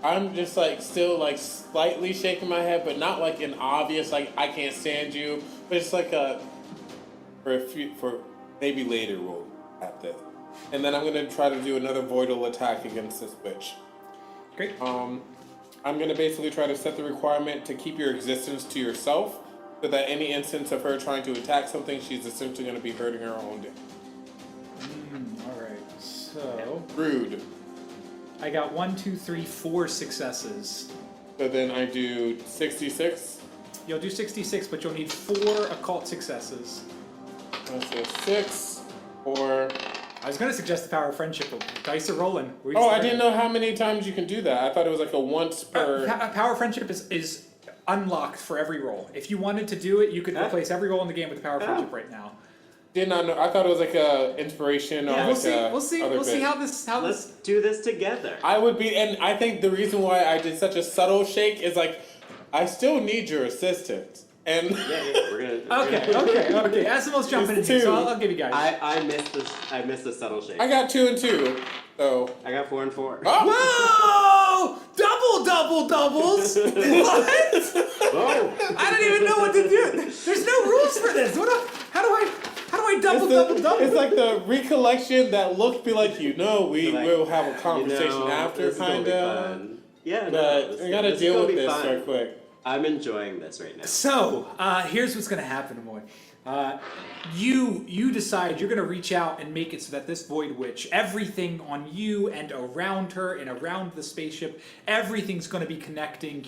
I'm just like still like slightly shaking my head, but not like an obvious like I can't stand you, but it's like a for maybe later we'll at this, and then I'm gonna try to do another voidal attack against this witch. Great. I'm gonna basically try to set the requirement to keep your existence to yourself, so that any instance of her trying to attack something, she's essentially gonna be hurting her own damage. All right. So Rude. I got 1, 2, 3, 4 successes. So then I do 66. You'll do 66, but you'll need 4 occult successes. That's a 6 or. I was going to suggest the power of friendship, but dice are rolling. Oh, I didn't know how many times you can do that. I thought it was like a once per. Power of friendship is unlocked for every roll. If you wanted to do it, you could replace every roll in the game with the power of friendship right now. Did not know. I thought it was like a inspiration or Yeah, like we'll see how this Let's do this together. I would be, and I think the reason why I did such a subtle shake is like, I still need your assistance. And We're gonna. Okay. Esimal's jumping in It's here, so 2. I'll give you guys. I missed the subtle shake. I got 2 and 2. So. I got 4 and 4. Whoa! Doubles! What? Whoa! I don't even know what to do. There's no rules for this. How do I double? It's like the recollection that looked be like, we Like, will have a conversation after, this is gonna kind be of. fun. Yeah, But we gotta deal with this fun. right quick. I'm enjoying this right now. So, here's what's going to happen, Amoy. You decide you're going to reach out and make it so that this Void Witch, everything on you and around her and around the spaceship, everything's going to be connecting,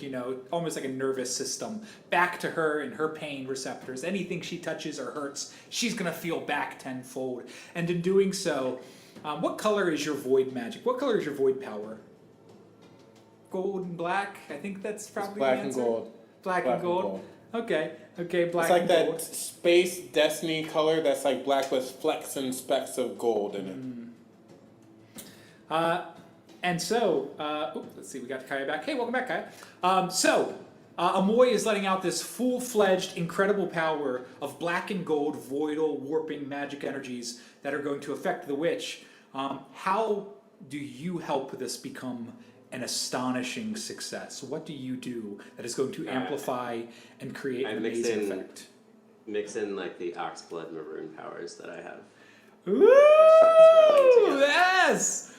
almost like a nervous system, back to her and her pain receptors. Anything she touches or hurts, she's going to feel back tenfold. And in doing so, what color is your Void magic? What color is your Void power? Gold and black? I think that's probably Black the and answer. gold. Black and gold. Okay, black It's like and that gold. space destiny color that's like black with flecks and specks of gold in it. And so, let's see, we got Kaya back. Hey, welcome back, Kaya. Amoy is letting out this full-fledged, incredible power of black and gold, voidal, warping magic energies that are going to affect the witch. How do you help this become an astonishing success? What do you do that is going to amplify and create an amazing effect? Mix in like the Oxblood Maroon powers that I have. Ooh, yes!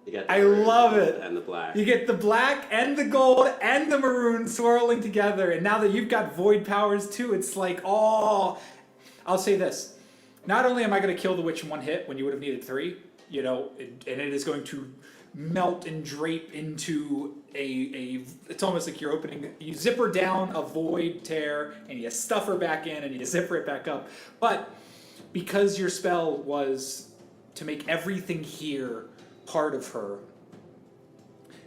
You got the I maroon love it. And the black. You get the black and the gold and the maroon swirling together, and now that you've got void powers too, it's like, I'll say this. Not only am I going to kill the witch in one hit when you would have needed 3, and it is going to melt and drape into it's almost like you zip her down a void tear and you stuff her back in and you zip her it back up. But because your spell was to make everything here part of her,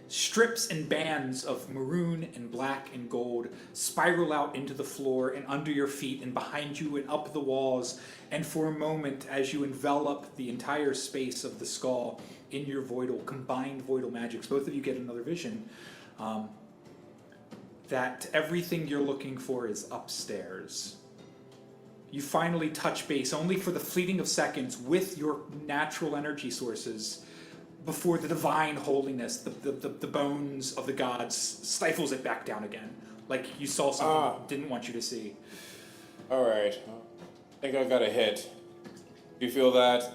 strips and bands of maroon and black and gold spiral out into the floor and under your feet and behind you and up the walls, and for a moment as you envelop the entire space of the skull in your combined voidal magics, both of you get another vision that everything you're looking for is upstairs. You finally touch base, only for the fleeting of seconds, with your natural energy sources before the divine holiness, the bones of the gods, stifles it back down again. Like you saw something didn't want you to see. Alright. I think I got a hit. Do you feel that?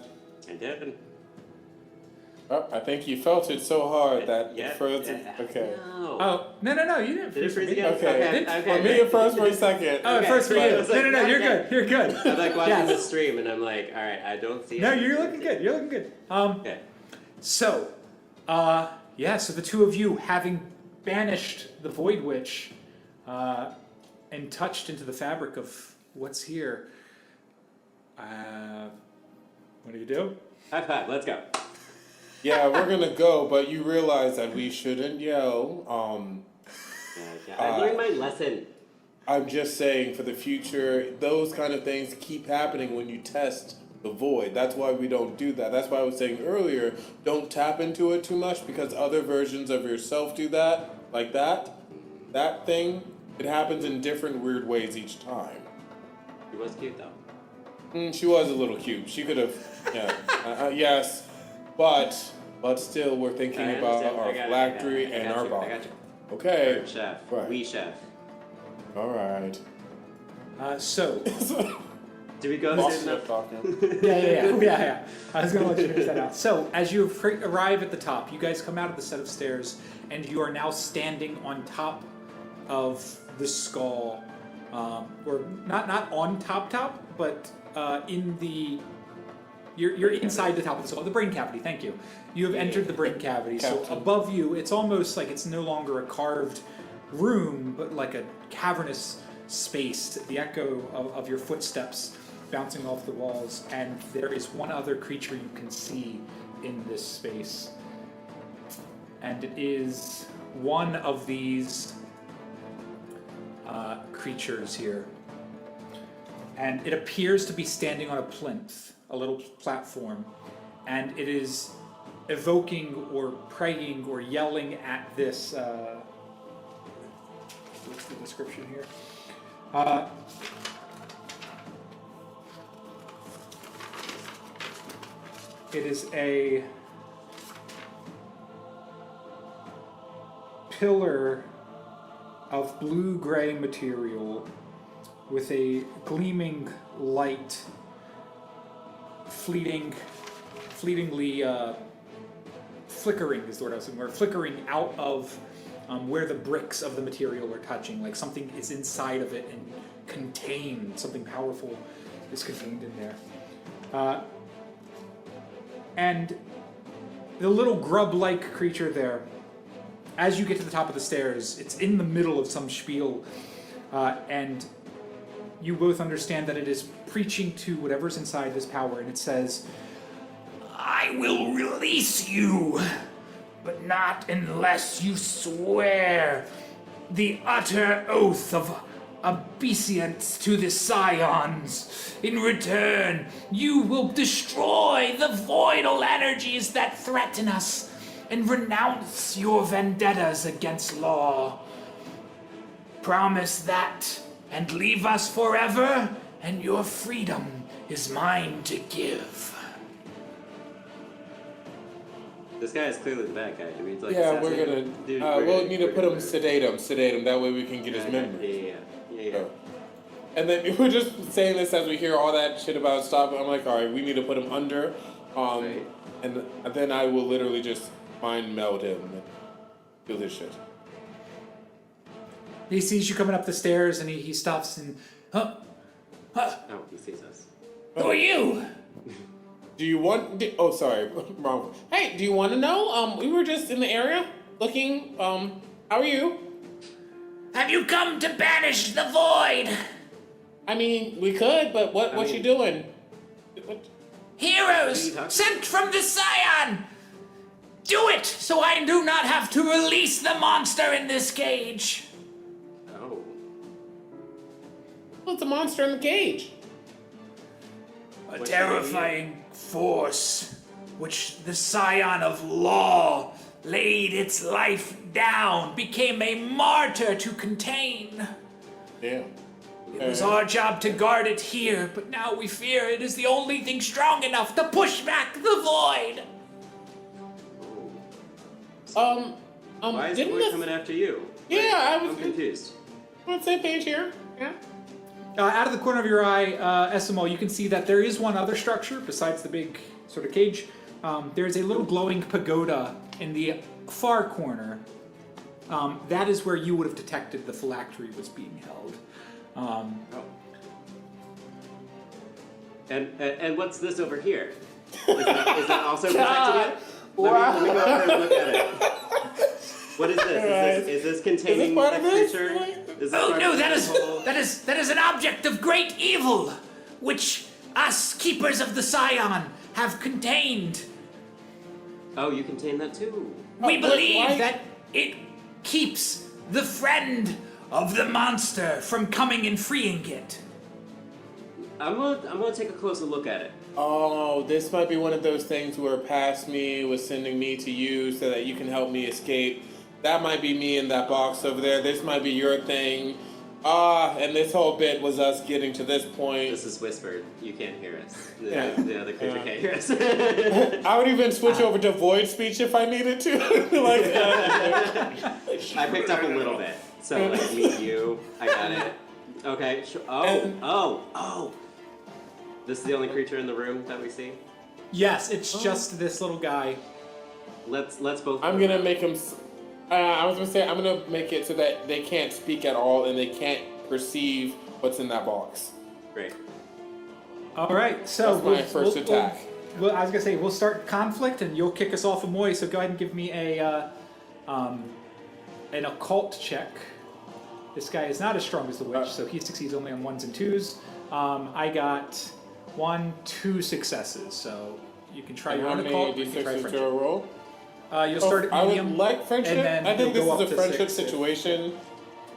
I did. Oh, I think you felt it so hard that Yeah. it froze. Yeah. Okay. No. Oh, no, you didn't Did it freeze freeze me. again? Okay. Okay. For me, it froze for a second. Oh, Okay, first for so you. I was like, No, you're okay. good. You're good. I'm like watching Yes. the stream and I'm like, all right, I don't see No, it. you're looking good. You're looking good. Okay. So, so the two of you, having banished the Void Witch and touched into the fabric of what's here, what do you do? High five, let's go. Yeah, we're gonna go, but you realize that we shouldn't yell. I learned my lesson. I'm just saying for the future, those kind of things keep happening when you test the void. That's why we don't do that. That's why I was saying earlier, don't tap into it too much because other versions of yourself do that. Like that. That thing, it happens in different weird ways each time. He was cute though. She was a little cute. She could have, yes. But still, we're thinking I about understand. our I got it. phylactery I and got our you. body. I got you. Okay. Chef. Right. We chef. All right. So, Do we go Boss soon chef enough? talking. yeah. I was gonna let you finish that out. So, as you arrive at the top, you guys come out of the set of stairs, and you are now standing on top of the skull, or not on top, but in the. You're inside the top of the skull, the brain cavity. Thank you. You have entered the brain cavity. So Captain. above you, it's almost like it's no longer a carved room, but like a cavernous space. The echo of your footsteps bouncing off the walls, and there is one other creature you can see in this space, and it is one of these creatures here, and it appears to be standing on a plinth, a little platform, and it is evoking or praying or yelling at this. What's the description here? It is a pillar of blue-gray material with a gleaming light, fleetingly flickering is the word I was saying, or flickering out of where the bricks of the material are touching, like something is inside of it and contained, something powerful is contained in there. And the little grub-like creature there, as you get to the top of the stairs, it's in the middle of some spiel, and you both understand that it is preaching to whatever's inside this power, and it says, "I will release you, but not unless you swear the utter oath of obeisance to the Scions. In return, you will destroy the voidal energies that threaten us and renounce your vendettas against law. Promise that and leave us forever, and your freedom is mine to give." This guy is clearly the bad guy. Do we we're gonna. We'll need to put him sedate him. That way we can get his memory. Yeah. And then we're just saying this as we hear all that shit about stop. I'm like, all right, we need to put him under, Right. and then I will literally just mind meld him and do this shit. He sees you coming up the stairs, and he stops and, Oh, he sees us. "Who are you?" Do you want? Oh, sorry, wrong. Hey, do you want to know? We were just in the area looking. How are you? "Have you come to banish the void?" I mean, we could, but what you doing? What? "Heroes sent from the Scion! Do it, so I do not have to release the monster in this cage." Oh. What's a monster in the cage? "A terrifying force, which the Scion of Law laid its life down, became a martyr to contain. Damn. It was our job to guard it here, but now we fear it is the only thing strong enough to push back the void." Why is the boy coming after you? Yeah, I'm confused. On the same page here. Yeah. Out of the corner of your eye, Esimal, you can see that there is one other structure besides the big sort of cage. There's a little glowing pagoda in the far corner. That is where you would have detected the phylactery was being held. Oh. And what's this over here? Is that also protected yet? Let me go over and look at it. What is this? Is this containing part of a this? creature? Is this Oh part no, of that this whole- is an object of great evil, which us keepers of the Scion have contained. Oh, you contain that too. We but believe why- that it keeps the friend of the monster from coming and freeing it. I'm gonna take a closer look at it. Oh, this might be one of those things where past me was sending me to you so that you can help me escape. That might be me in that box over there. This might be your thing. And this whole bit was us getting to this point. This is whispered. You can't hear us. Yeah. The other creature can't hear us. I would even switch over to void speech if I needed to. I picked up a little bit. So, like, meet you. I got it. Okay. Oh. This is the only creature in the room that we see? Yes, it's just this little guy. Let's both... I'm gonna make him... I was gonna say, I'm gonna make it so that they can't speak at all and they can't perceive what's in that box. Great. All right, so That's my first attack. Well, I was gonna say we'll start conflict, and you'll kick us off Omoi. So go ahead and give me an occult check. This guy is not as strong as the witch, so he succeeds only on 1s and 2s. I got 1, 2 successes, so you can try your own occult. You can try D6s friendship. to a roll? You'll start at I medium. would like friendship. and then I think you'll this go is a up to friendship 6 situation.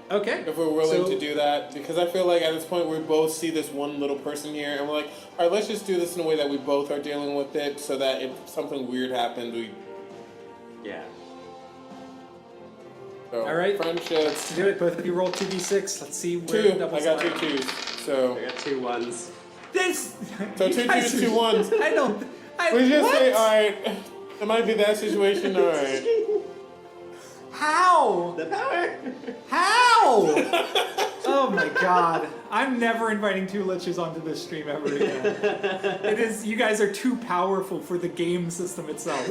Okay. If we're willing So- to do that, because I feel like at this point we both see this one little person here, and we're like, all right, let's just do this in a way that we both are dealing with it, so that if something weird happened, we. Yeah. So, All right. friendship. Let's do it. Both of you roll 2d6. Let's see where the 2. I doubles got are. 2 2s. So. I got 2 1s. This. So you 2 guys 2s, are- 2 1s. I don't. We just what? say, all right. It might be that situation. All right. How? The power! How? Oh my god. I'm never inviting 2 liches onto this stream ever again. It is, you guys are too powerful for the game system itself.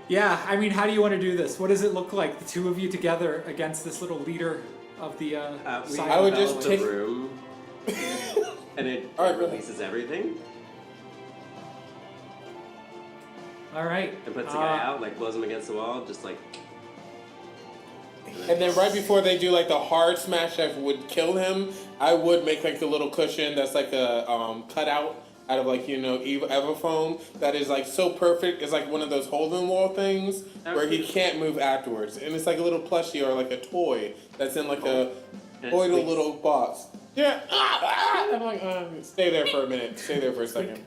Yeah, I mean, how do you want to do this? What does it look like, the 2 of you together against this little leader of the side I would of just The take- room. And it All right, go releases everything. All right. And puts the guy out, like blows him against the wall, just like... And then right before they do like the hard smash that would kill him, I would make like a little cushion that's like a cutout out of like, you know, Evofoam that is like so perfect. It's like one of those hole-in-wall things where he can't move afterwards. And it's like a little plushie or like a toy that's in like a And it voidal squeaks. little box. Yeah. I'm like, stay there for a minute. Stay there for a second.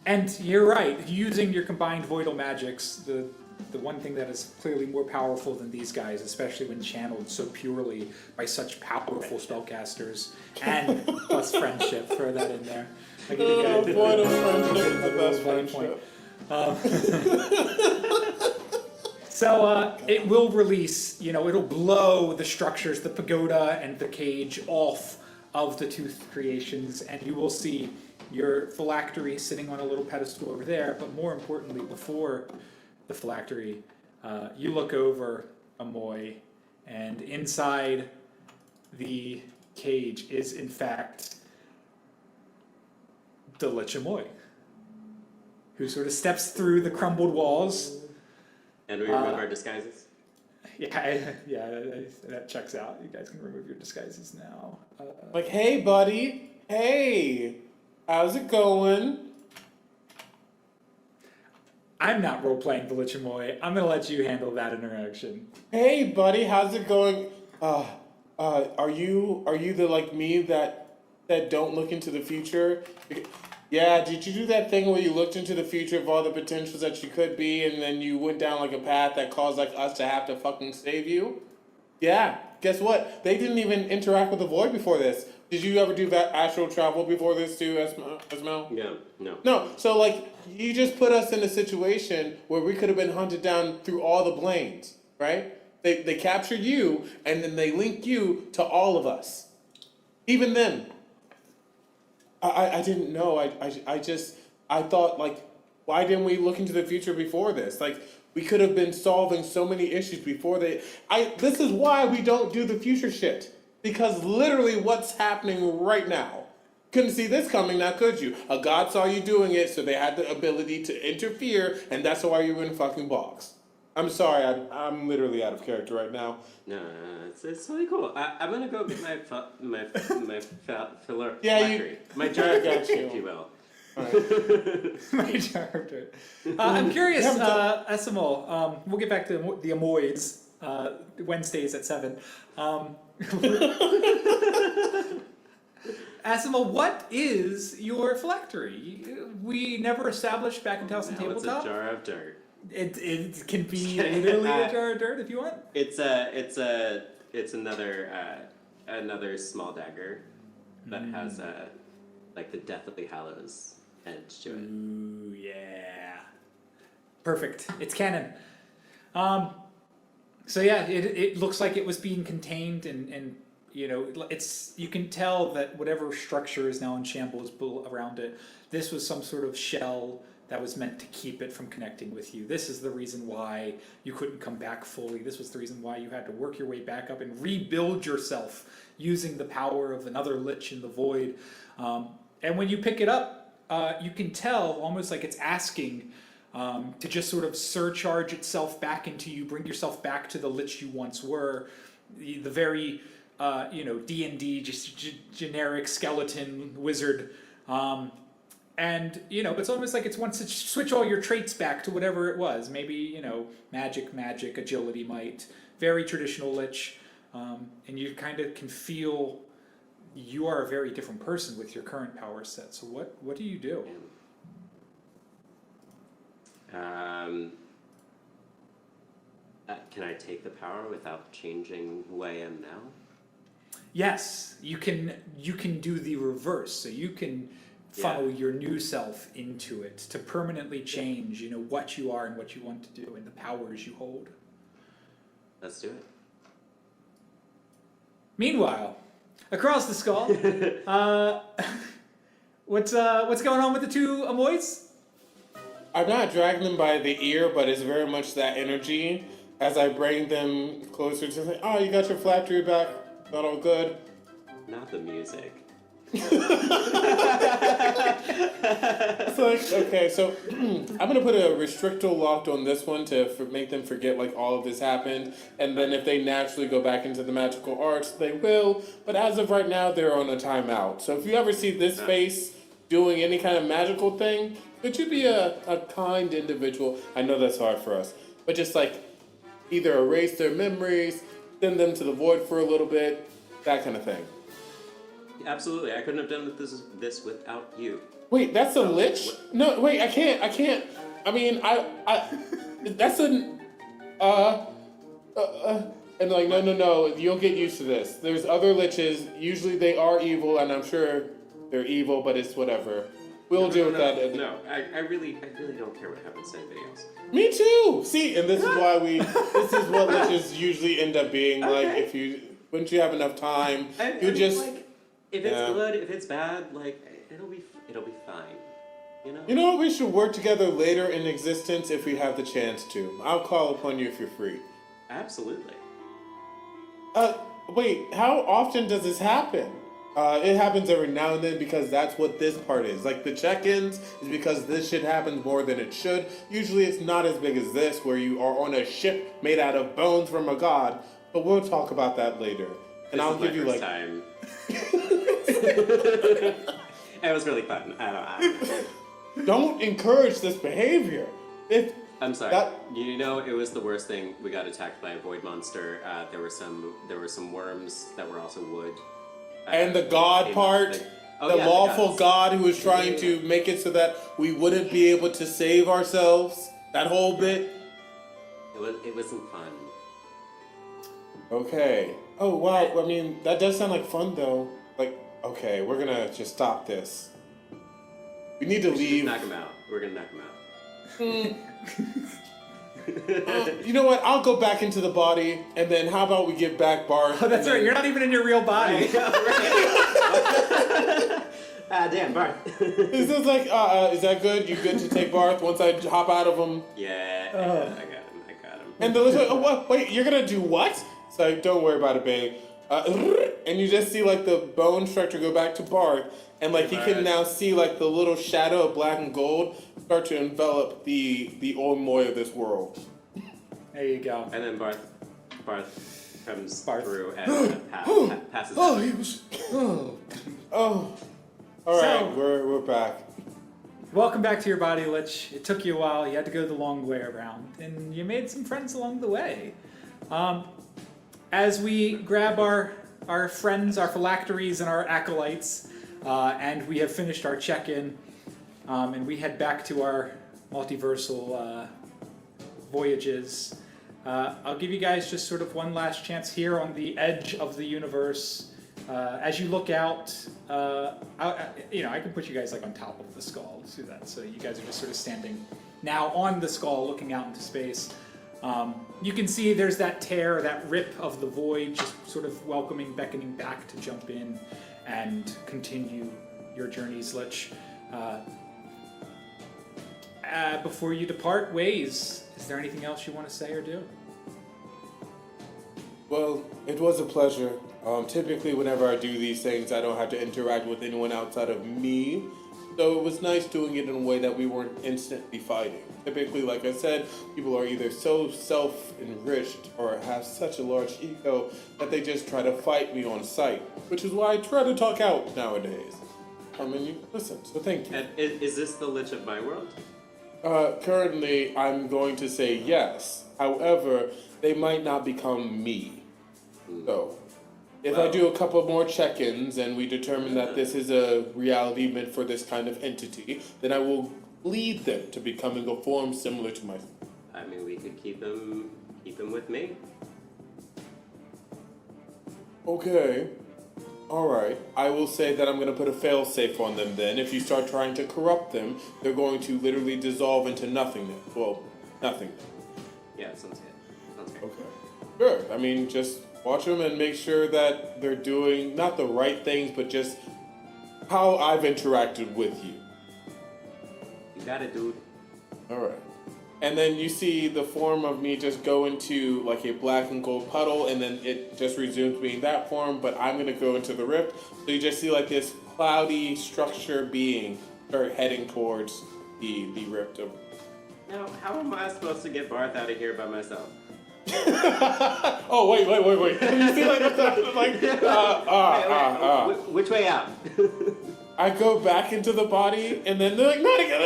And you're right, using your combined voidal magics, the one thing that is clearly more powerful than these guys, especially when channeled so purely by such powerful spellcasters, and plus friendship, throw that in there. I give you guys Voidal friendship is the another best little buddy friendship. So it will release, you know, it'll blow the structures, the pagoda and the cage off of the tooth creations, and you will see your phylactery sitting on a little pedestal over there, but more importantly, before the phylactery, you look over Omoi, and inside the cage is, in fact, the Lich Omoi, who sort of steps through the crumbled walls. And we remove our disguises. Yeah, that checks out. You guys can remove your disguises now. Like, hey, buddy. Hey. How's it going? I'm not role-playing the Lich Omoi. I'm gonna let you handle that interaction. Hey, buddy, how's it going? Are you the like me that don't look into the future? Yeah, did you do that thing where you looked into the future of all the potentials that you could be, and then you went down like a path that caused like us to have to fucking save you? Yeah, guess what? They didn't even interact with the void before this. Did you ever do that astral travel before this too, Esmel? Yeah, no. No, so like you just put us in a situation where we could have been hunted down through all the planes, right? They captured you and then they link you to all of us. Even them. I didn't know. I thought like, why didn't we look into the future before this? Like we could have been solving so many issues before this is why we don't do the future shit. Because literally what's happening right now. Couldn't see this coming, now could you? A god saw you doing it, so they had the ability to interfere, and that's why you were in a fucking box. I'm sorry, I'm literally out of character right now. No, it's really cool. I'm gonna go get my phylactery. My jar, got you. if you will. My character. I'm curious, Esimal. We'll get back to the Omoids. Wednesdays at 7. Esimal, what is your phylactery? We never established back in Towson Now it's a Tabletop. jar of dirt. It can be literally a jar of dirt if you want. It's another small dagger that has like the Deathly Hallows edge to it. Ooh, yeah. Perfect. It's canon. So yeah, it looks like it was being contained and you know, you can tell that whatever structure is now in shambles around it, this was some sort of shell that was meant to keep it from connecting with you. This is the reason why you couldn't come back fully. This was the reason why you had to work your way back up and rebuild yourself using the power of another lich in the void. And when you pick it up, you can tell almost like it's asking to just sort of surcharge itself back into you, bring yourself back to the lich you once were, the very D&D just generic skeleton wizard, and it's almost like it's wants to switch all your traits back to whatever it was. Maybe magic, agility, might, very traditional lich, and you kind of can feel you are a very different person with your current power set. So what do you do? Can I take the power without changing who I am now? Yes, you can do the reverse. So you can funnel your new self into it to permanently change, what you are and what you want to do and the powers you hold. Let's do it. Meanwhile, across the skull, what's going on with the two Omois? I'm not dragging them by the ear, but it's very much that energy as I bring them closer to like, oh, you got your phylactery back, not all good. Not the music. It's like, okay, so I'm gonna put a restrictor locked on this one to make them forget like all of this happened, and then if they naturally go back into the magical arts, they will. But as of right now, they're on a timeout. So if you ever see this face doing any kind of magical thing, could you be a kind individual? I know that's hard for us, but just like either erase their memories, send them to the void for a little bit, that kind of thing. Absolutely, I couldn't have done this without you. Wait, that's a lich? No, wait, I can't. I mean, that's an, and like, no, you'll get used to this. There's other liches, usually they are evil, and I'm sure they're evil, but it's whatever. We'll deal with that. No, I really don't care what happens to anybody else. Me too! See, and this is why this is what liches usually end up being, like, once you have enough time, you just... Like, if it's good, if it's bad, like, it'll be fine, You know what, we should work together later in existence if we have the chance to. I'll call upon you if you're free. Absolutely. Wait, how often does this happen? It happens every now and then because that's what this part is. Like, the check-ins is because this shit happens more than it should. Usually it's not as big as this, where you are on a ship made out of bones from a god. But we'll talk about that later. And I'll give you, like... time. It was really fun. I don't know. Don't encourage this behavior. I'm sorry. It was the worst thing. We got attacked by a void monster. There were some worms that were also wood. And the god part, the lawful god who was trying to make it so that we wouldn't be able to save ourselves. That whole bit. It wasn't fun. Okay. Oh wow. I mean, that does sound like fun though. Like, okay, we're gonna just stop this. We need to leave. Knock him out. We're gonna knock him out. You know what? I'll go back into the body, and then how about we give back Barth? Oh, that's right. You're not even in your real body. Damn, Barth. This is like, is that good? You good to take Barth once I hop out of him? Yeah, I got him. And the little, oh, what? Wait, you're gonna do what? It's like, don't worry about it, babe. And you just see like the bone structure go back to Barth, and like he can now see like the little shadow of black and gold start to envelop the Omoi of this world. There you go. And then Barth comes through and passes Oh, out. he was. Oh, all right, So- we're back. Welcome back to your body, Lich. It took you a while. You had to go the long way around, and you made some friends along the way. As we grab our friends, our phylacteries, and our acolytes, and we have finished our check-in, and we head back to our multiversal voyages, I'll give you guys just sort of one last chance here on the edge of the universe. As you look out, I can put you guys like on top of the skull. Let's do that. So you guys are just sort of standing now on the skull, looking out into space. You can see there's that tear, that rip of the void, just sort of welcoming, beckoning back to jump in and continue your journeys, Lich. Before you depart ways, is there anything else you want to say or do? Well, it was a pleasure. Typically, whenever I do these things, I don't have to interact with anyone outside of me. So it was nice doing it in a way that we weren't instantly fighting. Typically, like I said, people are either so self-enriched or have such a large ego that they just try to fight me on sight, which is why I try to talk out nowadays. I mean, you listen, so thank you. And is this the Lich of my world? Currently, I'm going to say yes. However, they might not become me. So, if I do a couple more check-ins and we determine that this is a reality meant for this kind of entity, then I will lead them to becoming a form similar to myself. I mean, we could keep him with me. Okay. Alright. I will say that I'm going to put a fail-safe on them then. If you start trying to corrupt them, they're going to literally dissolve into nothingness. Well, nothing. Yeah, sounds good. Sounds good. Okay. Good. I mean, just watch them and make sure that they're doing not the right things, but just how I've interacted with you. You got it, dude. Alright. And then you see the form of me just go into like a black and gold puddle, and then it just resumes being that form, but I'm going to go into the rift. So you just see like this cloudy structure being start heading towards the rift. Now, how am I supposed to get Barth out of here by myself? Oh, wait. You see like Which way out? I go back into the body, and then they're like, not again.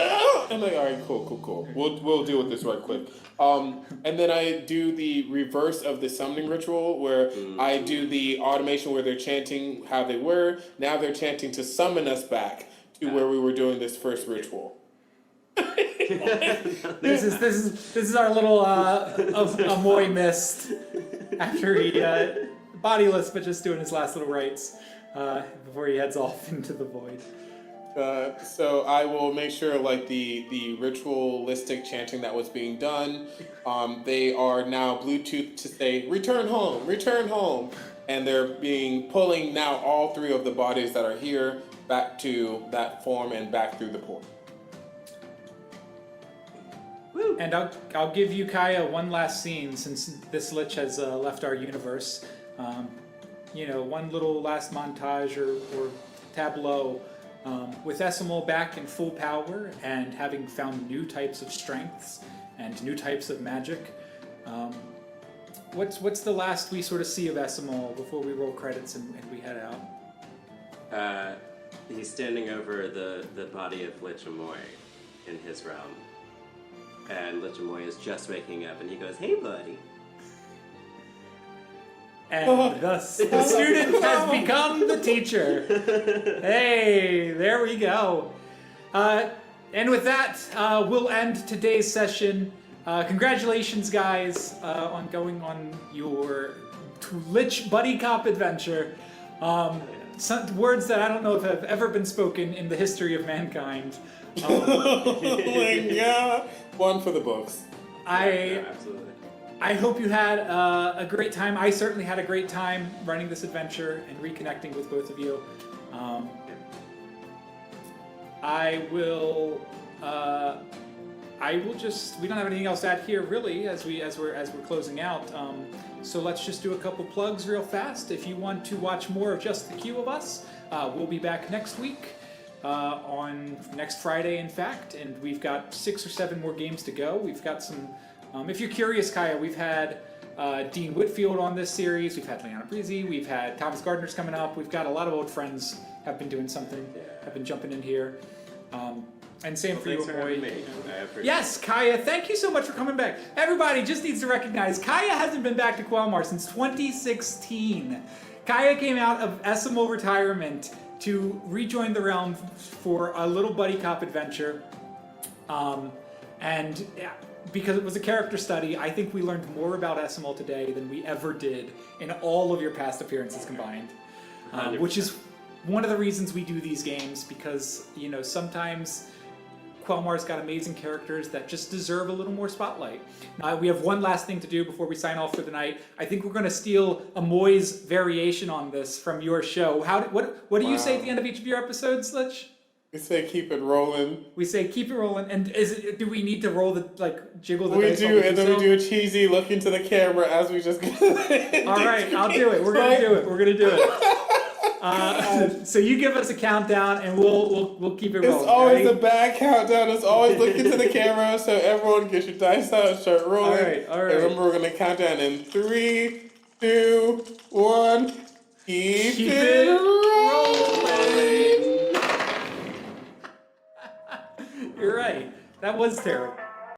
I'm like, all right, cool. We'll deal with this right quick. And then I do the reverse of the summoning ritual, where I do the automation where they're chanting how they were. Now they're chanting to summon us back to where we were doing this first ritual. This is our little Omoi mist after he bodiless, but just doing his last little rites before he heads off into the void. So I will make sure, like the ritualistic chanting that was being done, they are now Bluetooth to say return home, and they're pulling now all three of the bodies that are here back to that form and back through the portal. And I'll give you, Kaya, one last scene since this Lich has left our universe. One little last montage or tableau with Esimal back in full power and having found new types of strengths and new types of magic. What's the last we sort of see of Esimal before we roll credits and we head out? He's standing over the body of Lich Omoi in his realm. And Lich Omoi is just waking up, and he goes, "Hey, buddy." And thus, the student has become the teacher. Hey, there we go. And with that, we'll end today's session. Congratulations, guys, on going on your Lich Buddy Cop adventure. Some words that I don't know if have ever been spoken in the history of mankind. Oh my god! One for the books. Yeah, absolutely. I hope you had a great time. I certainly had a great time running this adventure and reconnecting with both of you. I will just. We don't have anything else to add here, really, as we're closing out. So let's just do a couple plugs real fast. If you want to watch more of just the Q of us, we'll be back next week. On next Friday, in fact, and we've got 6 or 7 more games to go. We've got some. If you're curious, Kaya, we've had Dean Whitfield on this series. We've had Liana Breezy. We've had Thomas Gardner's coming up. We've got a lot of old friends have been doing something. Have been jumping in here. And same for you, Thanks for having Omoi. me. I appreciate Yes, Kaya, thank you so much for coming back. Everybody just needs to recognize Kaya hasn't been back to Quelmar since 2016. Kaya came out of Esimal retirement to rejoin the realm for a little buddy cop adventure. And yeah, because it was a character study, I think we learned more about Esimal today than we ever did in all of your past appearances combined. Which is one of the reasons we do these games, because, you know, sometimes Quelmar's got amazing characters that just deserve a little more spotlight. Now, we have one last thing to do before we sign off for the night. I think we're going to steal Omoi's variation on this from your show. What do you say at the end of each of your episodes, Lich? We say keep it rolling. We say keep it rolling, and do we need to roll jiggle the We dice? do, and then we do a cheesy look into the camera as we just. All right, I'll do it. We're gonna do it. We're gonna do it. So you give us a countdown, and we'll keep it rolling. It's always Ready? a bad countdown. It's always look into the camera, so everyone get your dice out and start rolling. All right. And remember, we're gonna count down in 3, 2, 1. Keep it rolling. You're right. That was terrible.